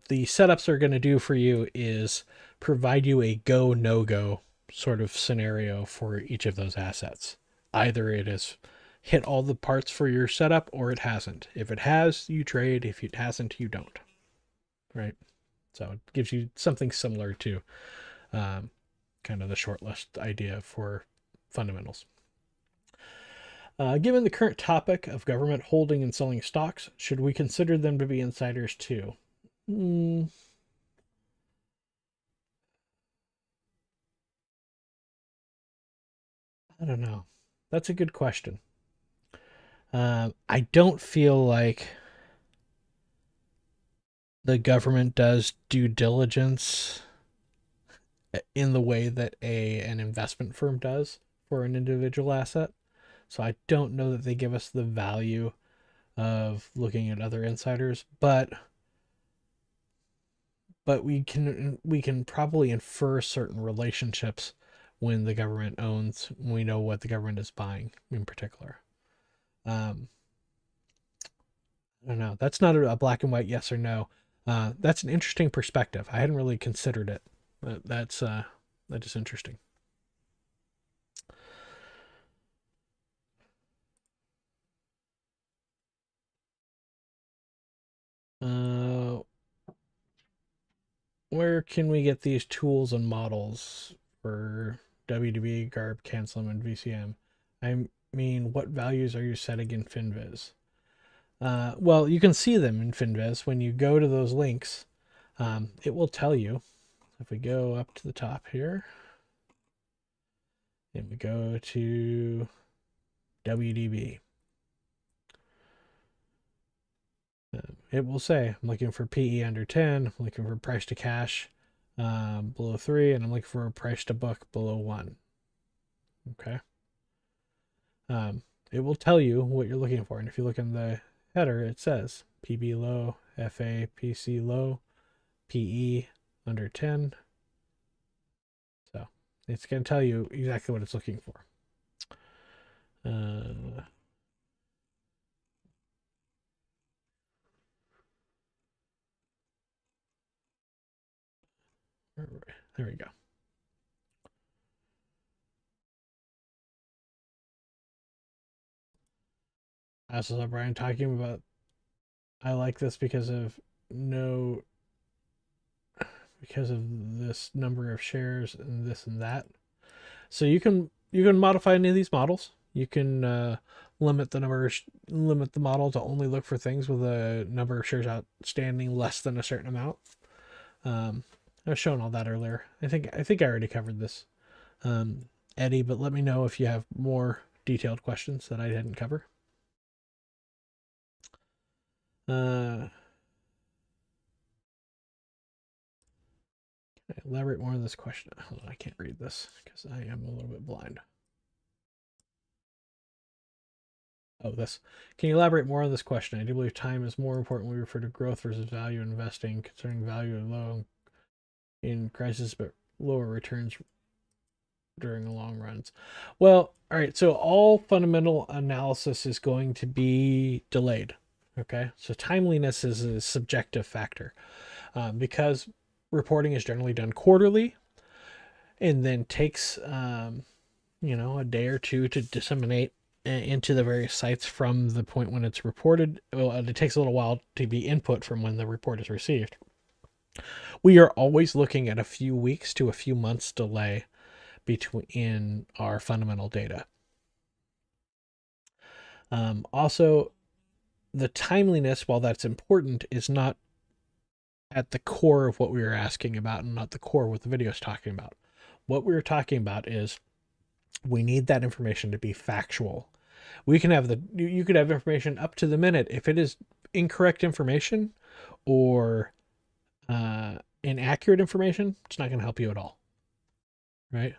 the setups are going to do for you is provide you a go no go sort of scenario for each of those assets. Either it has hit all the parts for your setup or it hasn't. If it has, you trade. If it hasn't, you don't. Right? So it gives you something similar to kind of the short list idea for fundamentals. Given the current topic of government holding and selling stocks, should we consider them to be insiders too? I don't know. That's a good question. I don't feel like the government does due diligence in the way that an investment firm does for an individual asset. So I don't know that they give us the value of looking at other insiders, but we can probably infer certain relationships when the government owns. We know what the government is buying in particular. I don't know. That's not a black and white yes or no. That's an interesting perspective. I hadn't really considered it. But that is interesting. Where can we get these tools and models for WDB, GARP, CANSLM, and VCM? I mean, what values are you setting in FinViz? Well, you can see them in FinViz when you go to those links. It will tell you. If we go up to the top here, and we go to WDB, it will say, I'm looking for PE under 10, I'm looking for price to cash below 3, and I'm looking for a price to book below 1. Okay. It will tell you what you're looking for. And if you look in the header, it says PB low, FA, PC low, PE under 10. So it's going to tell you exactly what it's looking for. There we go. I also saw Brian talking about, I like this because of this number of shares and this and that. So you can modify any of these models. You can limit the model to only look for things with a number of shares outstanding less than a certain amount. I was showing all that earlier. I think I already covered this, Eddie, but let me know if you have more detailed questions that I didn't cover. Can I elaborate more on this question? Hold on, I can't read this because I am a little bit blind. Oh, this. Can you elaborate more on this question? I do believe time is more important when we refer to growth versus value investing, concerning value low in crisis, but lower returns during long runs. Well, all right. So all fundamental analysis is going to be delayed. Okay. So timeliness is a subjective factor because reporting is generally done quarterly and then takes, a day or two to disseminate into the various sites from the point when it's reported. Well, it takes a little while to be input from when the report is received. We are always looking at a few weeks to a few months delay between our fundamental data. Also, the timeliness, while that's important, is not at the core of what we were asking about and not the core of what the video is talking about. What we were talking about is we need that information to be factual. We can have you could have information up to the minute. If it is incorrect information or inaccurate information, it's not going to help you at all. Right?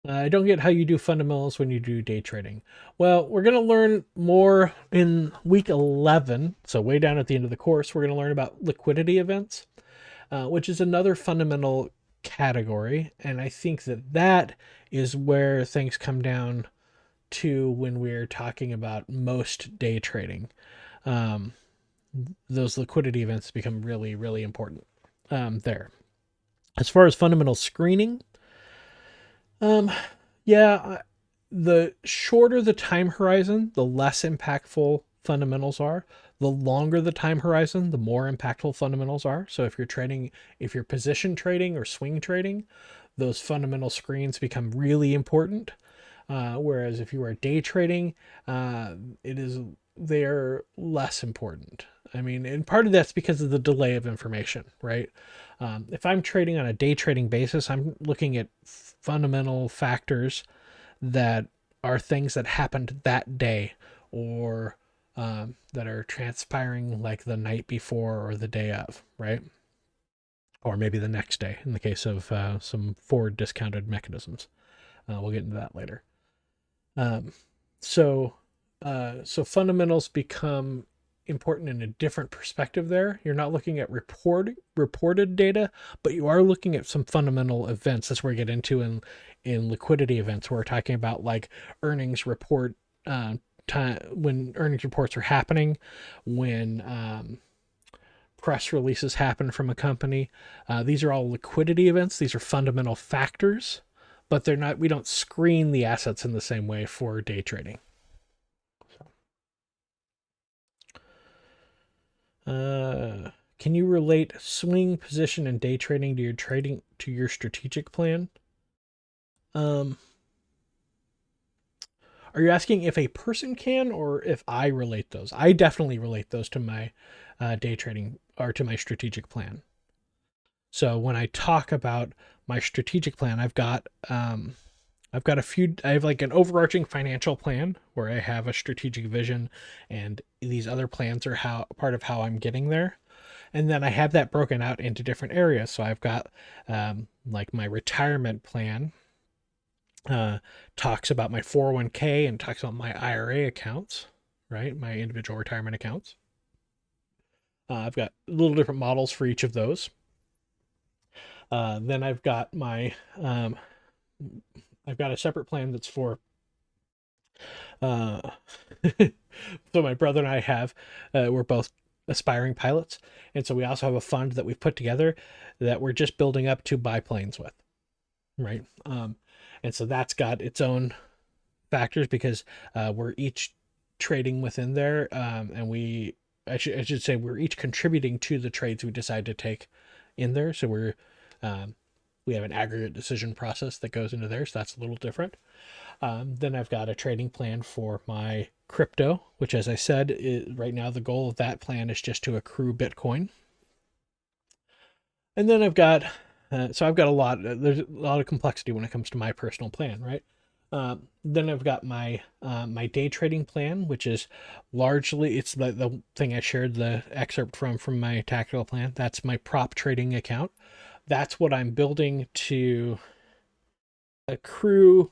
I don't get how you do fundamentals when you do day trading. Well, we're going to learn more in week 11. So way down at the end of the course, we're going to learn about liquidity events, which is another fundamental category. And I think that is where things come down to when we're talking about most day trading. Um, those liquidity events become really, really important there. As far as fundamental screening, yeah, the shorter the time horizon, the less impactful fundamentals are. The longer the time horizon, the more impactful fundamentals are. So if you're position trading or swing trading, those fundamental screens become really important. Whereas if you are day trading, they're less important. I mean, and part of that's because of the delay of information, right? If I'm trading on a day trading basis, I'm looking at fundamental factors that are things that happened that day, or that are transpiring like the night before or the day of, right? Or maybe the next day in the case of some forward discounted mechanisms. We'll get into that later. Um, so, so fundamentals become important in a different perspective there. You're not looking at reported data, but you are looking at some fundamental events. That's where we get into in liquidity events, where we're talking about like earnings report time, when earnings reports are happening, when press releases happen from a company. These are all liquidity events. These are fundamental factors, but they're not. We don't screen the assets in the same way for day trading. Can you relate swing position and day trading to your strategic plan? Are you asking if a person can, or if I relate those? I definitely relate those to my day trading or to my strategic plan. So when I talk about my strategic plan, I've got I have like an overarching financial plan where I have a strategic vision, and these other plans are part of how I'm getting there. And then I have that broken out into different areas. So I've got like my retirement plan talks about my 401k and talks about my IRA accounts, right? My individual retirement accounts. I've got little different models for each of those. Then I've got I've got a separate plan that's for so my brother and I we're both aspiring pilots, and so we also have a fund that we've put together that we're just building up to buy planes with, right? And so that's got its own factors because we're each trading within there, and I should say we're each contributing to the trades we decide to take in there. So we have an aggregate decision process that goes into there, so that's a little different. Then I've got a trading plan for my crypto, which, as I said, right now the goal of that plan is just to accrue Bitcoin. And then I've got there's a lot of complexity when it comes to my personal plan, right? Then I've got my day trading plan, which is largely it's the thing I shared the excerpt from my tactical plan. That's my prop trading account. That's what I'm building to accrue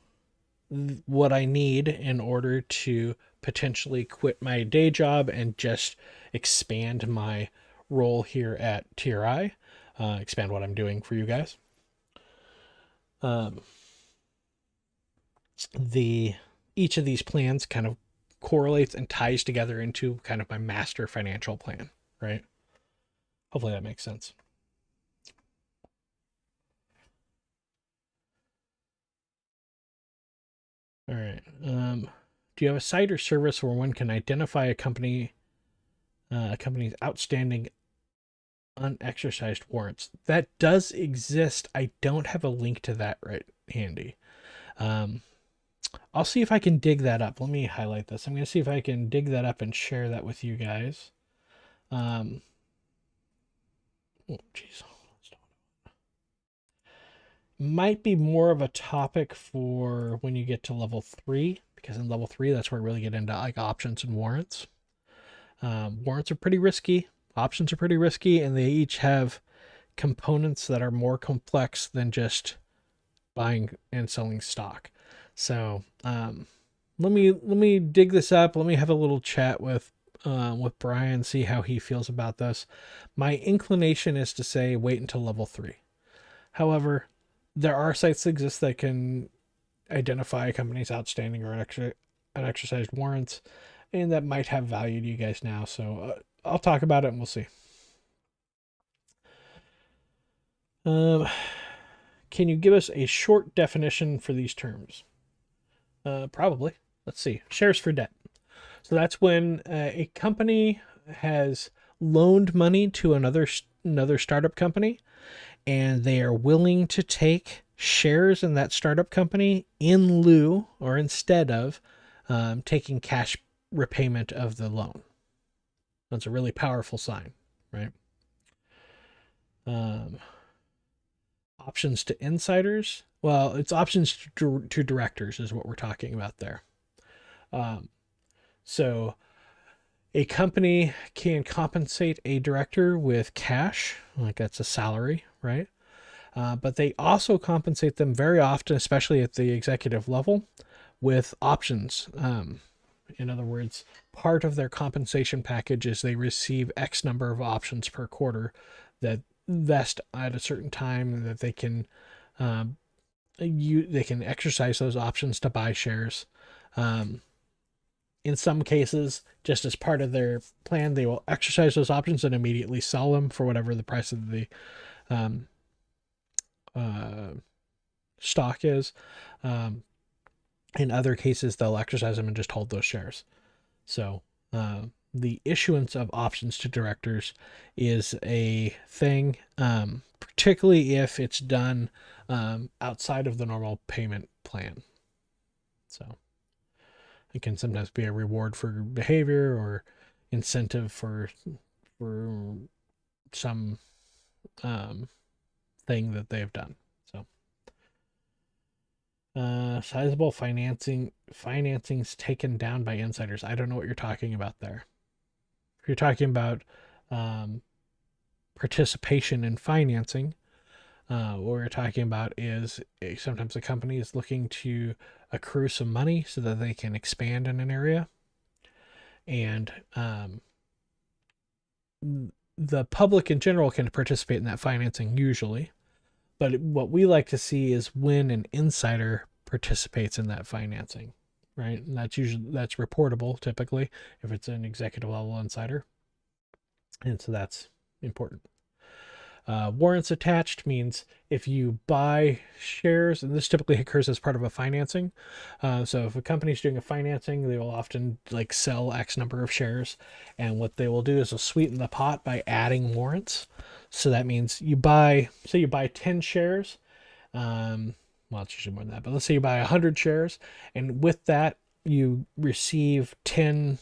what I need in order to potentially quit my day job and just expand my role here at TRI, expand what I'm doing for you guys. Each of these plans kind of correlates and ties together into kind of my master financial plan, right? Hopefully that makes sense. All right. Do you have a site or service where one can identify a company's outstanding unexercised warrants? That does exist. I don't have a link to that right handy. I'll see if I can dig that up. Let me highlight this. I'm going to see if I can dig that up and share that with you guys. Oh, jeez. Might be more of a topic for when you get to level 3, because in level 3 that's where we really get into like options and warrants. Warrants are pretty risky, options are pretty risky, and they each have components that are more complex than just buying and selling stock. So let me dig this up. Let me have a little chat with Brian, see how he feels about this. My inclination is to say wait until level 3. However, there are sites that exist that can identify a company's outstanding or unexercised warrants, and that might have value to you guys now. So I'll talk about it and we'll see. Can you give us a short definition for these terms? Probably. Let's see. Shares for debt. So that's when a company has loaned money to another startup company, and they are willing to take shares in that startup company in lieu or instead of taking cash repayment of the loan. That's a really powerful sign, right? Options to insiders. Well, it's options to directors is what we're talking about there. So a company can compensate a director with cash, like that's a salary, right? But they also compensate them very often, especially at the executive level, with options. In other words, part of their compensation package is they receive X number of options per quarter that vest at a certain time, that they can they can exercise those options to buy shares. In some cases, just as part of their plan, they will exercise those options and immediately sell them for whatever the price of the stock is. In other cases, they'll exercise them and just hold those shares. So the issuance of options to directors is a thing, particularly if it's done outside of the normal payment plan. So it can sometimes be a reward for behavior or incentive for some thing that they've done. So sizable financing's taken down by insiders. I don't know what you're talking about there. If you're talking about participation in financing, what we're talking about is sometimes a company is looking to accrue some money so that they can expand in an area, and the public in general can participate in that financing usually, but what we like to see is when an insider participates in that financing, right? And that's reportable typically if it's an executive level insider, and so that's important. Warrants attached means if you buy shares, and this typically occurs as part of a financing. So if a company's doing a financing, they will often like sell X number of shares, and what they will do is they'll sweeten the pot by adding warrants. So that means you buy 10 shares. Well, it's usually more than that, but let's say you buy 100 shares, and with that you receive 10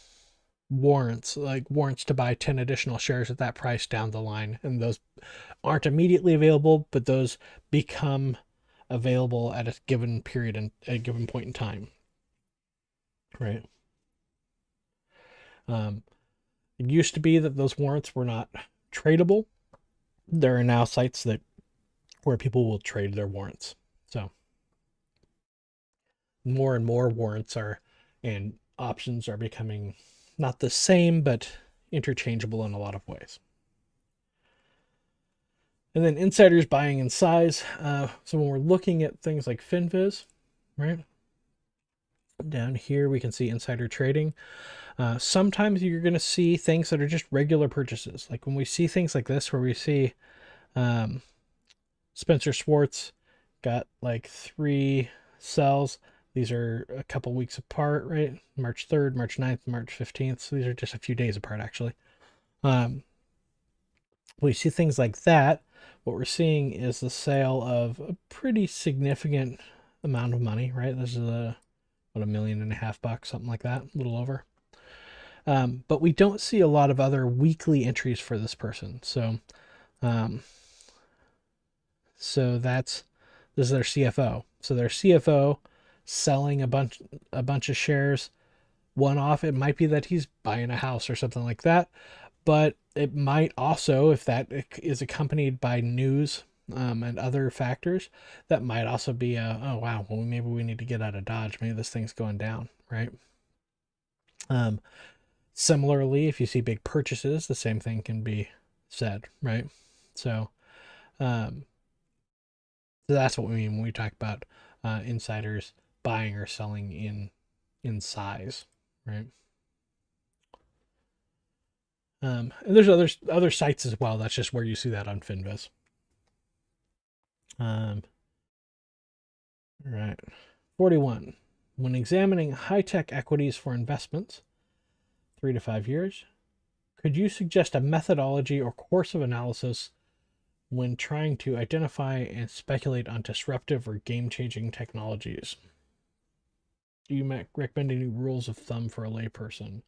warrants to buy 10 additional shares at that price down the line, and those aren't immediately available, but those become available at a given period and at a given point in time, right? It used to be that those warrants were not tradable. There are now sites where people will trade their warrants. So more and more warrants and options are becoming not the same, but interchangeable in a lot of ways. And then insiders buying in size. So when we're looking at things like FinViz, right? Down here, we can see insider trading. Sometimes you're going to see things that are just regular purchases. Like when we see things like this, where we see Spencer Schwartz got like 3 sells. These are a couple weeks apart, right? March 3rd, March 9th, March 15th. So these are just a few days apart, actually. We see things like that. What we're seeing is the sale of a pretty significant amount of money, right? This is $1.5 million, something like that, a little over. But we don't see a lot of other weekly entries for this person. So this is their CFO. So their CFO selling a bunch of shares one-off. It might be that he's buying a house or something like that, but it might also, if that is accompanied by news and other factors, that might also be oh wow, well maybe we need to get out of Dodge. Maybe this thing's going down, right? Similarly, if you see big purchases, the same thing can be said, right? So that's what we mean when we talk about insiders buying or selling in in size, right? And there's other sites as well. That's just where you see that on Finviz. Right. 41. When examining high-tech equities for investments, 3 to 5 years, could you suggest a methodology or course of analysis when trying to identify and speculate on disruptive or game-changing technologies? Do you recommend any rules of thumb for a layperson?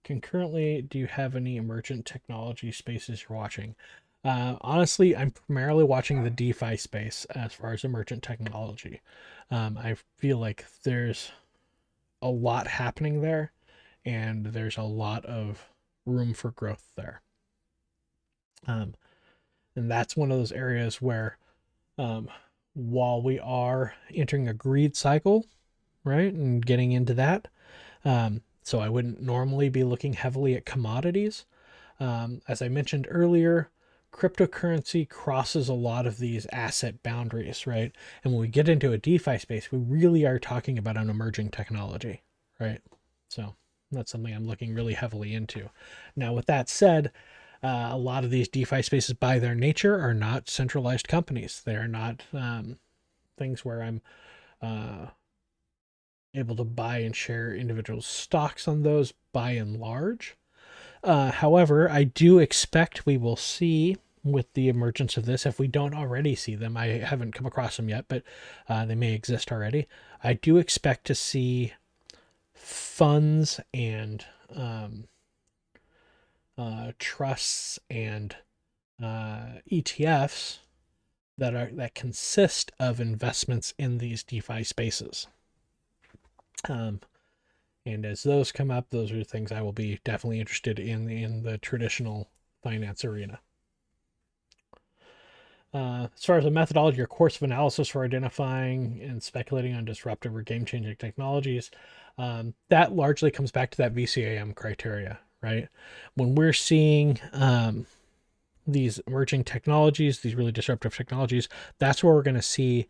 Concurrently, do you have any emergent technology spaces you're watching? Honestly, I'm primarily watching the DeFi space as far as emergent technology. I feel like there's a lot happening there, and there's a lot of room for growth there. And that's one of those areas where, while we are entering a greed cycle, right, and getting into that, so I wouldn't normally be looking heavily at commodities. As I mentioned earlier, cryptocurrency crosses a lot of these asset boundaries, right? And when we get into a DeFi space, we really are talking about an emerging technology, right? So that's something I'm looking really heavily into. Now, with that said, a lot of these DeFi spaces, by their nature, are not centralized companies. They're not things where I'm able to buy and share individual stocks on those by and large. However, I do expect we will see with the emergence of this, if we don't already see them, I haven't come across them yet, but they may exist already. I do expect to see funds and trusts and ETFs that consist of investments in these DeFi spaces. And as those come up, those are things I will be definitely interested in the traditional finance arena. As far as a methodology or course of analysis for identifying and speculating on disruptive or game-changing technologies, that largely comes back to that VCAM criteria, right? When we're seeing these emerging technologies, these really disruptive technologies, that's where we're going to see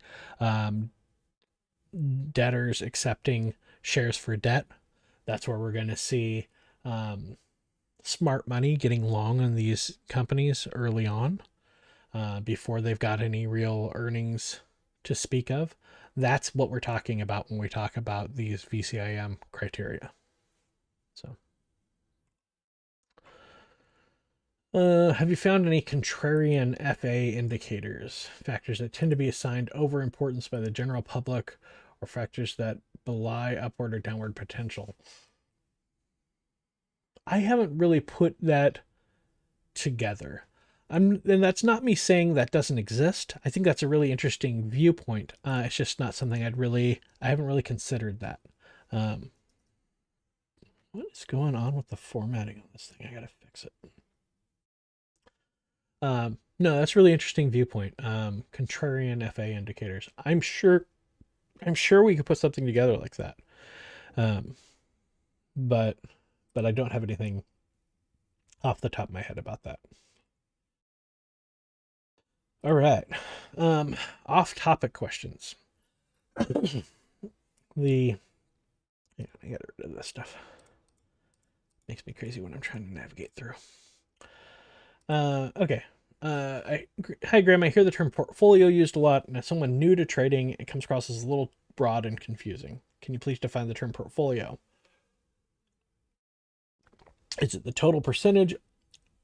debtors accepting shares for debt. That's where we're going to see smart money getting long on these companies early on, before they've got any real earnings to speak of. That's what we're talking about when we talk about these VCIM criteria. So, have you found any contrarian FA indicators, factors that tend to be assigned overimportance by the general public, or factors that belie upward or downward potential? I haven't really put that together. And that's not me saying that doesn't exist. I think that's a really interesting viewpoint. It's just not something I haven't really considered that. What is going on with the formatting on this thing? I gotta fix it. No, that's a really interesting viewpoint. Contrarian FA indicators. I'm sure we could put something together like that. But I don't have anything off the top of my head about that. All right. Off-topic questions. I get rid of this stuff. Makes me crazy when I'm trying to navigate through. Okay. Hi, Graham. I hear the term portfolio used a lot, and as someone new to trading, it comes across as a little broad and confusing. Can you please define the term portfolio? Is it the total percentage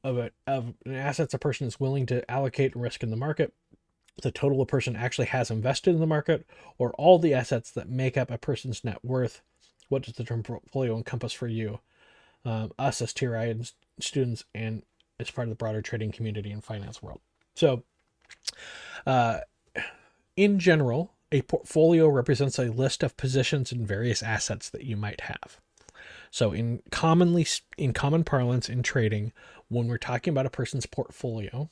of an assets a person is willing to allocate and risk in the market, the total a person actually has invested in the market, or all the assets that make up a person's net worth? What does the term portfolio encompass for you, us as TRI students, and as part of the broader trading community and finance world? So, in general, a portfolio represents a list of positions in various assets that you might have. So in common parlance in trading, when we're talking about a person's portfolio,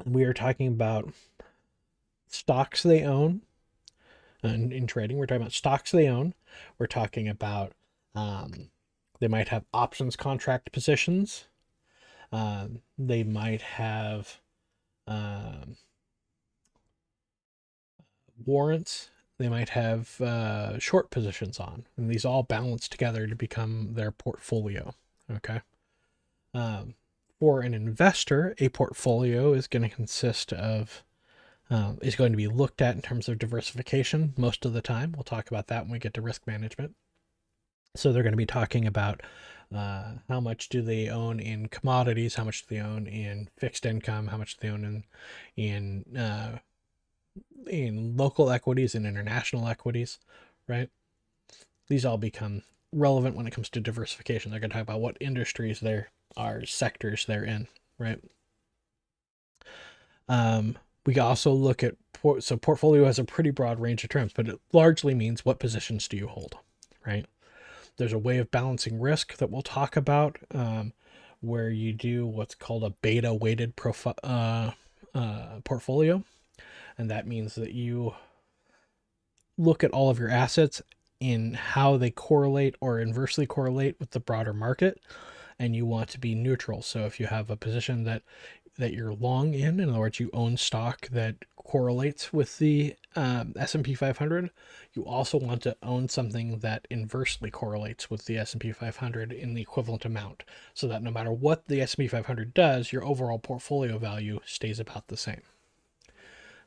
we are talking about stocks they own. And in trading, we're talking about stocks they own. We're talking about they might have options contract positions. They might have warrants They might have short positions on, and these all balance together to become their portfolio. Okay. For an investor, a portfolio is going to consist of is going to be looked at in terms of diversification most of the time. We'll talk about that when we get to risk management. So they're going to be talking about how much do they own in commodities, how much do they own in fixed income, how much do they own in local equities and international equities, right? These all become relevant when it comes to diversification. They're going to talk about what industries there are, sectors they're in, right? We also look at, so portfolio has a pretty broad range of terms, but it largely means what positions do you hold, right? There's a way of balancing risk that we'll talk about, where you do what's called a beta weighted portfolio. And that means that you look at all of your assets in how they correlate or inversely correlate with the broader market, and you want to be neutral. So if you have a position that you're long in other words, you own stock that correlates with the S&P 500, you also want to own something that inversely correlates with the S&P 500 in the equivalent amount, so that no matter what the S&P 500 does, your overall portfolio value stays about the same.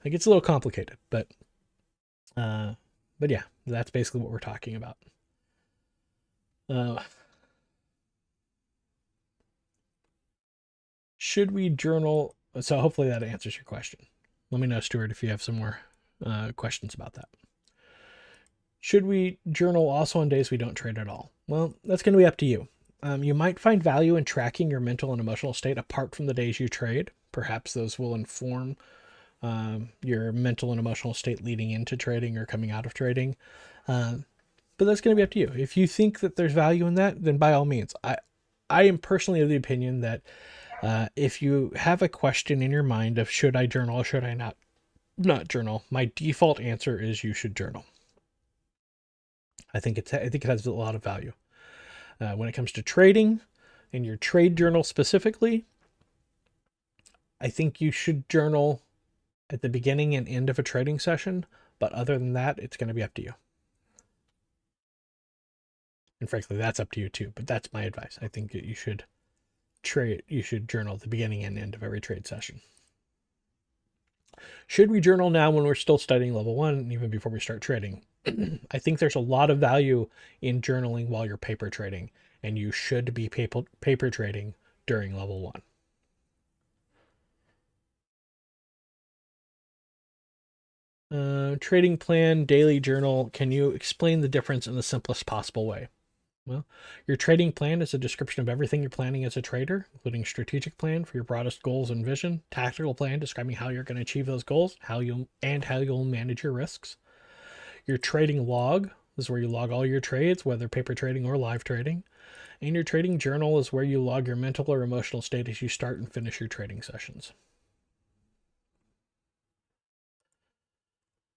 It gets a little complicated, but yeah, that's basically what we're talking about. Should we journal? So hopefully that answers your question. Let me know, Stuart, if you have some more questions about that. Should we journal also on days we don't trade at all? Well, that's going to be up to you. You might find value in tracking your mental and emotional state apart from the days you trade. Perhaps those will inform your mental and emotional state leading into trading or coming out of trading. But that's going to be up to you. If you think that there's value in that, then by all means. I am personally of the opinion that if you have a question in your mind of should I journal or should I not journal, my default answer is you should journal. I think it has a lot of value. When it comes to trading, in your trade journal specifically, I think you should journal at the beginning and end of a trading session, but other than that, it's going to be up to you. And frankly, that's up to you too, but that's my advice. I think that you should journal at the beginning and end of every trade session. Should we journal now when we're still studying level 1, even before we start trading? I think there's a lot of value in journaling while you're paper trading, and you should be paper trading during level 1. Trading plan, daily journal. Can you explain the difference in the simplest possible way? Well, your trading plan is a description of everything you're planning as a trader, including strategic plan for your broadest goals and vision, tactical plan describing how you're going to achieve those goals, how you'll manage your risks. Your trading log is where you log all your trades, whether paper trading or live trading. And your trading journal is where you log your mental or emotional state as you start and finish your trading sessions.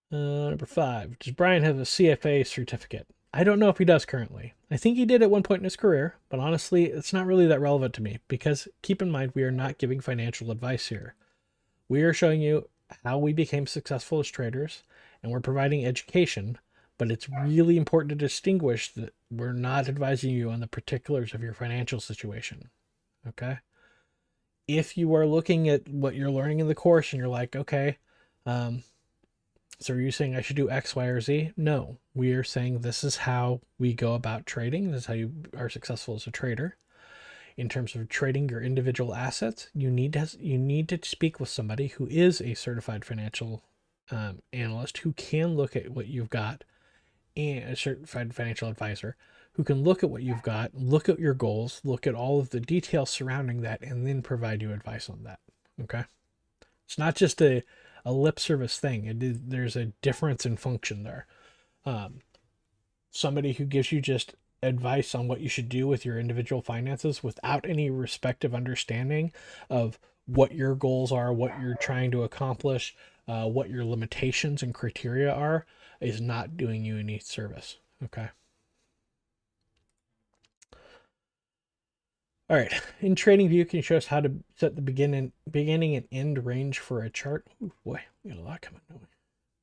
Number 5, does Brian have a CFA certificate? I don't know if he does currently. I think he did at one point in his career, but honestly, it's not really that relevant to me because keep in mind, we are not giving financial advice here. We are showing you how we became successful as traders, and we're providing education, but it's really important to distinguish that we're not advising you on the particulars of your financial situation. Okay? If you are looking at what you're learning in the course and you're like, okay, so are you saying I should do X, Y, or Z? No, we are saying this is how we go about trading. This is how you are successful as a trader. In terms of trading your individual assets, you need to speak with somebody who is a certified financial analyst who can look at what you've got, and a certified financial advisor who can look at what you've got, look at your goals, look at all of the details surrounding that, and then provide you advice on that. Okay? It's not just a lip service thing. There's a difference in function there. Somebody who gives you just advice on what you should do with your individual finances without any respective understanding of what your goals are, what you're trying to accomplish, what your limitations and criteria are, is not doing you any service. Okay. All right. In TradingView, can you show us how to set the beginning and end range for a chart? Ooh, boy, we got a lot coming, don't we?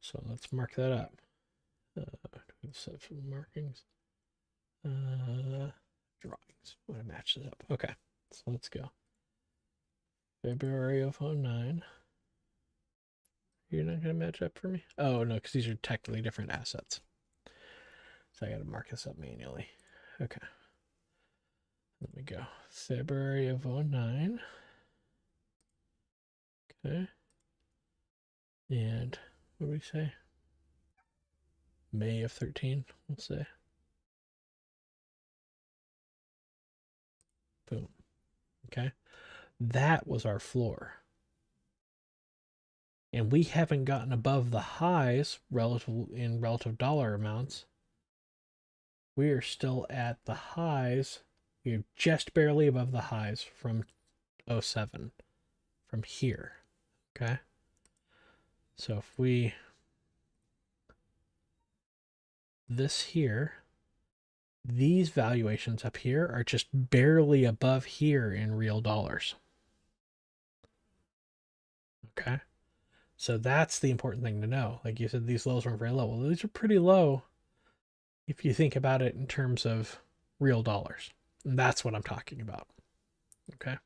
So let's mark that up. Set some markings. Drawings. I want to match this up. Okay, so let's go. February of 09. You're not going to match up for me? Oh, no, because these are technically different assets. So I got to mark this up manually. Okay. Let me go. February of 09. Okay. And what do we say? May of 13, we'll say. Boom. Okay. That was our floor. And we haven't gotten above the highs in relative dollar amounts. We are still at the highs. We're just barely above the highs from 07, from here. Okay. So if we, this here, these valuations up here are just barely above here in real dollars. Okay. So that's the important thing to know. Like you said, these lows weren't very low. Well, these are pretty low if you think about it in terms of real dollars. And that's what I'm talking about. Okay.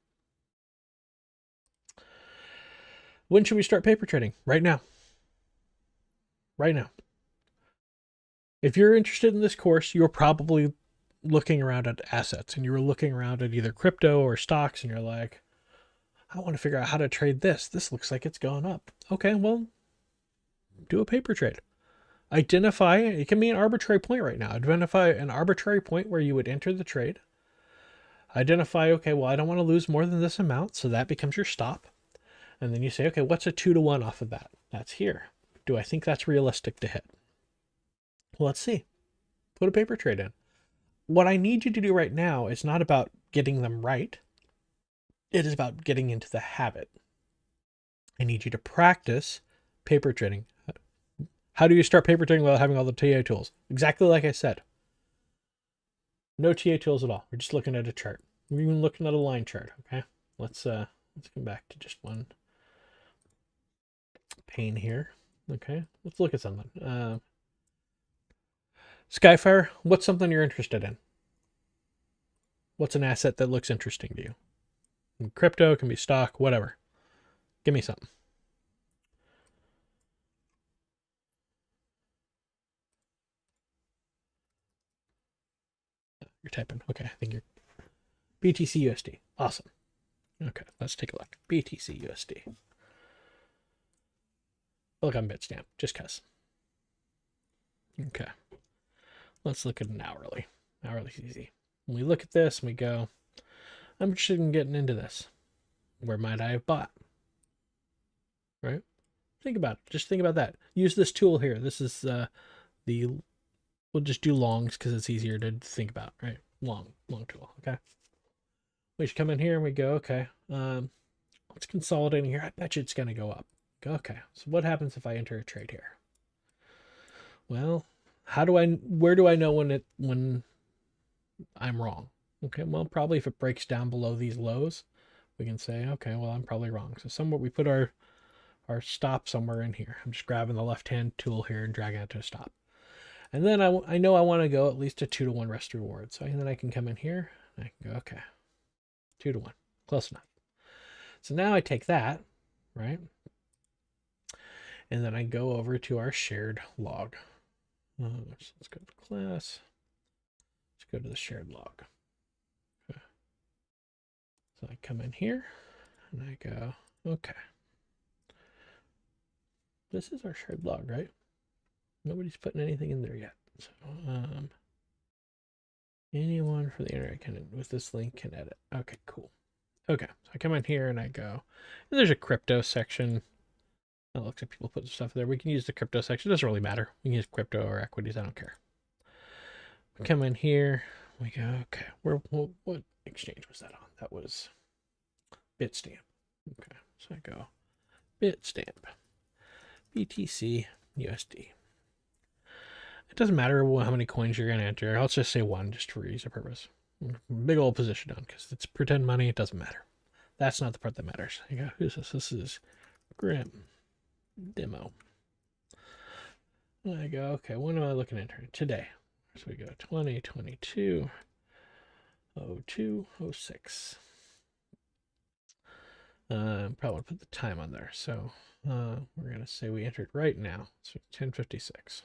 When should we start paper trading? Right now. Right now. If you're interested in this course, you're probably looking around at assets and you were looking around at either crypto or stocks and you're like, I want to figure out how to trade this. This looks like it's going up. Okay, well, do a paper trade. Identify, it can be an arbitrary point right now. Identify an arbitrary point where you would enter the trade. Identify, okay, well, I don't want to lose more than this amount, so that becomes your stop. And then you say, okay, what's a 2-to-1 off of that? That's here. Do I think that's realistic to hit? Well, let's see. Put a paper trade in. What I need you to do right now is not about getting them right. It is about getting into the habit. I need you to practice paper trading. How do you start paper trading without having all the TA tools? Exactly like I said. No TA tools at all. We're just looking at a chart. We're even looking at a line chart. Okay. Let's come back to just one pane here. Okay. Let's look at something. Skyfire, what's something you're interested in? What's an asset that looks interesting to you? Crypto, can be stock, whatever. Give me something. You're typing. Okay, I think you're BTC USD. Awesome. Okay, let's take a look. BTC USD. Look on Bitstamp, just cuz. Okay. Let's look at an hourly. Hourly's easy. When we look at this and we go, I'm interested in getting into this. Where might I have bought? Right? Think about it. Just think about that. Use this tool here. This is we'll just do longs because it's easier to think about, right? Long tool, okay? We should come in here and we go, okay, let's consolidate here. I bet you it's going to go up. Go, okay, so what happens if I enter a trade here? Well, where do I know when I'm wrong? Okay, well, probably if it breaks down below these lows, we can say, okay, well, I'm probably wrong. So somewhere we put our stop somewhere in here. I'm just grabbing the left-hand tool here and dragging it to a stop. And then I know I want to go at least a 2-to-1 rest reward. So then I can come in here and I can go, okay, 2-to-1, close enough. So now I take that, right? And then I go over to our shared log. So let's go to class. Let's go to the shared log. Okay. So I come in here and I go, okay. This is our shared log, right? Nobody's putting anything in there yet. So anyone from the internet can, with this link, can edit. Okay, cool. Okay, so I come in here and I go, and there's a crypto section. It looks like people put stuff there. We can use the crypto section. It doesn't really matter. We can use crypto or equities. I don't care. We come in here. We go, okay, what exchange was that on? That was Bitstamp. Okay, so I go Bitstamp, BTC USD. It doesn't matter how many coins you're going to enter. Let's just say one, just for ease of purpose. Big old position on, because it's pretend money. It doesn't matter. That's not the part that matters. You go, who's this? This is Grim Demo. I go, okay, when am I looking at her? Today. So we go 2022 02 06. Probably put the time on there. So we're going to say we entered right now. So 10:56.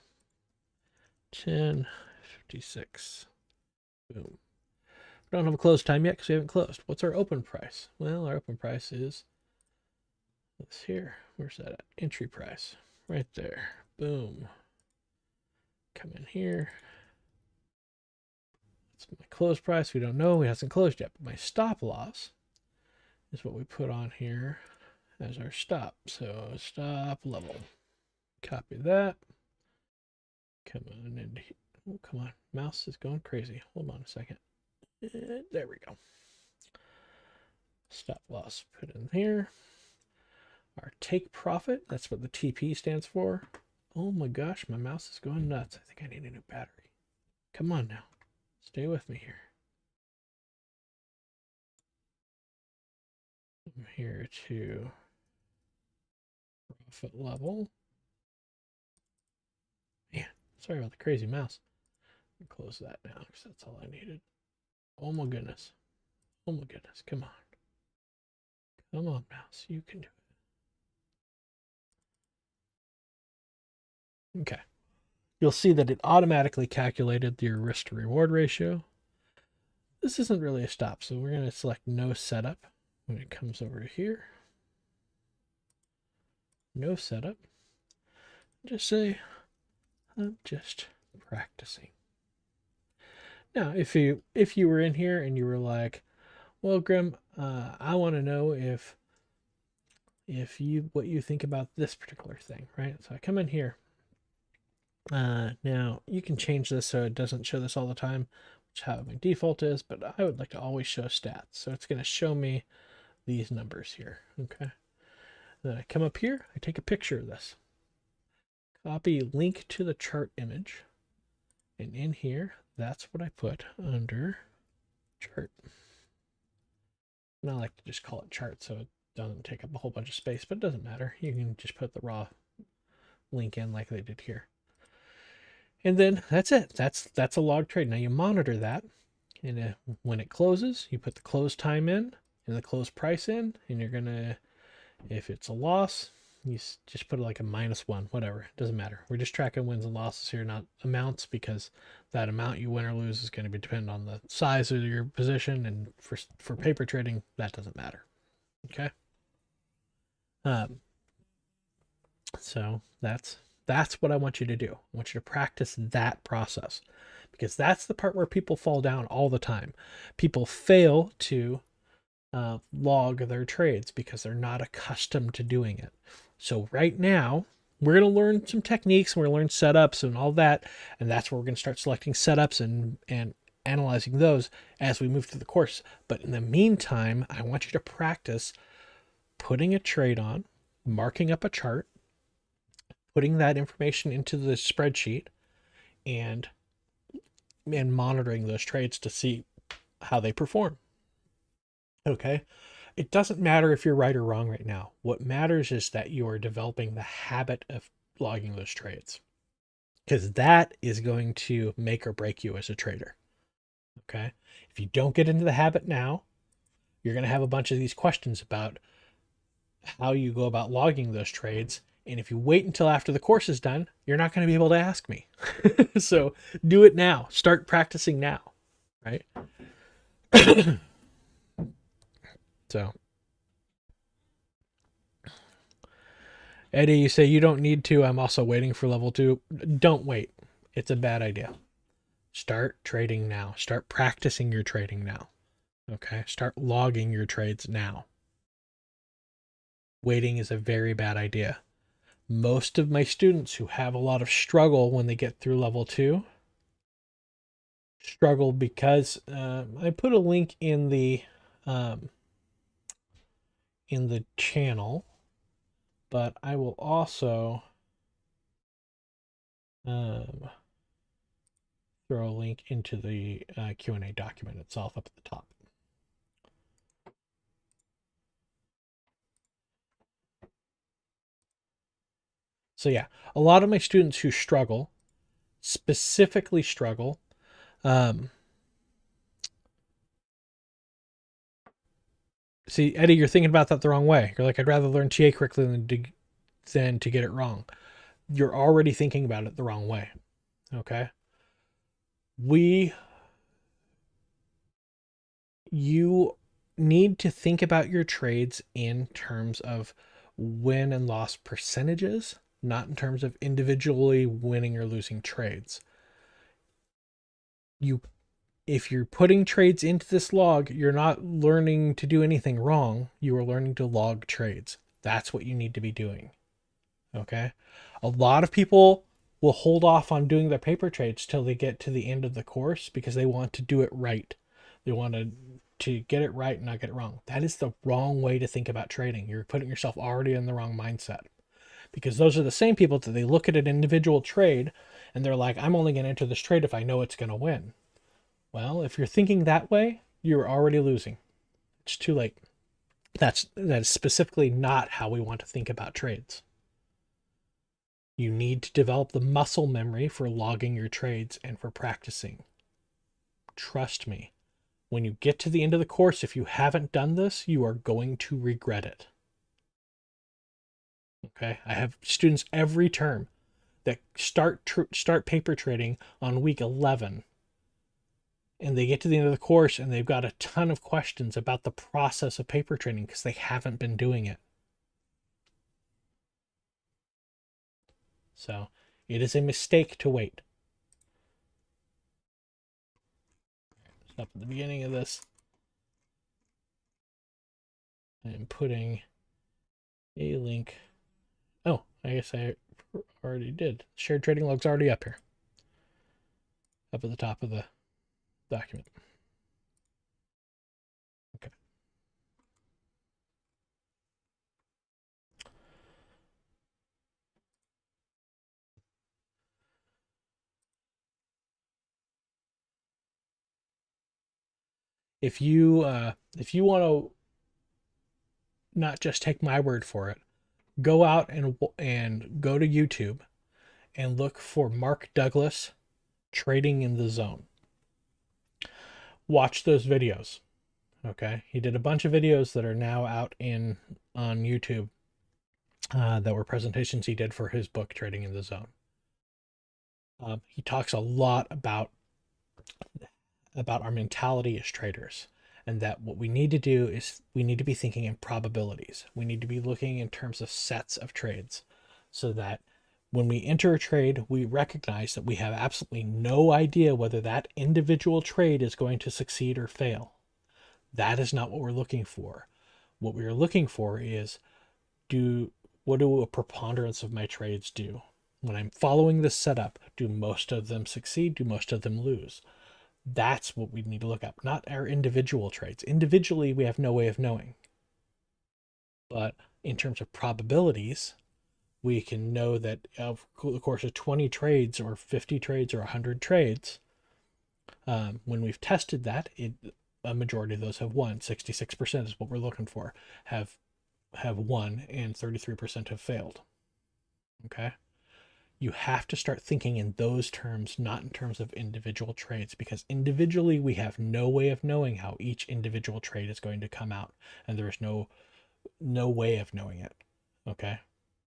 10:56. Boom. We don't have a close time yet because we haven't closed. What's our open price? Well, our open price is this here. Where's that at? Entry price. Right there. Boom. Come in here. That's my close price. We don't know. It hasn't closed yet. But my stop loss is what we put on here as our stop. So stop level. Copy that. Come on in here. Oh, come on. Mouse is going crazy. Hold on a second. There we go. Stop loss put in here. Our take profit, that's what the TP stands for. Oh my gosh, my mouse is going nuts. I think I need a new battery. Come on now. Stay with me here. I'm here to profit level. Man, sorry about the crazy mouse. Close that now because that's all I needed. Oh my goodness. Oh my goodness. Come on. Come on, mouse. You can do it. Okay. You'll see that it automatically calculated your risk to reward ratio. This isn't really a stop, so we're going to select no setup when it comes over here. No setup. Just say, I'm just practicing. Now, if you were in here and you were like, well, Grim, I want to know what you think about this particular thing, right? So I come in here. Now you can change this so it doesn't show this all the time, which is how my default is, but I would like to always show stats. So it's going to show me these numbers here. Okay. Then I come up here, I take a picture of this. Copy link to the chart image. And in here, that's what I put under chart. And I like to just call it chart so it doesn't take up a whole bunch of space, but it doesn't matter. You can just put the raw link in like they did here. And then that's it. That's a log trade. Now you monitor that. And when it closes, you put the close time in and the close price in. And you're going to, if it's a loss, you just put it like a -1, whatever. It doesn't matter. We're just tracking wins and losses here, not amounts, because that amount you win or lose is going to be dependent on the size of your position. And for paper trading, that doesn't matter. Okay. So that's what I want you to do. I want you to practice that process, because that's the part where people fall down all the time. People fail to log their trades because they're not accustomed to doing it. So right now, we're going to learn some techniques, and we're going to learn setups and all that. And that's where we're going to start selecting setups and analyzing those as we move through the course. But in the meantime, I want you to practice putting a trade on, marking up a chart, putting that information into the spreadsheet, and monitoring those trades to see how they perform. Okay. It doesn't matter if you're right or wrong right now. What matters is that you are developing the habit of logging those trades, because that is going to make or break you as a trader. Okay. If you don't get into the habit now, you're going to have a bunch of these questions about how you go about logging those trades. And if you wait until after the course is done, you're not going to be able to ask me. So do it now. Start practicing now. Right. So, Eddie, you say you don't need to. I'm also waiting for level 2. Don't wait. It's a bad idea. Start trading now. Start practicing your trading now. Okay. Start logging your trades now. Waiting is a very bad idea. Most of my students who have a lot of struggle when they get through level 2 struggle because I put a link in the channel, but I will also throw a link into the Q&A document itself up at the top. So yeah, a lot of my students who struggle, specifically struggle, see, Eddie, you're thinking about that the wrong way. You're like, I'd rather learn TA correctly than to get it wrong. You're already thinking about it the wrong way. Okay? You need to think about your trades in terms of win and loss percentages, not in terms of individually winning or losing trades. If you're putting trades into this log, you're not learning to do anything wrong. You are learning to log trades. That's what you need to be doing. Okay? A lot of people will hold off on doing their paper trades till they get to the end of the course because they want to do it right. They want to get it right and not get it wrong. That is the wrong way to think about trading. You're putting yourself already in the wrong mindset, because those are the same people that they look at an individual trade and they're like, I'm only going to enter this trade if I know it's going to win. Well, if you're thinking that way, you're already losing. It's too late. That is specifically not how we want to think about trades. You need to develop the muscle memory for logging your trades and for practicing. Trust me, when you get to the end of the course, if you haven't done this, you are going to regret it. Okay? I have students every term that start paper trading on week 11, and they get to the end of the course and they've got a ton of questions about the process of paper trading because they haven't been doing it. So it is a mistake to wait. Up at the beginning of this, I'm putting a link. Oh, I guess I already did. Shared trading log's already up here, up at the top of the document. Okay. If you want to not just take my word for it, go out and go to YouTube and look for Mark Douglas trading in the zone. Watch those videos. Okay, he did a bunch of videos that are now out on YouTube that were presentations he did for his book Trading in the Zone. He talks a lot about our mentality as traders, and that what we need to do is we need to be thinking in probabilities. We need to be looking in terms of sets of trades, so that when we enter a trade, we recognize that we have absolutely no idea whether that individual trade is going to succeed or fail. That is not what we're looking for. What we are looking for is, what do a preponderance of my trades do? When I'm following this setup, do most of them succeed? Do most of them lose? That's what we need to look at, not our individual trades. Individually, we have no way of knowing. But in terms of probabilities, we can know that of the course of 20 trades or 50 trades or 100 trades, when we've tested that, a majority of those have won. 66% is what we're looking for, have won, and 33% have failed. Okay? You have to start thinking in those terms, not in terms of individual trades, because individually we have no way of knowing how each individual trade is going to come out, and there is no way of knowing it. Okay?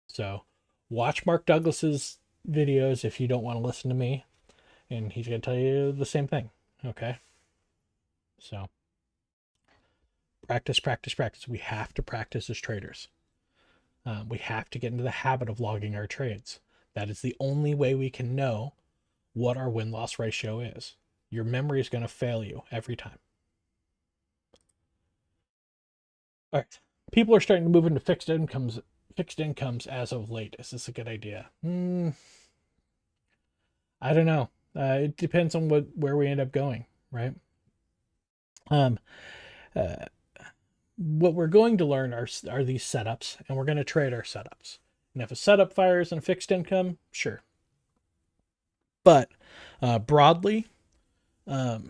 So watch Mark Douglas's videos if you don't want to listen to me, and he's going to tell you the same thing. Okay? So practice. We have to practice as traders. We have to get into the habit of logging our trades. That is the only way we can know what our win-loss ratio is. Your memory is going to fail you every time. All right. People are starting to move into fixed incomes as of late. Is this a good idea? I don't know. It depends on where we end up going, right? What we're going to learn are these setups, and we're going to trade our setups. And if a setup fires in a fixed income, sure. But broadly, I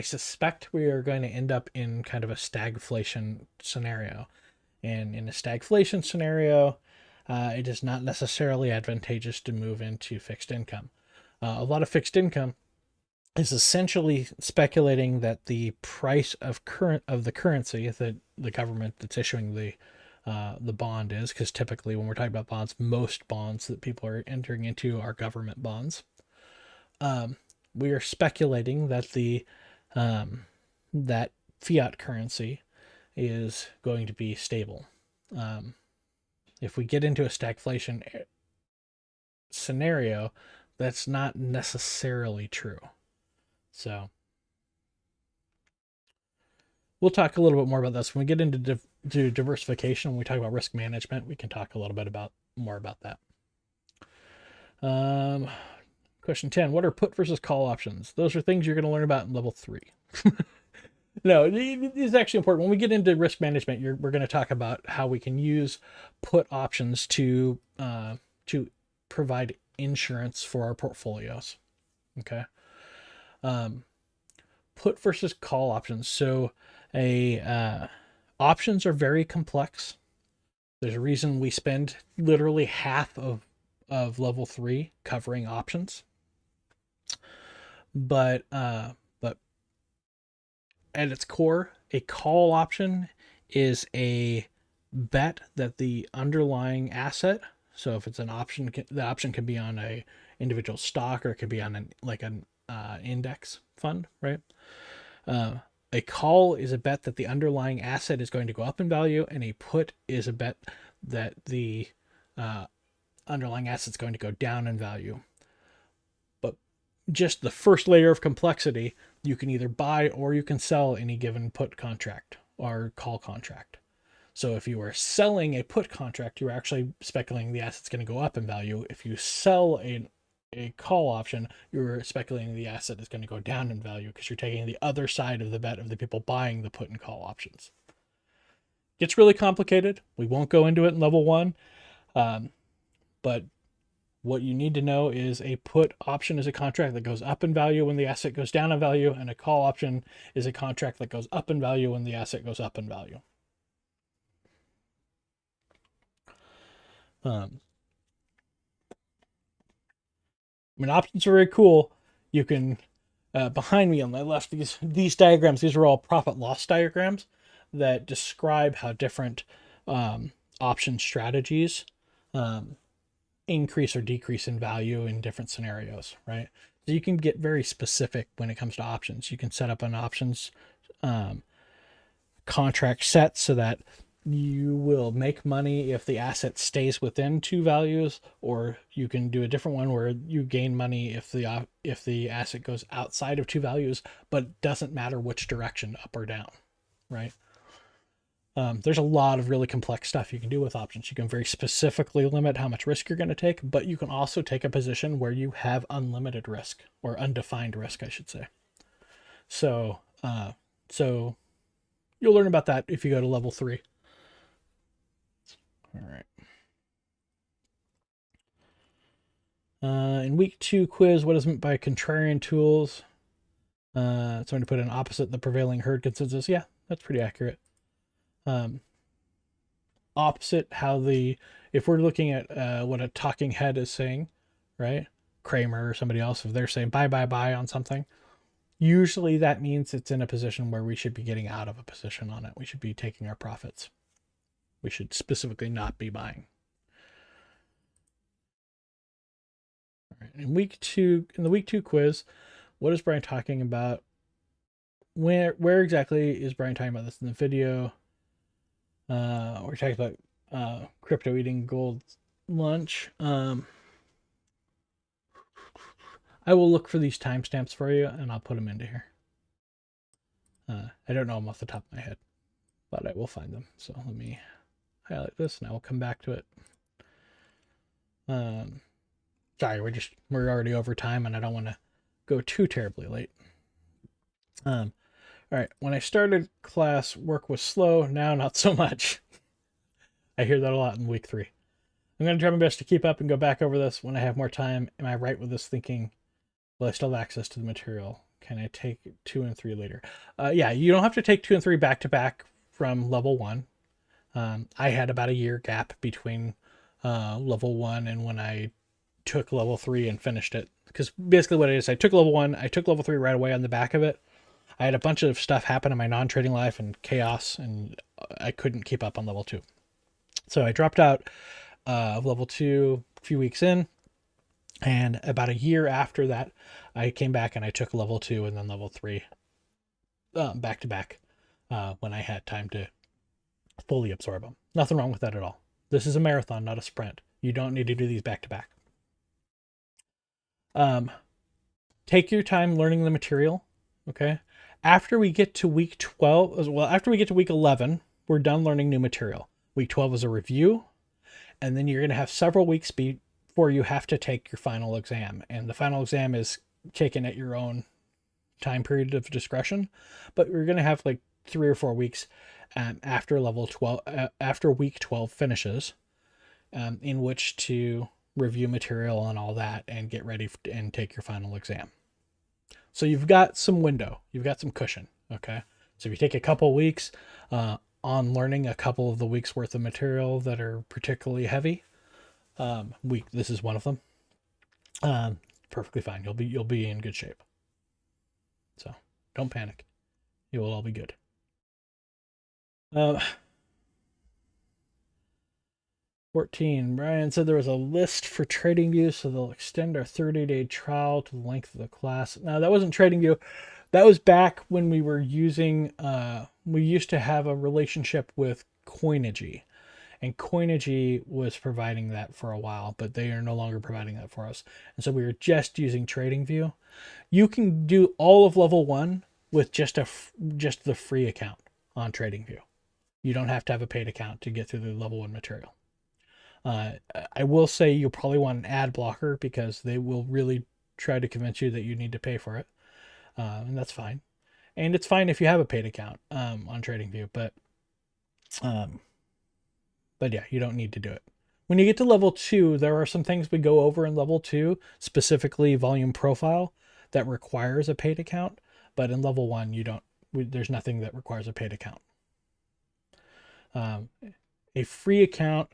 suspect we are going to end up in kind of a stagflation scenario. And in a stagflation scenario, it is not necessarily advantageous to move into fixed income. A lot of fixed income is essentially speculating that the price of the currency that the government that's issuing the bond is, because typically when we're talking about bonds, most bonds that people are entering into are government bonds. We are speculating that that fiat currency is going to be stable. If we get into a stagflation scenario, that's not necessarily true. So we'll talk a little bit more about this when we get into diversification. When we talk about risk management, we can talk a little bit more about that. Question 10, what are put versus call options? Those are things you're going to learn about in level 3. No, it's actually important. When we get into risk management, we're going to talk about how we can use put options to provide insurance for our portfolios. Okay. Put versus call options. So options are very complex. There's a reason we spend literally half of level 3 covering options. But at its core, a call option is a bet that the underlying asset, so if it's an option, the option can be on a individual stock or it could be on an index fund, right? A call is a bet that the underlying asset is going to go up in value, and a put is a bet that the underlying asset is going to go down in value. But just the first layer of complexity, you can either buy or you can sell any given put contract or call contract. So if you are selling a put contract, you're actually speculating the asset's going to go up in value. If you sell a call option, you're speculating the asset is going to go down in value because you're taking the other side of the bet of the people buying the put and call options. Gets really complicated. We won't go into it in level 1. But what you need to know is a put option is a contract that goes up in value when the asset goes down in value, and a call option is a contract that goes up in value when the asset goes up in value. I mean, options are very cool. You can, behind me on my left, these diagrams, these are all profit loss diagrams that describe how different option strategies increase or decrease in value in different scenarios, right? So you can get very specific when it comes to options. You can set up an options contract set so that you will make money if the asset stays within 2 values, or you can do a different one where you gain money if the asset goes outside of 2 values, but doesn't matter which direction, up or down, right? There's a lot of really complex stuff you can do with options. You can very specifically limit how much risk you're going to take, but you can also take a position where you have unlimited risk, or undefined risk, I should say. So you'll learn about that if you go to level 3. All right. In week 2 quiz, what is meant by contrarian tools? It's going to put an opposite the prevailing herd consensus. Yeah, that's pretty accurate. Opposite how if we're looking at what a talking head is saying, right? Kramer or somebody else, if they're saying buy on something, usually that means it's in a position where we should be getting out of a position on it. We should be taking our profits. We should specifically not be buying. All right. In the week 2 quiz, what is Brian talking about? Where exactly is Brian talking about this in the video? We're talking about crypto eating gold lunch. I will look for these timestamps for you and I'll put them into here. I don't know them off the top of my head, but I will find them. So let me highlight this and I will come back to it. Sorry, we're already over time and I don't want to go too terribly late. All right, when I started class, work was slow. Now, not so much. I hear that a lot in week 3. I'm going to try my best to keep up and go back over this when I have more time. Am I right with this thinking? Will I still have access to the material? Can I take 2 and 3 later? Yeah, you don't have to take 2 and 3 back to back from level 1. I had about a year gap between level 1 and when I took level 3 and finished it. Because basically what it is, I took level 1, I took level 3 right away on the back of it. I had a bunch of stuff happen in my non-trading life and chaos, and I couldn't keep up on level 2. So I dropped out of level 2 a few weeks in, and about a year after that, I came back and I took level 2 and then level 3 back to back when I had time to fully absorb them. Nothing wrong with that at all. This is a marathon, not a sprint. You don't need to do these back to back. Take your time learning the material, okay? After we get to week 12, well, after we get to week 11, we're done learning new material. Week 12 is a review, and then you're going to have several weeks before you have to take your final exam. And the final exam is taken at your own time period of discretion, but you're going to have like 3 or 4 weeks after level 12, after week 12 finishes, in which to review material and all that and get ready and take your final exam. So you've got some window, you've got some cushion, okay? So if you take a couple weeks on learning a couple of the weeks worth of material that are particularly heavy, this is one of them. Perfectly fine. You'll be in good shape. So don't panic. It will all be good. 14. Brian said there was a list for TradingView, so they'll extend our 30-day trial to the length of the class. No, that wasn't TradingView. That was back when we were using, we used to have a relationship with Coinigy. And Coinigy was providing that for a while, but they are no longer providing that for us. And so we were just using TradingView. You can do all of level 1 with just the free account on TradingView. You don't have to have a paid account to get through the level 1 material. I will say you'll probably want an ad blocker because they will really try to convince you that you need to pay for it. And that's fine. And it's fine if you have a paid account on TradingView, but yeah, you don't need to do it. When you get to level 2, there are some things we go over in level 2, specifically volume profile, that requires a paid account. But in level 1, there's nothing that requires a paid account. A free account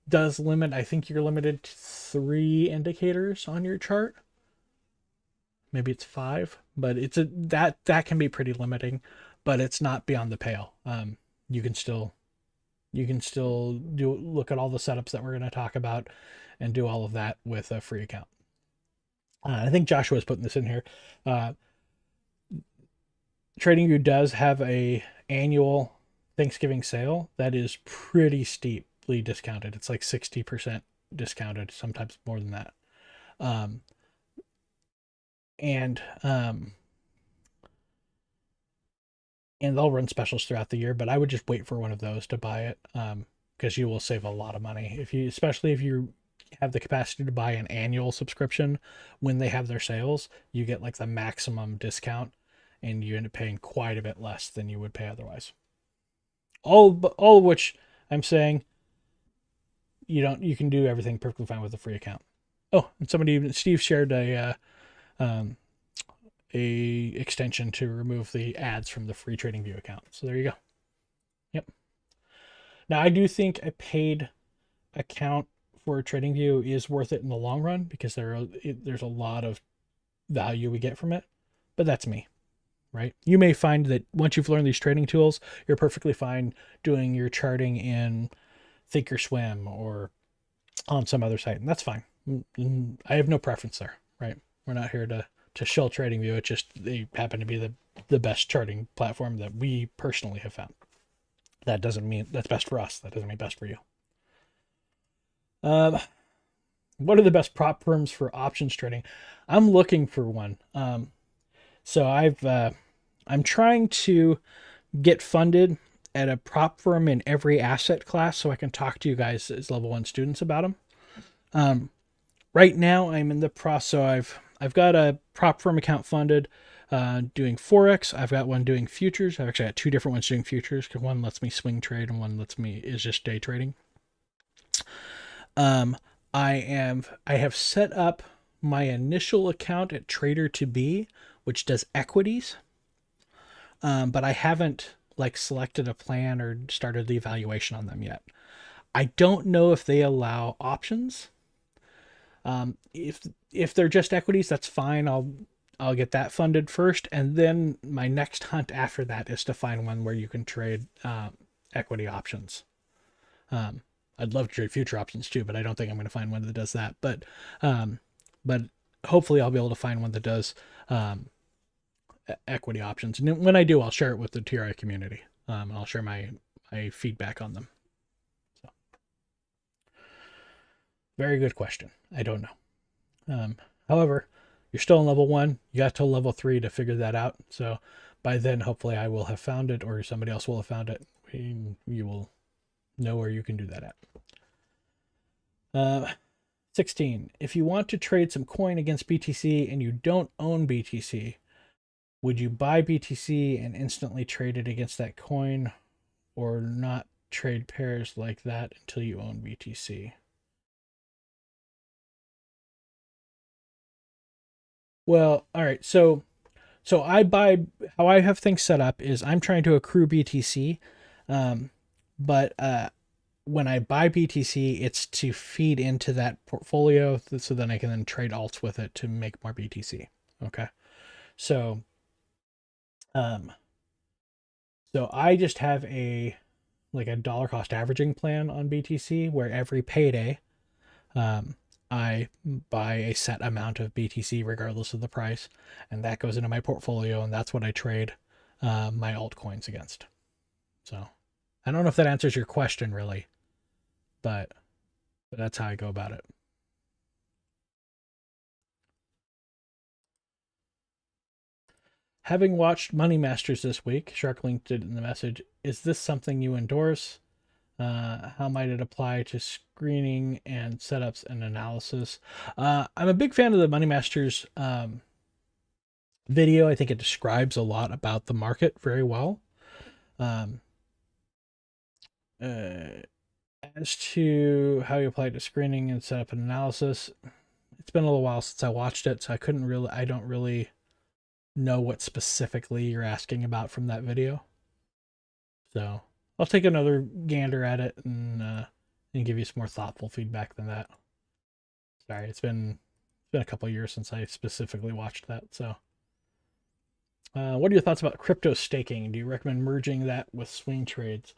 does limit, I think you're limited to 3 indicators on your chart. Maybe it's 5, but that can be pretty limiting, but it's not beyond the pale. You can still look at all the setups that we're going to talk about and do all of that with a free account. I think Joshua's putting this in here. TradingView does have a annual Thanksgiving sale that is pretty steeply discounted. It's like 60% discounted, sometimes more than that. And they'll run specials throughout the year, but I would just wait for one of those to buy it, because you will save a lot of money especially if you have the capacity to buy an annual subscription. When they have their sales, you get like the maximum discount, and you end up paying quite a bit less than you would pay otherwise. All of which I'm saying you can do everything perfectly fine with a free account. Oh, and Steve shared a extension to remove the ads from the free TradingView account. So there you go. Yep. Now I do think a paid account for TradingView is worth it in the long run because there's a lot of value we get from it, but that's me. Right? You may find that once you've learned these trading tools, you're perfectly fine doing your charting in Thinkorswim or on some other site, and that's fine. I have no preference there, right? We're not here to shill TradingView. It's just they happen to be the best charting platform that we personally have found. That doesn't mean that's best for us. That doesn't mean best for you. What are the best prop firms for options trading? I'm looking for one. So I'm trying to get funded at a prop firm in every asset class so I can talk to you guys as level 1 students about them. Right now I'm in the process. So I've got a prop firm account funded doing Forex. I've got one doing futures. I've actually got 2 different ones doing futures because one lets me swing trade and one is just day trading. I have set up my initial account at Trader2B, which does equities. But I haven't selected a plan or started the evaluation on them yet. I don't know if they allow options. If they're just equities, that's fine. I'll get that funded first, and then my next hunt after that is to find one where you can trade equity options. I'd love to trade future options too, but I don't think I'm going to find one that does that. But hopefully I'll be able to find one that does equity options, and when I do, I'll share it with the TRI community. I'll share my feedback on them. So, very good question. I don't know. However, you're still in level 1. You got till level 3 to figure that out. So by then, hopefully, I will have found it, or somebody else will have found it. You will know where you can do that at. 16. If you want to trade some coin against BTC and you don't own BTC, would you buy BTC and instantly trade it against that coin, or not trade pairs like that until you own BTC? Well, all right. So I buy, how I have things set up is I'm trying to accrue BTC, but when I buy BTC, it's to feed into that portfolio, so then I can then trade alts with it to make more BTC. Okay, so so I just have a dollar cost averaging plan on BTC where every payday, I buy a set amount of BTC regardless of the price, and that goes into my portfolio, and that's what I trade my altcoins against. So I don't know if that answers your question really, but that's how I go about it. Having watched Money Masters this week, Sharklink did in the message, is this something you endorse? How might it apply to screening and setups and analysis? I'm a big fan of the Money Masters video. I think it describes a lot about the market very well. As to how you apply it to screening and setup and analysis, it's been a little while since I watched it, so I don't really know what specifically you're asking about from that video. So I'll take another gander at it and give you some more thoughtful feedback than that. Sorry, it's been a couple years since I specifically watched that. So, what are your thoughts about crypto staking? Do you recommend merging that with swing trades?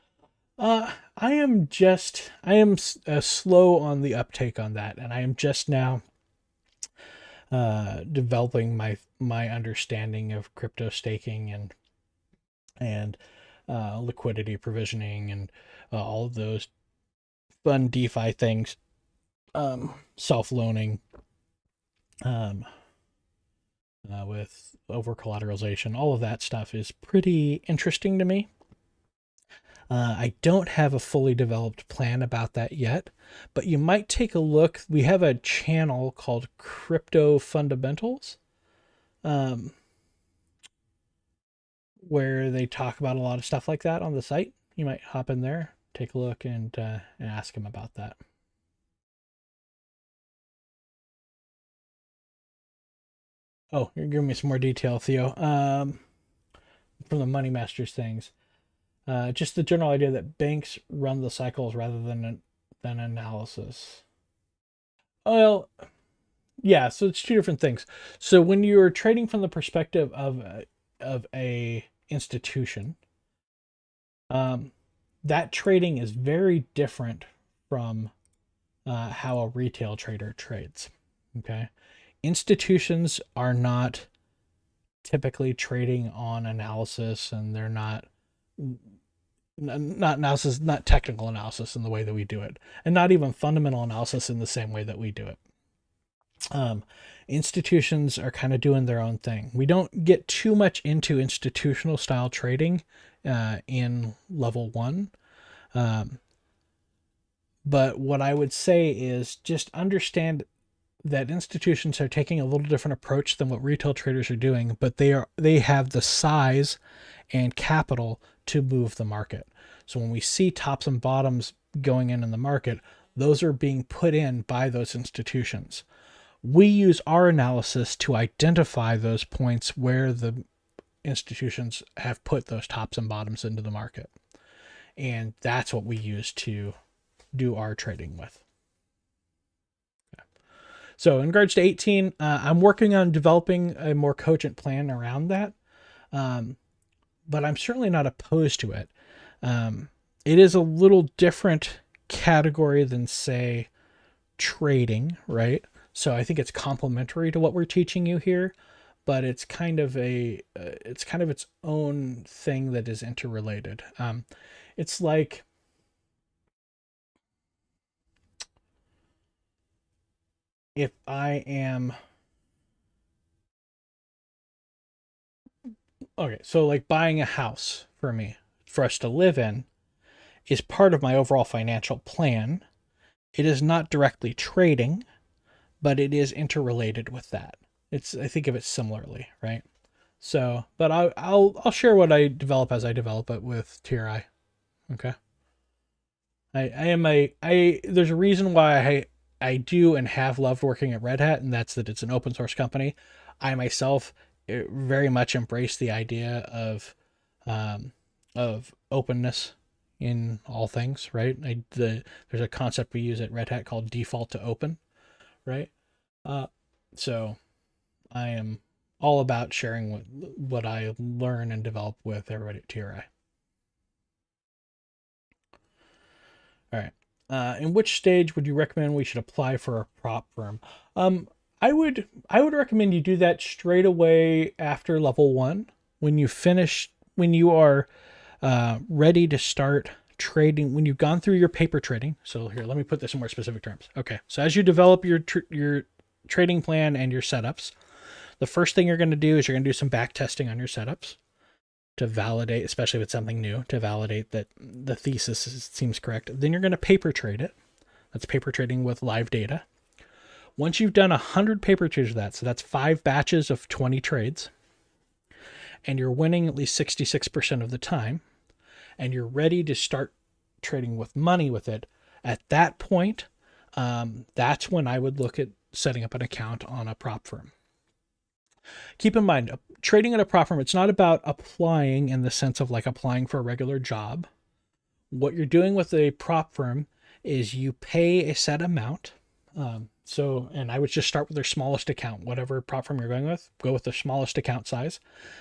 I am slow on the uptake on that, and I am just now developing my understanding of crypto staking and liquidity provisioning and all of those fun DeFi things, self-loaning, with over collateralization. All of that stuff is pretty interesting to me. I don't have a fully developed plan about that yet, but you might take a look. We have a channel called Crypto Fundamentals, where they talk about a lot of stuff like that on the site. You might hop in there, take a look, and ask them about that. Oh, you're giving me some more detail, Theo. From the Money Masters things. Just the general idea that banks run the cycles rather than analysis. Well, yeah, so it's two different things. So when you're trading from the perspective of a institution, that trading is very different from how a retail trader trades. Okay, institutions are not typically trading on analysis, and they're not analysis, not technical analysis in the way that we do it, and not even fundamental analysis in the same way that we do it. Institutions are kind of doing their own thing. We don't get too much into institutional style trading in level 1. But what I would say is just understand that institutions are taking a little different approach than what retail traders are doing, but they have the size and capital to move the market. So when we see tops and bottoms going in the market, those are being put in by those institutions. We use our analysis to identify those points where the institutions have put those tops and bottoms into the market. And that's what we use to do our trading with. So in regards to 18, I'm working on developing a more cogent plan around that. But I'm certainly not opposed to it. It is a little different category than, say, trading, right? So I think it's complementary to what we're teaching you here, but it's kind of its own thing that is interrelated. It's like, if I am okay, so like buying a house for me, for us to live in, is part of my overall financial plan. It is not directly trading, but it is interrelated with that. I think of it similarly, right? So, but I'll share what I develop as I develop it with TRI. Okay. There's a reason why I do and have loved working at Red Hat, and that's that it's an open source company. I myself very much embrace the idea of openness in all things, right? There's a concept we use at Red Hat called default to open, right? So I am all about sharing what I learn and develop with everybody at TRI. All right. In which stage would you recommend we should apply for a prop firm? I would recommend you do that straight away after level 1, when you are ready to start trading, when you've gone through your paper trading. So here, let me put this in more specific terms. Okay, so as you develop your trading plan and your setups, the first thing you're going to do is you're going to do some back testing on your setups to validate, especially if it's something new, to validate that the thesis seems correct. Then you're going to paper trade it. That's paper trading with live data. Once you've done 100 paper trades of that, so that's 5 batches of 20 trades, and you're winning at least 66% of the time, and you're ready to start trading with money with it, at that point, that's when I would look at setting up an account on a prop firm. Keep in mind, trading at a prop firm, it's not about applying in the sense of like applying for a regular job. What you're doing with a prop firm is you pay a set amount. And I would just start with their smallest account. Whatever prop firm you're going with, go with the smallest account size.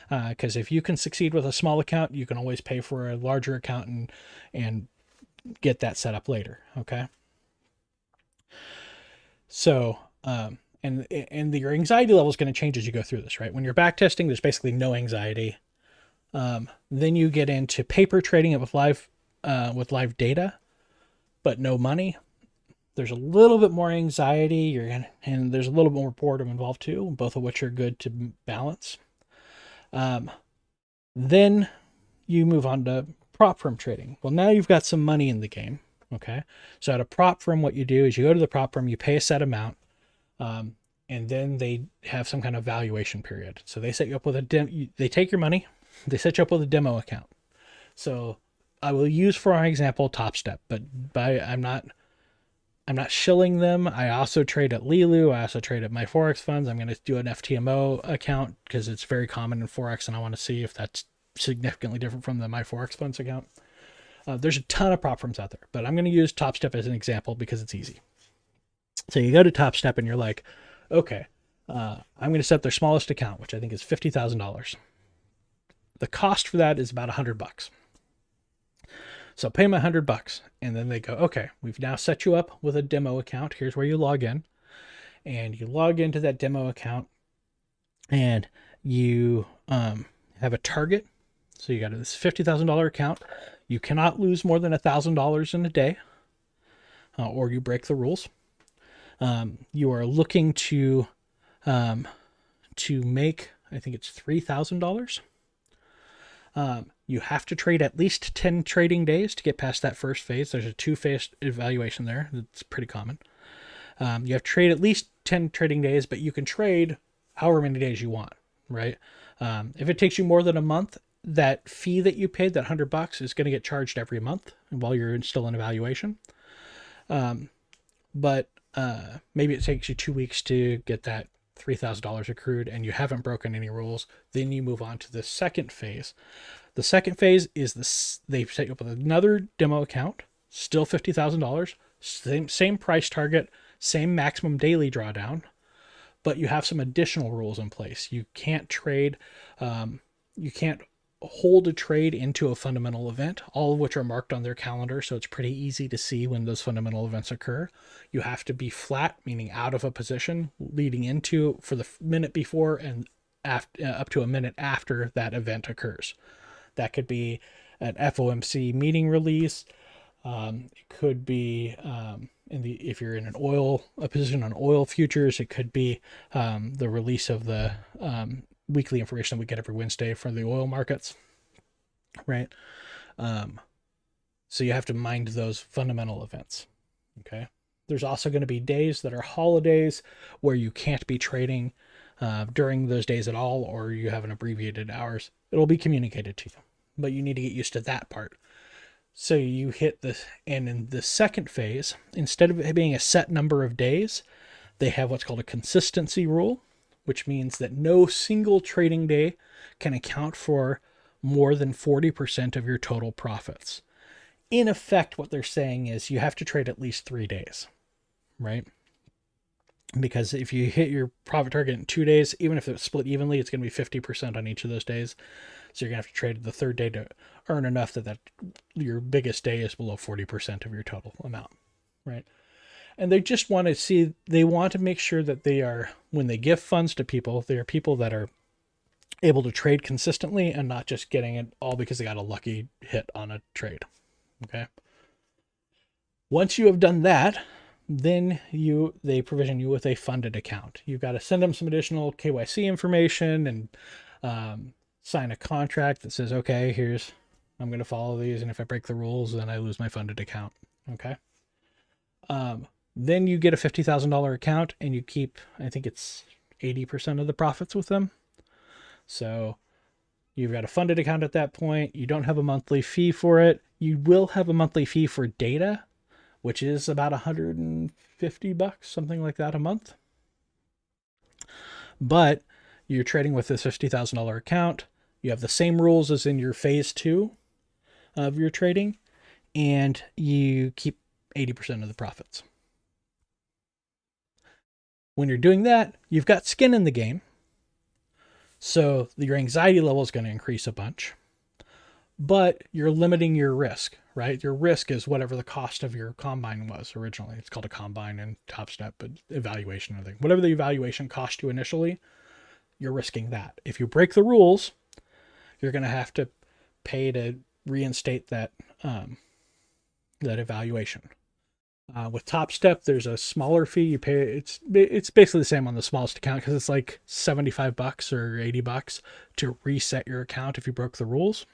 Because if you can succeed with a small account, you can always pay for a larger account and get that set up later. Okay. So, and your anxiety level is going to change as you go through this, right? When you're back testing, there's basically no anxiety. Then you get into paper trading it with live data, but no money. There's a little bit more anxiety. And there's a little bit more boredom involved too, both of which are good to balance. Then you move on to prop firm trading. Well, now you've got some money in the game. Okay. So at a prop firm, what you do is you go to the prop firm, you pay a set amount, and then they have some kind of valuation period. So they set you up with they take your money, they set you up with a demo account. So I will use for our example TopStep, but I'm not shilling them. I also trade at Lilu. I also trade at my Forex funds. I'm going to do an FTMO account because it's very common in Forex, and I want to see if that's significantly different from the my Forex funds account. There's a ton of prop firms out there, but I'm going to use TopStep as an example because it's easy. So you go to TopStep and you're like, okay, I'm going to set their smallest account, which I think is $50,000. The cost for that is about $100. So pay my $100, and then they go, okay, we've now set you up with a demo account. Here's where you log in, and you log into that demo account, and you have a target. So you got this $50,000 account. You cannot lose more than $1,000 in a day, or you break the rules. You are looking to make, I think it's $3,000. You have to trade at least 10 trading days to get past that first phase. There's a 2-phase evaluation there. That's pretty common. You have to trade at least 10 trading days, but you can trade however many days you want, right? If it takes you more than a month, that fee that you paid, that $100, is going to get charged every month while you're still in evaluation. But maybe it takes you 2 weeks to get that $3,000 accrued and you haven't broken any rules. Then you move on to the second phase. The second phase is they set you up with another demo account. still $50,000, same price target, same maximum daily drawdown, but you have some additional rules in place. You can't trade, you can't hold a trade into a fundamental event, all of which are marked on their calendar, so it's pretty easy to see when those fundamental events occur. You have to be flat, meaning out of a position leading into for the minute before and up to a minute after that event occurs. That could be an FOMC meeting release. It could be if you're in a position on oil futures, it could be the release of the weekly information that we get every Wednesday for the oil markets, right? So you have to mind those fundamental events. Okay. There's also going to be days that are holidays where you can't be trading during those days at all, or you have an abbreviated hours. It'll be communicated to you, but you need to get used to that part. So you hit and in the second phase, instead of it being a set number of days, they have what's called a consistency rule, which means that no single trading day can account for more than 40% of your total profits. In effect, what they're saying is you have to trade at least 3 days, right? Because if you hit your profit target in 2 days, even if it's split evenly, it's going to be 50% on each of those days. So you're going to have to trade the third day to earn enough that your biggest day is below 40% of your total amount, right? And they just want to make sure that they are, when they give funds to people, they are people that are able to trade consistently and not just getting it all because they got a lucky hit on a trade. Okay. Once you have done that, then they provision you with a funded account. You've got to send them some additional KYC information and sign a contract that says, okay, I'm going to follow these, and if I break the rules, then I lose my funded account. Okay. Then you get a $50,000 account and you keep, I think it's 80% of the profits with them. So you've got a funded account at that point. You don't have a monthly fee for it. You will have a monthly fee for data, which is about $150, something like that a month. But you're trading with this $50,000 account. You have the same rules as in your phase 2 of your trading, and you keep 80% of the profits. When you're doing that, you've got skin in the game. So your anxiety level is going to increase a bunch, but you're limiting your risk, right? Your risk is whatever the cost of your combine was originally. It's called a combine in Top Step, but evaluation or thing. Whatever the evaluation cost you initially, you're risking that. If you break the rules, you're going to have to pay to reinstate that evaluation. With Top Step, there's a smaller fee you pay. It's basically the same on the smallest account because it's like $75 or $80 to reset your account if you broke the rules.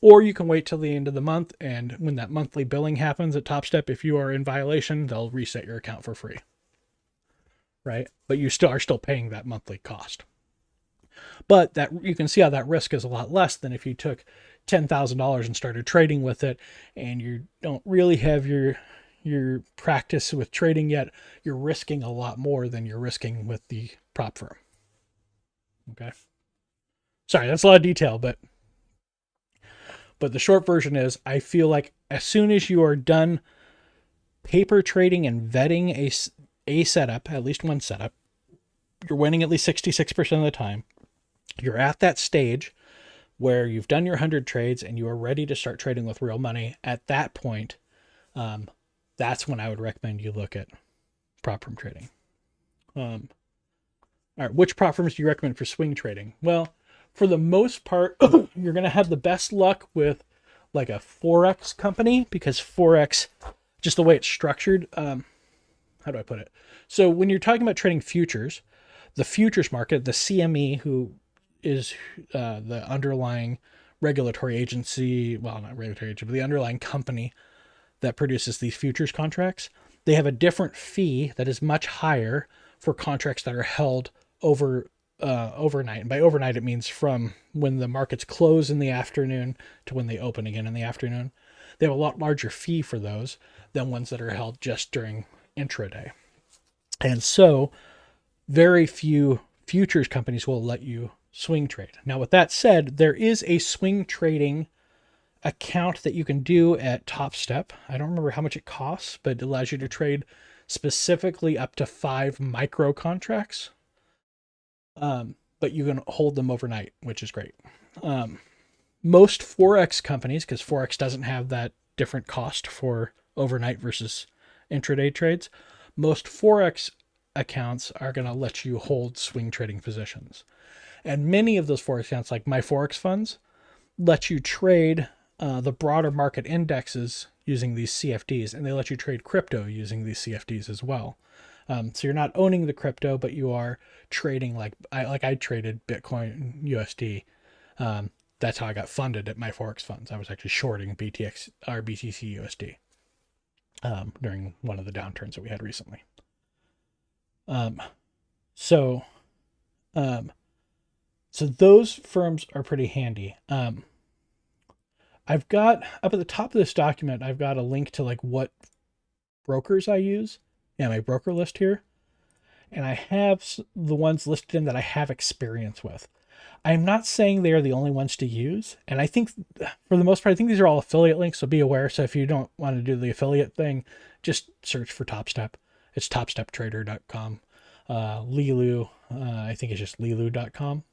Or you can wait till the end of the month, and when that monthly billing happens at Top Step, if you are in violation, they'll reset your account for free. Right? But you are still paying that monthly cost. But that you can see how that risk is a lot less than if you took $10,000 and started trading with it, and you don't really have your practice with trading yet. You're risking a lot more than you're risking with the prop firm. Okay. Sorry, that's a lot of detail, but the short version is I feel like as soon as you are done paper trading and vetting a setup, at least one setup, you're winning at least 66% of the time. You're at that stage where you've done your 100 trades and you are ready to start trading with real money. At that point, that's when I would recommend you look at prop firm trading. All right, which prop firms do you recommend for swing trading? Well, for the most part, you're going to have the best luck with like a Forex company, because Forex, just the way it's structured, how do I put it? So when you're talking about trading futures, the futures market, the CME, who is the underlying regulatory agency, well, not regulatory agency, but the underlying company that produces these futures contracts, they have a different fee that is much higher for contracts that are held overnight. And by overnight, it means from when the markets close in the afternoon to when they open again in the afternoon. They have a lot larger fee for those than ones that are held just during intraday. And so very few futures companies will let you swing trade. Now, with that said, there is a swing trading account that you can do at Top Step. I don't remember how much it costs, but it allows you to trade specifically up to 5 micro contracts. But you can hold them overnight, which is great. Most Forex companies, because Forex doesn't have that different cost for overnight versus intraday trades, most Forex accounts are going to let you hold swing trading positions. And many of those Forex accounts, like my Forex funds, let you trade the broader market indexes using these CFDs, and they let you trade crypto using these CFDs as well. So you're not owning the crypto, but you are trading like I traded Bitcoin USD. That's how I got funded at my Forex funds. I was actually shorting BTX or BTC USD during one of the downturns that we had recently. So those firms are pretty handy. I've got up at the top of this document, I've got a link to like what brokers I use. Yeah, my broker list here. And I have the ones listed in that I have experience with. I'm not saying they are the only ones to use. And I think for the most part, I think these are all affiliate links. So be aware. So if you don't want to do the affiliate thing, just search for TopStep. It's topsteptrader.com. Lilu, I think it's just lilu.com.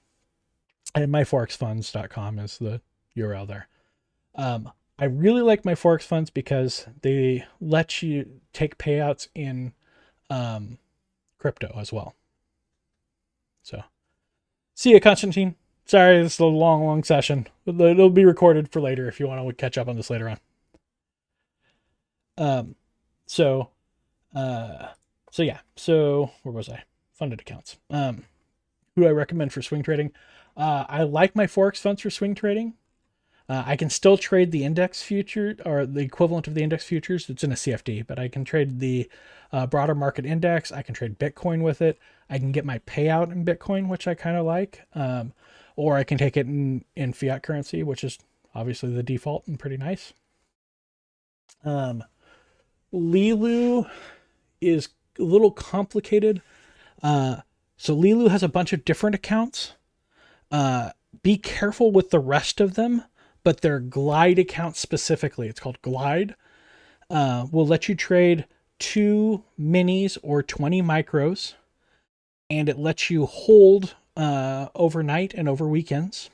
And myforexfunds.com is the URL there. I really like my Forex funds because they let you take payouts in crypto as well. So, see you, Constantine. Sorry, this is a long session. It'll be recorded for later if you want to catch up on this later on. So yeah. So where was I? Funded accounts. Who do I recommend for swing trading? I like my Forex funds for swing trading. I can still trade the index future or the equivalent of the index futures. It's in a CFD, but I can trade the broader market index. I can trade Bitcoin with it. I can get my payout in Bitcoin, which I kind of like. Or I can take it in fiat currency, which is obviously the default and pretty nice. Lilu is a little complicated. So Lilu has a bunch of different accounts. Be careful with the rest of them, but their Glide account specifically, it's called Glide, will let you trade 2 minis or 20 micros, and it lets you hold overnight and over weekends.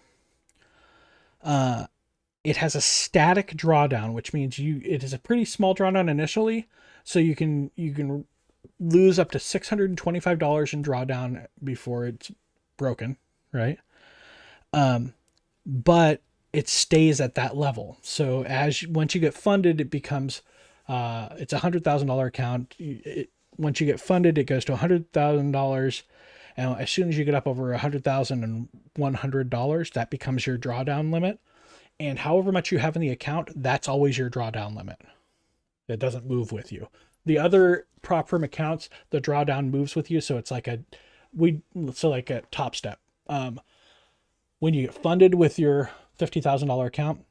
It has a static drawdown, which means it is a pretty small drawdown initially, so you can lose up to $625 in drawdown before it's broken, right? But it stays at that level. So once you get funded, it becomes it's $100,000 account. Once you get funded, it goes to $100,000. And as soon as you get up over $100,100, that becomes your drawdown limit. And however much you have in the account, that's always your drawdown limit. It doesn't move with you. The other prop firm accounts, the drawdown moves with you. So it's like a Top Step. When you get funded with your $50,000 account,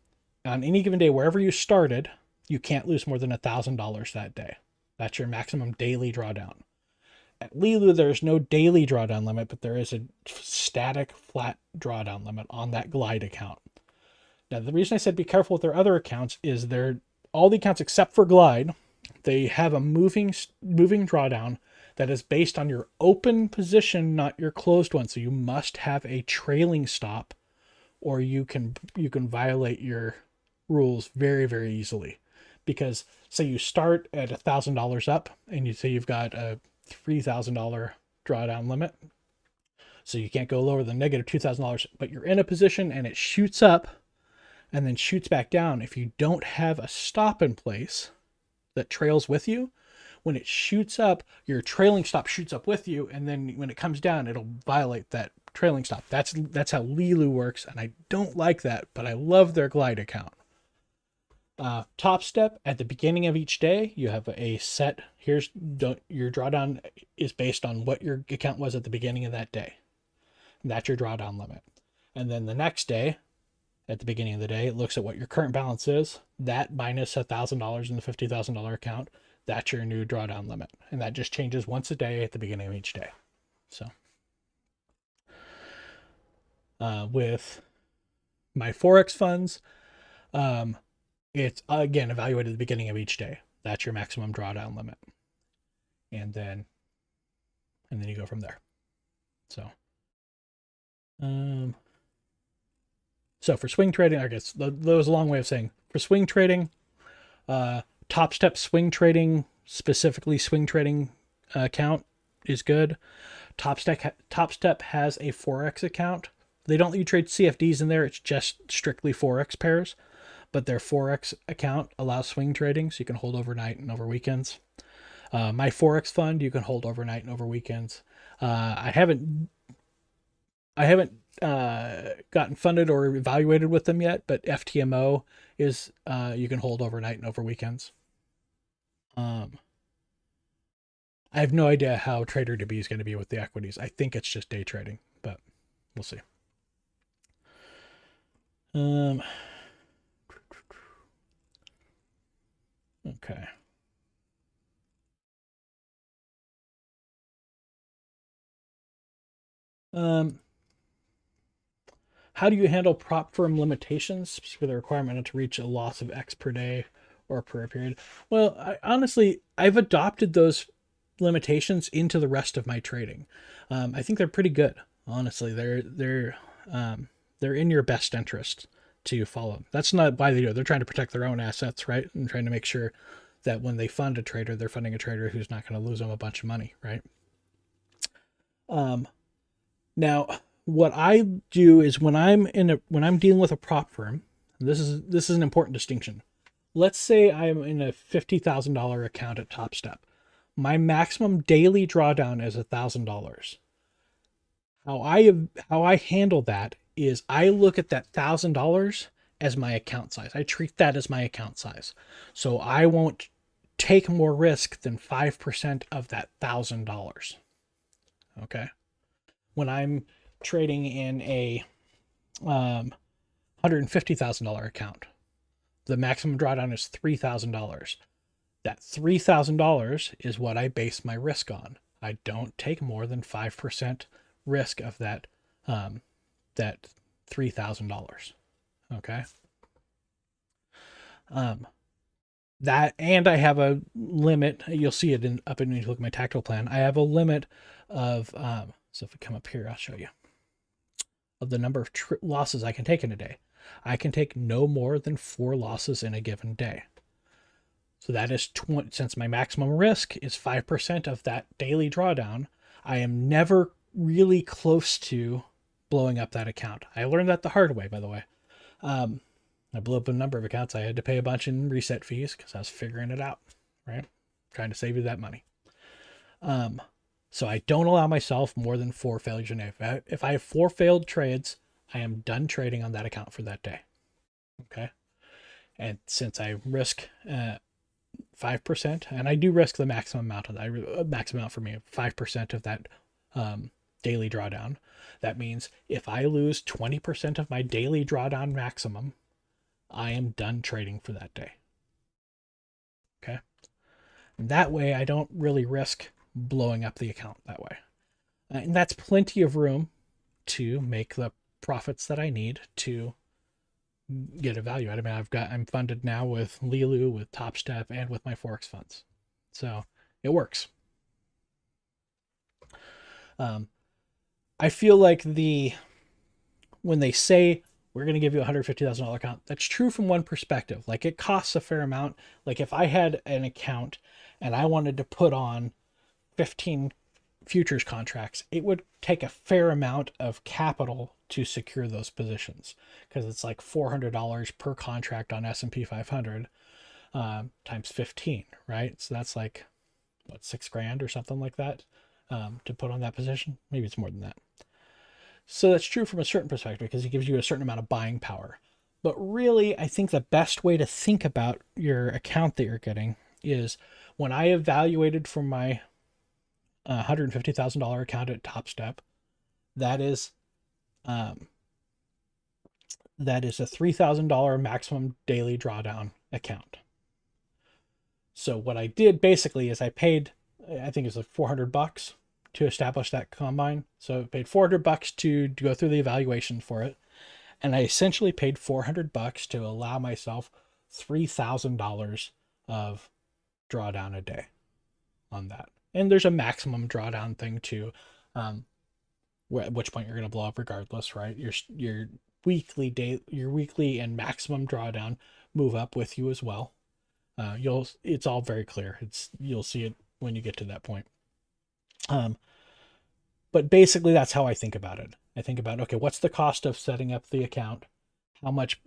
on any given day, wherever you started, you can't lose more than $1,000 that day. That's your maximum daily drawdown. At Lilu, there's no daily drawdown limit, but there is a static flat drawdown limit on that Glide account. Now, the reason I said be careful with their other accounts is all the accounts except for Glide, they have a moving drawdown that is based on your open position, not your closed one. So you must have a trailing stop, or you can violate your rules very, very easily. Because say you start at $1,000 up, and you say you've got a $3,000 drawdown limit, so you can't go lower than negative $2,000. But you're in a position and it shoots up, and then shoots back down. If you don't have a stop in place that trails with you, when it shoots up, your trailing stop shoots up with you, and then when it comes down, it'll violate that trailing stop. That's how Lilu works, and I don't like that, but I love their Glide account. Top Step, at the beginning of each day, you have a set. Your drawdown is based on what your account was at the beginning of that day. And that's your drawdown limit. And then the next day, at the beginning of the day, it looks at what your current balance is. That minus $1,000 in the $50,000 account. That's your new drawdown limit. And that just changes once a day at the beginning of each day. So with my Forex funds, It's again evaluated at the beginning of each day. That's your maximum drawdown limit, and then you go from there. So, so for swing trading, I guess that was a long way of saying for swing trading, Top Step swing trading, specifically swing trading account is good. Top Step has a Forex account. They don't let you trade CFDs in there. It's just strictly Forex pairs, but their Forex account allows swing trading, so you can hold overnight and over weekends. My Forex fund, you can hold overnight and over weekends. I haven't gotten funded or evaluated with them yet, but FTMO is you can hold overnight and over weekends. I have no idea how TraderDB is going to be with the equities. I think it's just day trading, but we'll see. Okay. How do you handle prop firm limitations with the requirement not to reach a loss of X per day or per period? Well, honestly, I've adopted those limitations into the rest of my trading. I think they're pretty good. Honestly, they're in your best interest to follow. That's not why they do it. They're trying to protect their own assets, right? And trying to make sure that when they fund a trader, they're funding a trader who's not going to lose them a bunch of money, right? Now, what I do is when I'm dealing with a prop firm, this is an important distinction. Let's say I'm in a $50,000 account at Top Step. My maximum daily drawdown is $1,000. How I handle that is I look at that $1,000 as my account size. I treat that as my account size. So I won't take more risk than 5% of that $1,000. Okay. When I'm trading in a $150,000 account, the maximum drawdown is $3,000. That $3,000 is what I base my risk on. I don't take more than 5% risk of that that $3,000. Okay. That, and I have a limit. You'll see it up when you look at my tactical plan. I have a limit of so if we come up here, I'll show you of the number of losses I can take in a day. I can take no more than 4 losses in a given day. So that is since my maximum risk is 5% of that daily drawdown, I am never really close to blowing up that account. I learned that the hard way, by the way. I blew up a number of accounts. I had to pay a bunch in reset fees because I was figuring it out, right? Trying to save you that money. So I don't allow myself more than 4 failures a day. If I have 4 failed trades, I am done trading on that account for that day. Okay. And since I risk 5%, and I do risk the maximum amount of that, maximum amount for me, 5% of that daily drawdown. That means if I lose 20% of my daily drawdown maximum, I am done trading for that day. Okay. And that way I don't really risk blowing up the account that way. And that's plenty of room to make the profits that I need to get a value out of it. I'm funded now with Lilu, with Top Step, and with my Forex funds. So it works. I feel like when they say we're going to give you a $150,000 account, that's true from one perspective. Like it costs a fair amount. Like if I had an account and I wanted to put on 15 futures contracts, it would take a fair amount of capital to secure those positions because it's like $400 per contract on S&P 500 times 15, right? So that's like what, $6,000 or something like that to put on that position. Maybe it's more than that. So that's true from a certain perspective because it gives you a certain amount of buying power. But really, I think the best way to think about your account that you're getting is when I evaluated for my $150,000 account at Top Step, that is a $3,000 maximum daily drawdown account. So what I did basically is I paid, I think it was like $400 to establish that combine. So I paid $400 to go through the evaluation for it. And I essentially paid $400 to allow myself $3,000 of drawdown a day on that. And there's a maximum drawdown thing too, at which point you're going to blow up regardless, right? Your weekly and maximum drawdown move up with you as well. It's all very clear. You'll see it when you get to that point. But basically that's how I think about it. I think about, okay, what's the cost of setting up the account? How much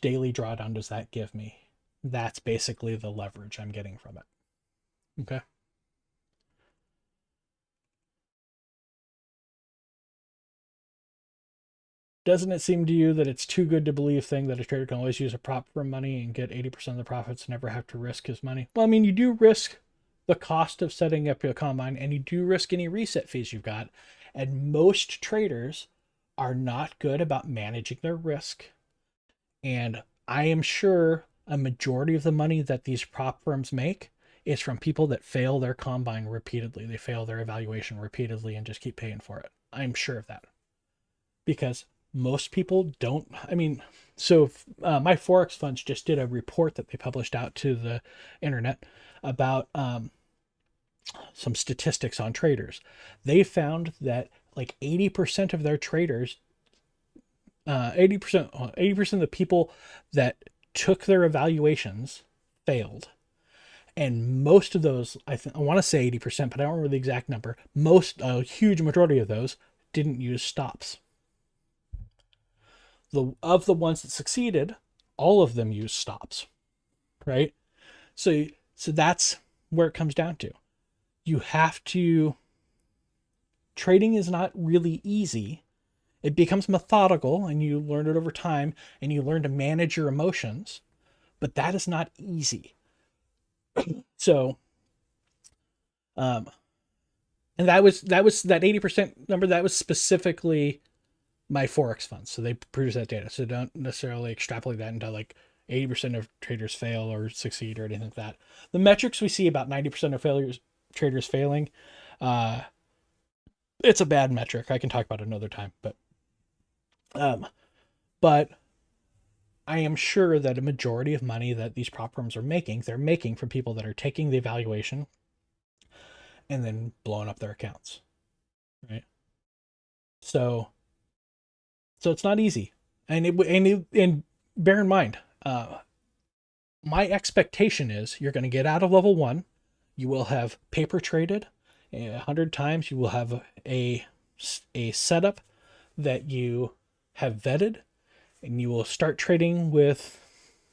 daily drawdown does that give me? That's basically the leverage I'm getting from it. Okay. Doesn't it seem to you that it's too good to believe thing that a trader can always use a prop firm money and get 80% of the profits and never have to risk his money? Well, I mean, you do risk the cost of setting up your combine, and you do risk any reset fees you've got. And most traders are not good about managing their risk. And I am sure a majority of the money that these prop firms make is from people that fail their combine repeatedly. They fail their evaluation repeatedly and just keep paying for it. I'm sure of that. Because most people don't. I mean, so my Forex funds just did a report that they published out to the internet about some statistics on traders. They found that like 80% of their traders, 80% of the people that took their evaluations failed. And most of those, I want to say 80%, but I don't remember the exact number. A huge majority of those didn't use stops. Of the ones that succeeded, all of them used stops, right? So that's where it comes down to. You have to, trading is not really easy. It becomes methodical and you learn it over time and you learn to manage your emotions, but that is not easy. So, and that 80% number, that was specifically my Forex funds. So they produce that data. So don't necessarily extrapolate that into like 80% of traders fail or succeed or anything like that. The metrics we see about 90% of traders failing, it's a bad metric. I can talk about it another time, but I am sure that a majority of money that these prop firms are making, they're making from people that are taking the evaluation and then blowing up their accounts, right? So it's not easy, and bear in mind, my expectation is you're going to get out of level 1. You will have paper traded 100 times. You will have a setup that you have vetted, and you will start trading with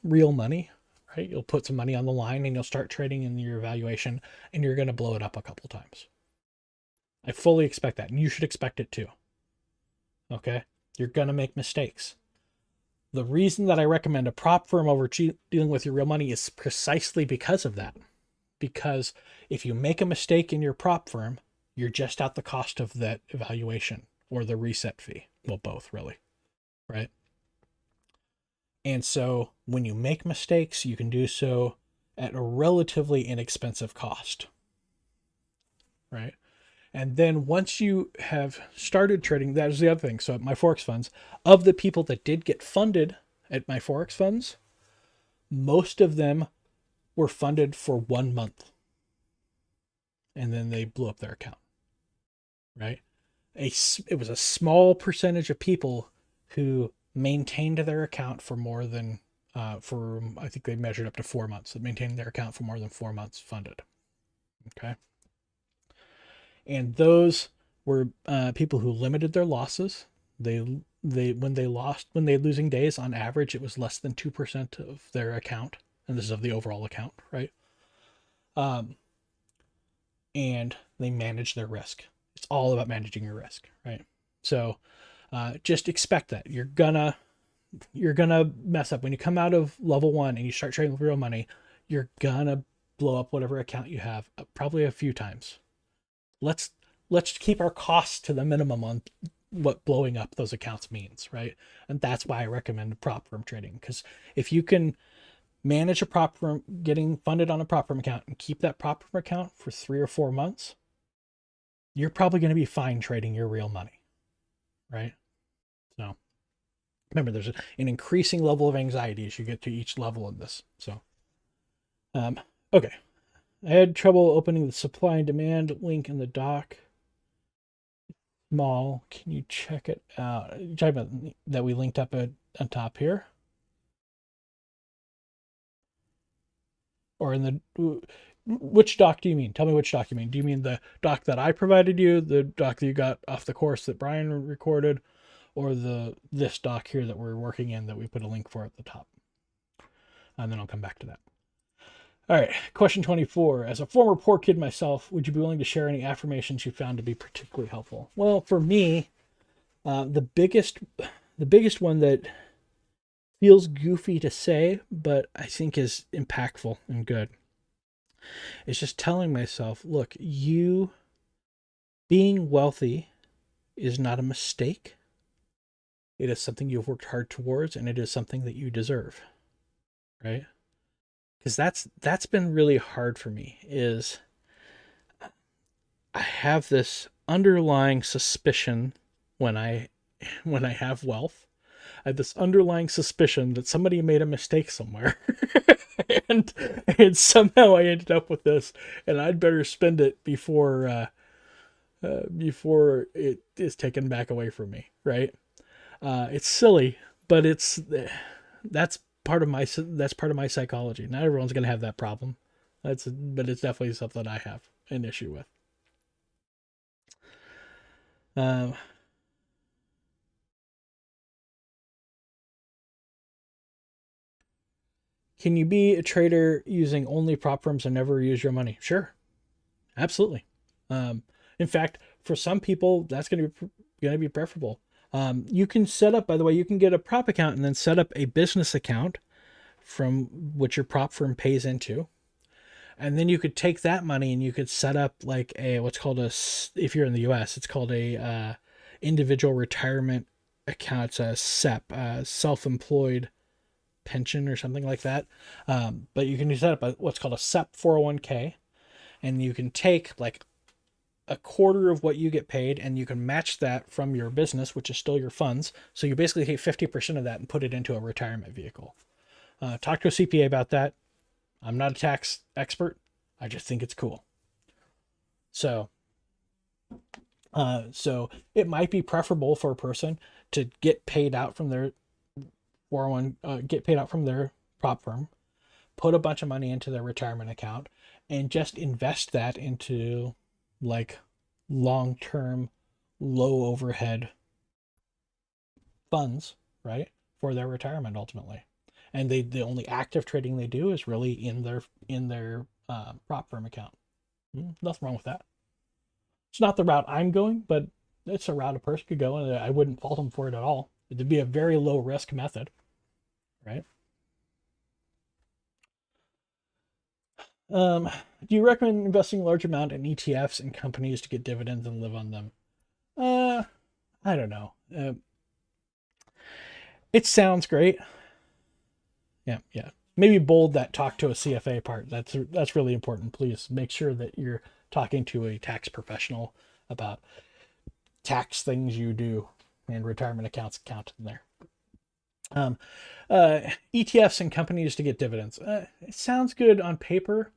real money, right? You'll put some money on the line and you'll start trading in your evaluation, and you're going to blow it up a couple times. I fully expect that, and you should expect it too. Okay? You're going to make mistakes. The reason that I recommend a prop firm over dealing with your real money is precisely because of that. Because if you make a mistake in your prop firm, you're just out the cost of that evaluation or the reset fee. Well, both really, right? And so when you make mistakes, you can do so at a relatively inexpensive cost, right? And then once you have started trading, that is the other thing. So at my Forex funds, of the people that did get funded at my Forex funds, most of them were funded for 1 month. And then they blew up their account, right? It was a small percentage of people who maintained their account for more than, I think they measured up to 4 months, that maintained their account for more than 4 months funded. Okay. And those were people who limited their losses. When they had losing days, on average, it was less than 2% of their account. And this is of the overall account, right? And they manage their risk. It's all about managing your risk, right? So just expect that you're gonna mess up when you come out of level 1 and you start trading with real money. You're gonna blow up whatever account you have, probably a few times. Let's keep our costs to the minimum on what blowing up those accounts means, right? And that's why I recommend prop firm trading, because if you can manage a prop firm, getting funded on a prop firm account, and keep that prop firm account for 3 or 4 months, you're probably going to be fine trading your real money, right? So Remember, there's an increasing level of anxiety as you get to each level of this. So, okay. I had trouble opening the supply and demand link in the doc. Small. Can you check it out? You talking about that we linked up on top here? Or in the... Which doc do you mean? Tell me which doc you mean. Do you mean the doc that I provided you, the doc that you got off the course that Brian recorded, or this doc here that we're working in that we put a link for at the top? And then I'll come back to that. All right, question 24. As a former poor kid myself, would you be willing to share any affirmations you found to be particularly helpful? Well, for me, the biggest one that feels goofy to say, but I think is impactful and good, is just telling myself, look, you being wealthy is not a mistake. It is something you've worked hard towards, and it is something that you deserve, right? Because that's been really hard for me. Is I have this underlying suspicion when I have wealth. I have this underlying suspicion that somebody made a mistake somewhere, and somehow I ended up with this, and I'd better spend it before it is taken back away from me, right? It's silly, but that's part of my psychology. Not everyone's going to have that problem. But it's definitely something I have an issue with. Can you be a trader using only prop firms and never use your money? Sure, absolutely. In fact, for some people, that's going to be preferable. You can set up, by the way, you can get a prop account and then set up a business account from which your prop firm pays into. And then you could take that money and you could set up like what's called if you're in the US, it's called a individual retirement account. It's a SEP, self-employed pension or something like that. But you can set up what's called a SEP 401k, and you can take like a quarter of what you get paid and you can match that from your business, which is still your funds. So you basically take 50% of that and put it into a retirement vehicle. Talk to a CPA about that. I'm not a tax expert. I just think it's cool. So it might be preferable for a person to get paid out from their 401, get paid out from their prop firm, put a bunch of money into their retirement account, and just invest that into like long-term, low overhead funds, right, for their retirement ultimately. And the only active trading they do is really in their prop firm account. Nothing wrong with that. It's not the route I'm going, but it's a route a person could go, and I wouldn't fault them for it at all. It'd be a very low risk method, right? Do you recommend investing a large amount in ETFs and companies to get dividends and live on them? I don't know. It sounds great. Yeah. Maybe bold that talk to a CFA part. That's really important. Please make sure that you're talking to a tax professional about tax things you do, and retirement accounts count in there. ETFs and companies to get dividends. It sounds good on paper.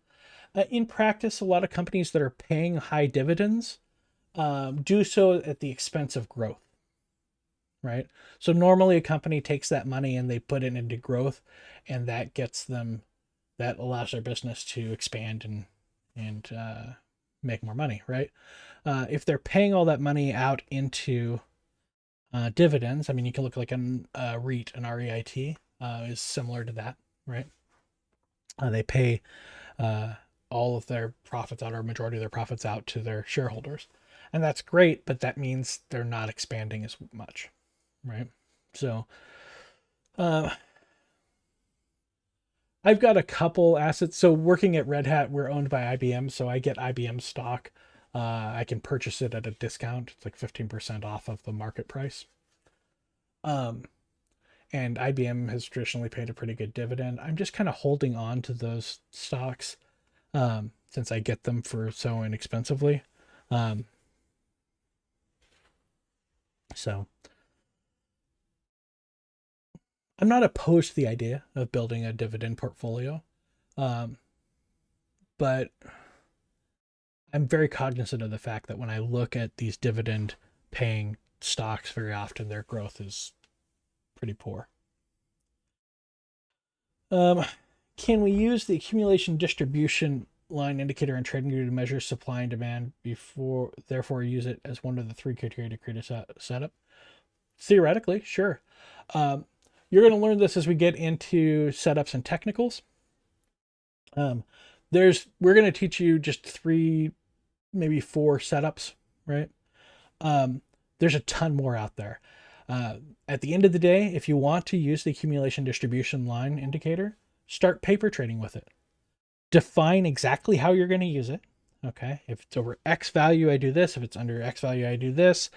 In practice, a lot of companies that are paying high dividends do so at the expense of growth, right? So normally a company takes that money and they put it into growth, and that allows their business to expand and make more money, right? If they're paying all that money out into dividends, I mean, you can look like a REIT, an REIT is similar to that, right? They pay all of their profits out, or majority of their profits out, to their shareholders. And that's great, but that means they're not expanding as much, right? So I've got a couple assets. So working at Red Hat, we're owned by IBM, so I get IBM stock. I can purchase it at a discount. It's like 15% off of the market price. And IBM has traditionally paid a pretty good dividend. I'm just kind of holding on to those stocks since I get them for so inexpensively. So I'm not opposed to the idea of building a dividend portfolio, but I'm very cognizant of the fact that when I look at these dividend paying stocks, very often their growth is pretty poor. Can we use the accumulation distribution line indicator in TradingView to measure supply and demand therefore use it as one of the 3 criteria to create a setup? Theoretically, sure. You're going to learn this as we get into setups and technicals. We're going to teach you just 3, maybe 4 setups, right? There's a ton more out there. At the end of the day, if you want to use the accumulation distribution line indicator, start paper trading with it. Define exactly how you're going to use it. Okay, if it's over X value, I do this. If it's under X value, I do this.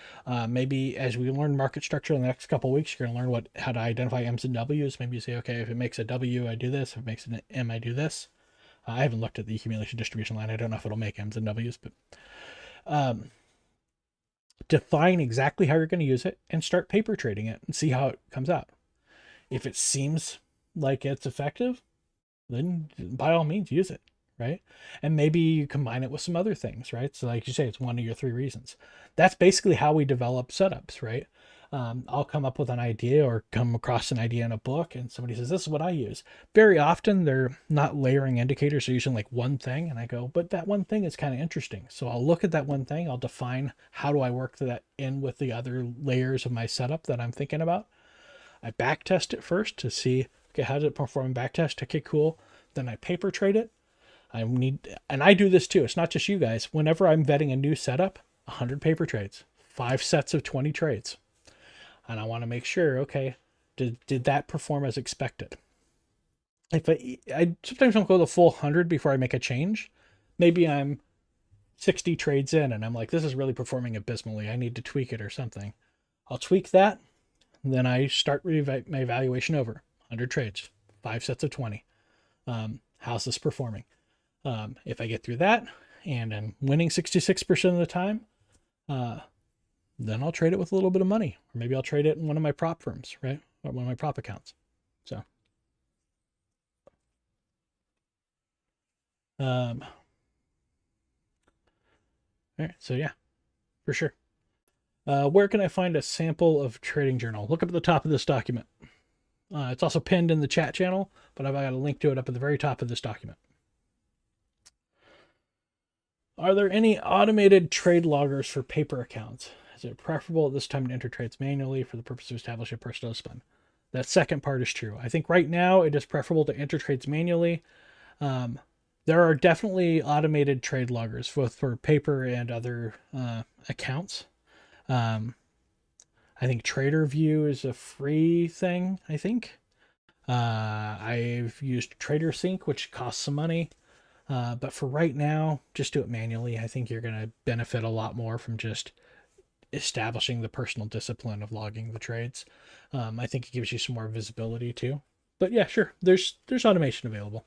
Maybe as we learn market structure in the next couple of weeks, you're going to learn how to identify M's and W's. Maybe you say, okay, if it makes a W, I do this. If it makes an M, I do this. I haven't looked at the accumulation distribution line. I don't know if it'll make M's and W's, but define exactly how you're going to use it and start paper trading it and see how it comes out. If it seems like it's effective, then by all means use it, right? And maybe you combine it with some other things, right? So like you say, it's one of your 3 reasons. That's basically how we develop setups, right? I'll come up with an idea or come across an idea in a book and somebody says, this is what I use. Very often they're not layering indicators. They're using like one thing. And I go, but that one thing is kind of interesting. So I'll look at that one thing. I'll define how do I work that in with the other layers of my setup that I'm thinking about. I back test it first to see, okay, how does it perform in back test? Okay, cool. Then I paper trade it. And I do this too. It's not just you guys. Whenever I'm vetting a new setup, 100 paper trades, 5 sets of 20 trades. And I want to make sure, okay, did that perform as expected? If I sometimes don't go the full 100 before I make a change. Maybe I'm 60 trades in and I'm like, this is really performing abysmally. I need to tweak it or something. I'll tweak that. And then I start my evaluation over. 100 trades, 5 sets of 20. How's this performing? If I get through that and I'm winning 66% of the time, then I'll trade it with a little bit of money, or maybe I'll trade it in one of my prop firms, right? Or one of my prop accounts. So, all right. So yeah, for sure. Where can I find a sample of Trading Journal? Look up at the top of this document. It's also pinned in the chat channel, but I've got a link to it up at the very top of this document. Are there any automated trade loggers for paper accounts? Is it preferable at this time to enter trades manually for the purpose of establishing a personal discipline? That second part is true. I think right now it is preferable to enter trades manually. There are definitely automated trade loggers, both for paper and other accounts. I think TraderView is a free thing, I think. I've used TraderSync, which costs some money. But for right now, just do it manually. I think you're going to benefit a lot more from just establishing the personal discipline of logging the trades. I think it gives you some more visibility too. But yeah, sure. There's automation available.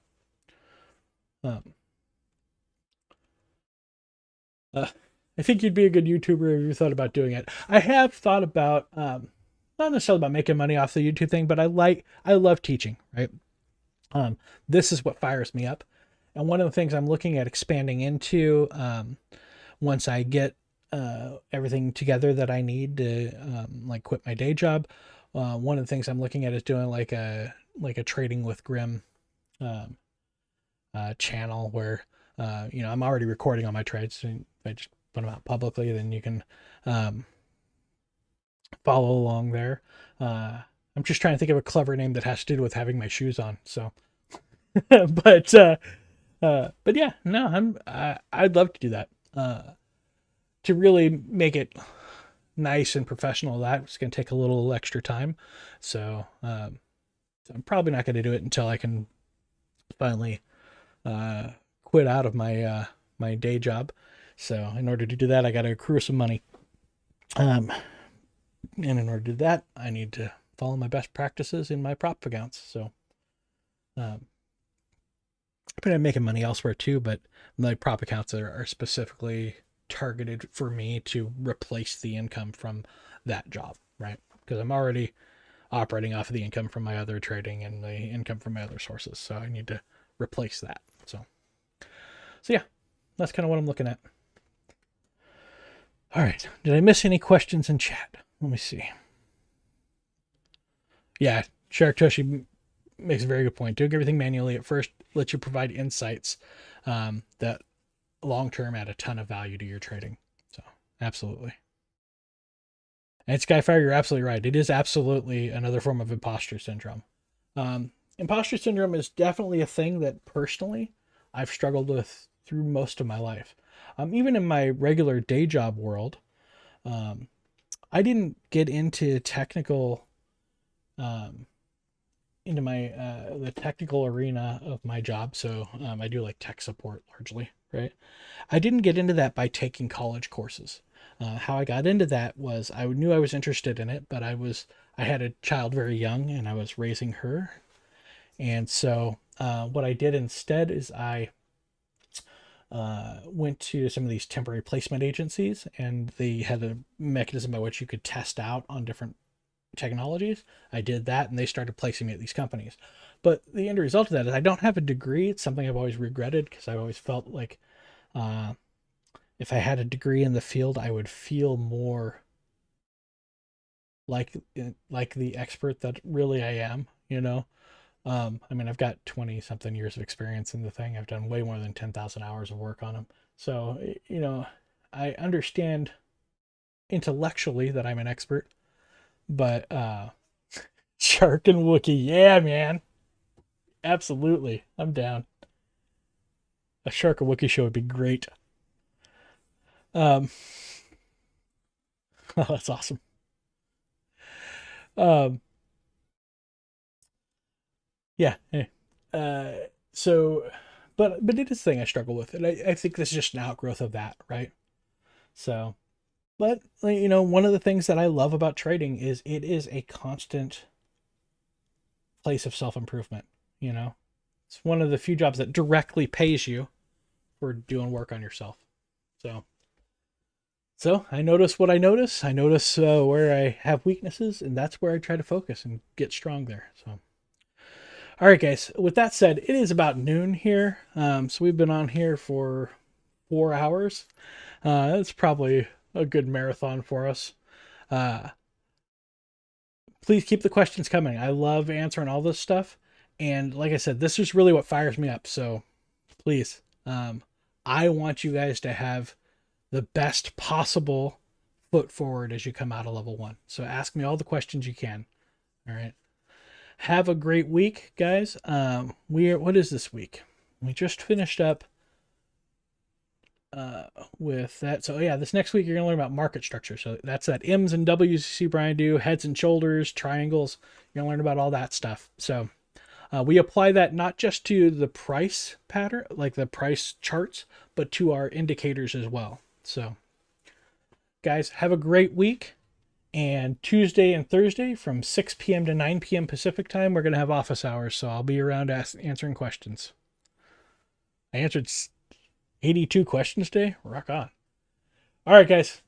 I think you'd be a good YouTuber if you thought about doing it. I have thought about, not necessarily about making money off the YouTube thing, but I love teaching, right? This is what fires me up. And one of the things I'm looking at expanding into, once I get everything together that I need to like quit my day job, one of the things I'm looking at is doing like a Trading with Grim channel where I'm already recording all my trades. And if I just put them out publicly, then you can follow along there. I'm just trying to think of a clever name that has to do with having my shoes on. So, but yeah, no, I'd love to do that. To really make it nice and professional, that's going to take a little extra time. So, I'm probably not going to do it until I can finally quit out of my my day job. So in order to do that, I got to accrue some money. And in order to do that, I need to follow my best practices in my prop accounts. So, I'm making money elsewhere too, but my prop accounts are specifically targeted for me to replace the income from that job, right? Because I'm already operating off of the income from my other trading and the income from my other sources. So I need to replace that. So yeah, that's kind of what I'm looking at. All right. Did I miss any questions in chat? Let me see. Yeah, Shark Toshi makes a very good point. Doing everything manually at first lets you provide insights that long-term add a ton of value to your trading. So absolutely. And Skyfire, you're absolutely right. It is absolutely another form of imposter syndrome. Imposter syndrome is definitely a thing that personally I've struggled with through most of my life. Even in my regular day job world, I didn't get into technical, into my the technical arena of my job. So I do like tech support largely, right? I didn't get into that by taking college courses. How I got into that was I knew I was interested in it, but I had a child very young and I was raising her. And so what I did instead is I went to some of these temporary placement agencies, and they had a mechanism by which you could test out on different technologies. I did that, and they started placing me at these companies. But the end result of that is I don't have a degree. It's something I've always regretted because I've always felt like if I had a degree in the field, I would feel more like the expert that really I am, you know? I mean, I've got 20 something years of experience in the thing. I've done way more than 10,000 hours of work on them. So, you know, I understand intellectually that I'm an expert, but, Shark and Wookie. Yeah, man. Absolutely. I'm down. A Shark and Wookie show would be great. Oh, that's awesome. Yeah. So, but it is a thing I struggle with, and I think this is just an outgrowth of that, right? So, but you know, one of the things that I love about trading is it is a constant place of self-improvement. You know, it's one of the few jobs that directly pays you for doing work on yourself. So I notice what I notice. I notice where I have weaknesses, and that's where I try to focus and get strong there. So. All right, guys. With that said, it is about noon here. So we've been on here for 4 hours. That's probably a good marathon for us. Please keep the questions coming. I love answering all this stuff. And like I said, this is really what fires me up. So please, I want you guys to have the best possible foot forward as you come out of level 1. So ask me all the questions you can. All right. Have a great week, guys. What is this week? We just finished up with that. So yeah, this next week you're gonna learn about market structure. So that's that M's and W's you see Brian do, heads and shoulders, triangles. You're gonna learn about all that stuff. So we apply that not just to the price pattern, like the price charts, but to our indicators as well. So guys, have a great week. And Tuesday and Thursday from 6 p.m. to 9 p.m. Pacific time, we're going to have office hours. So I'll be around answering questions. I answered 82 questions today. Rock on. All right, guys.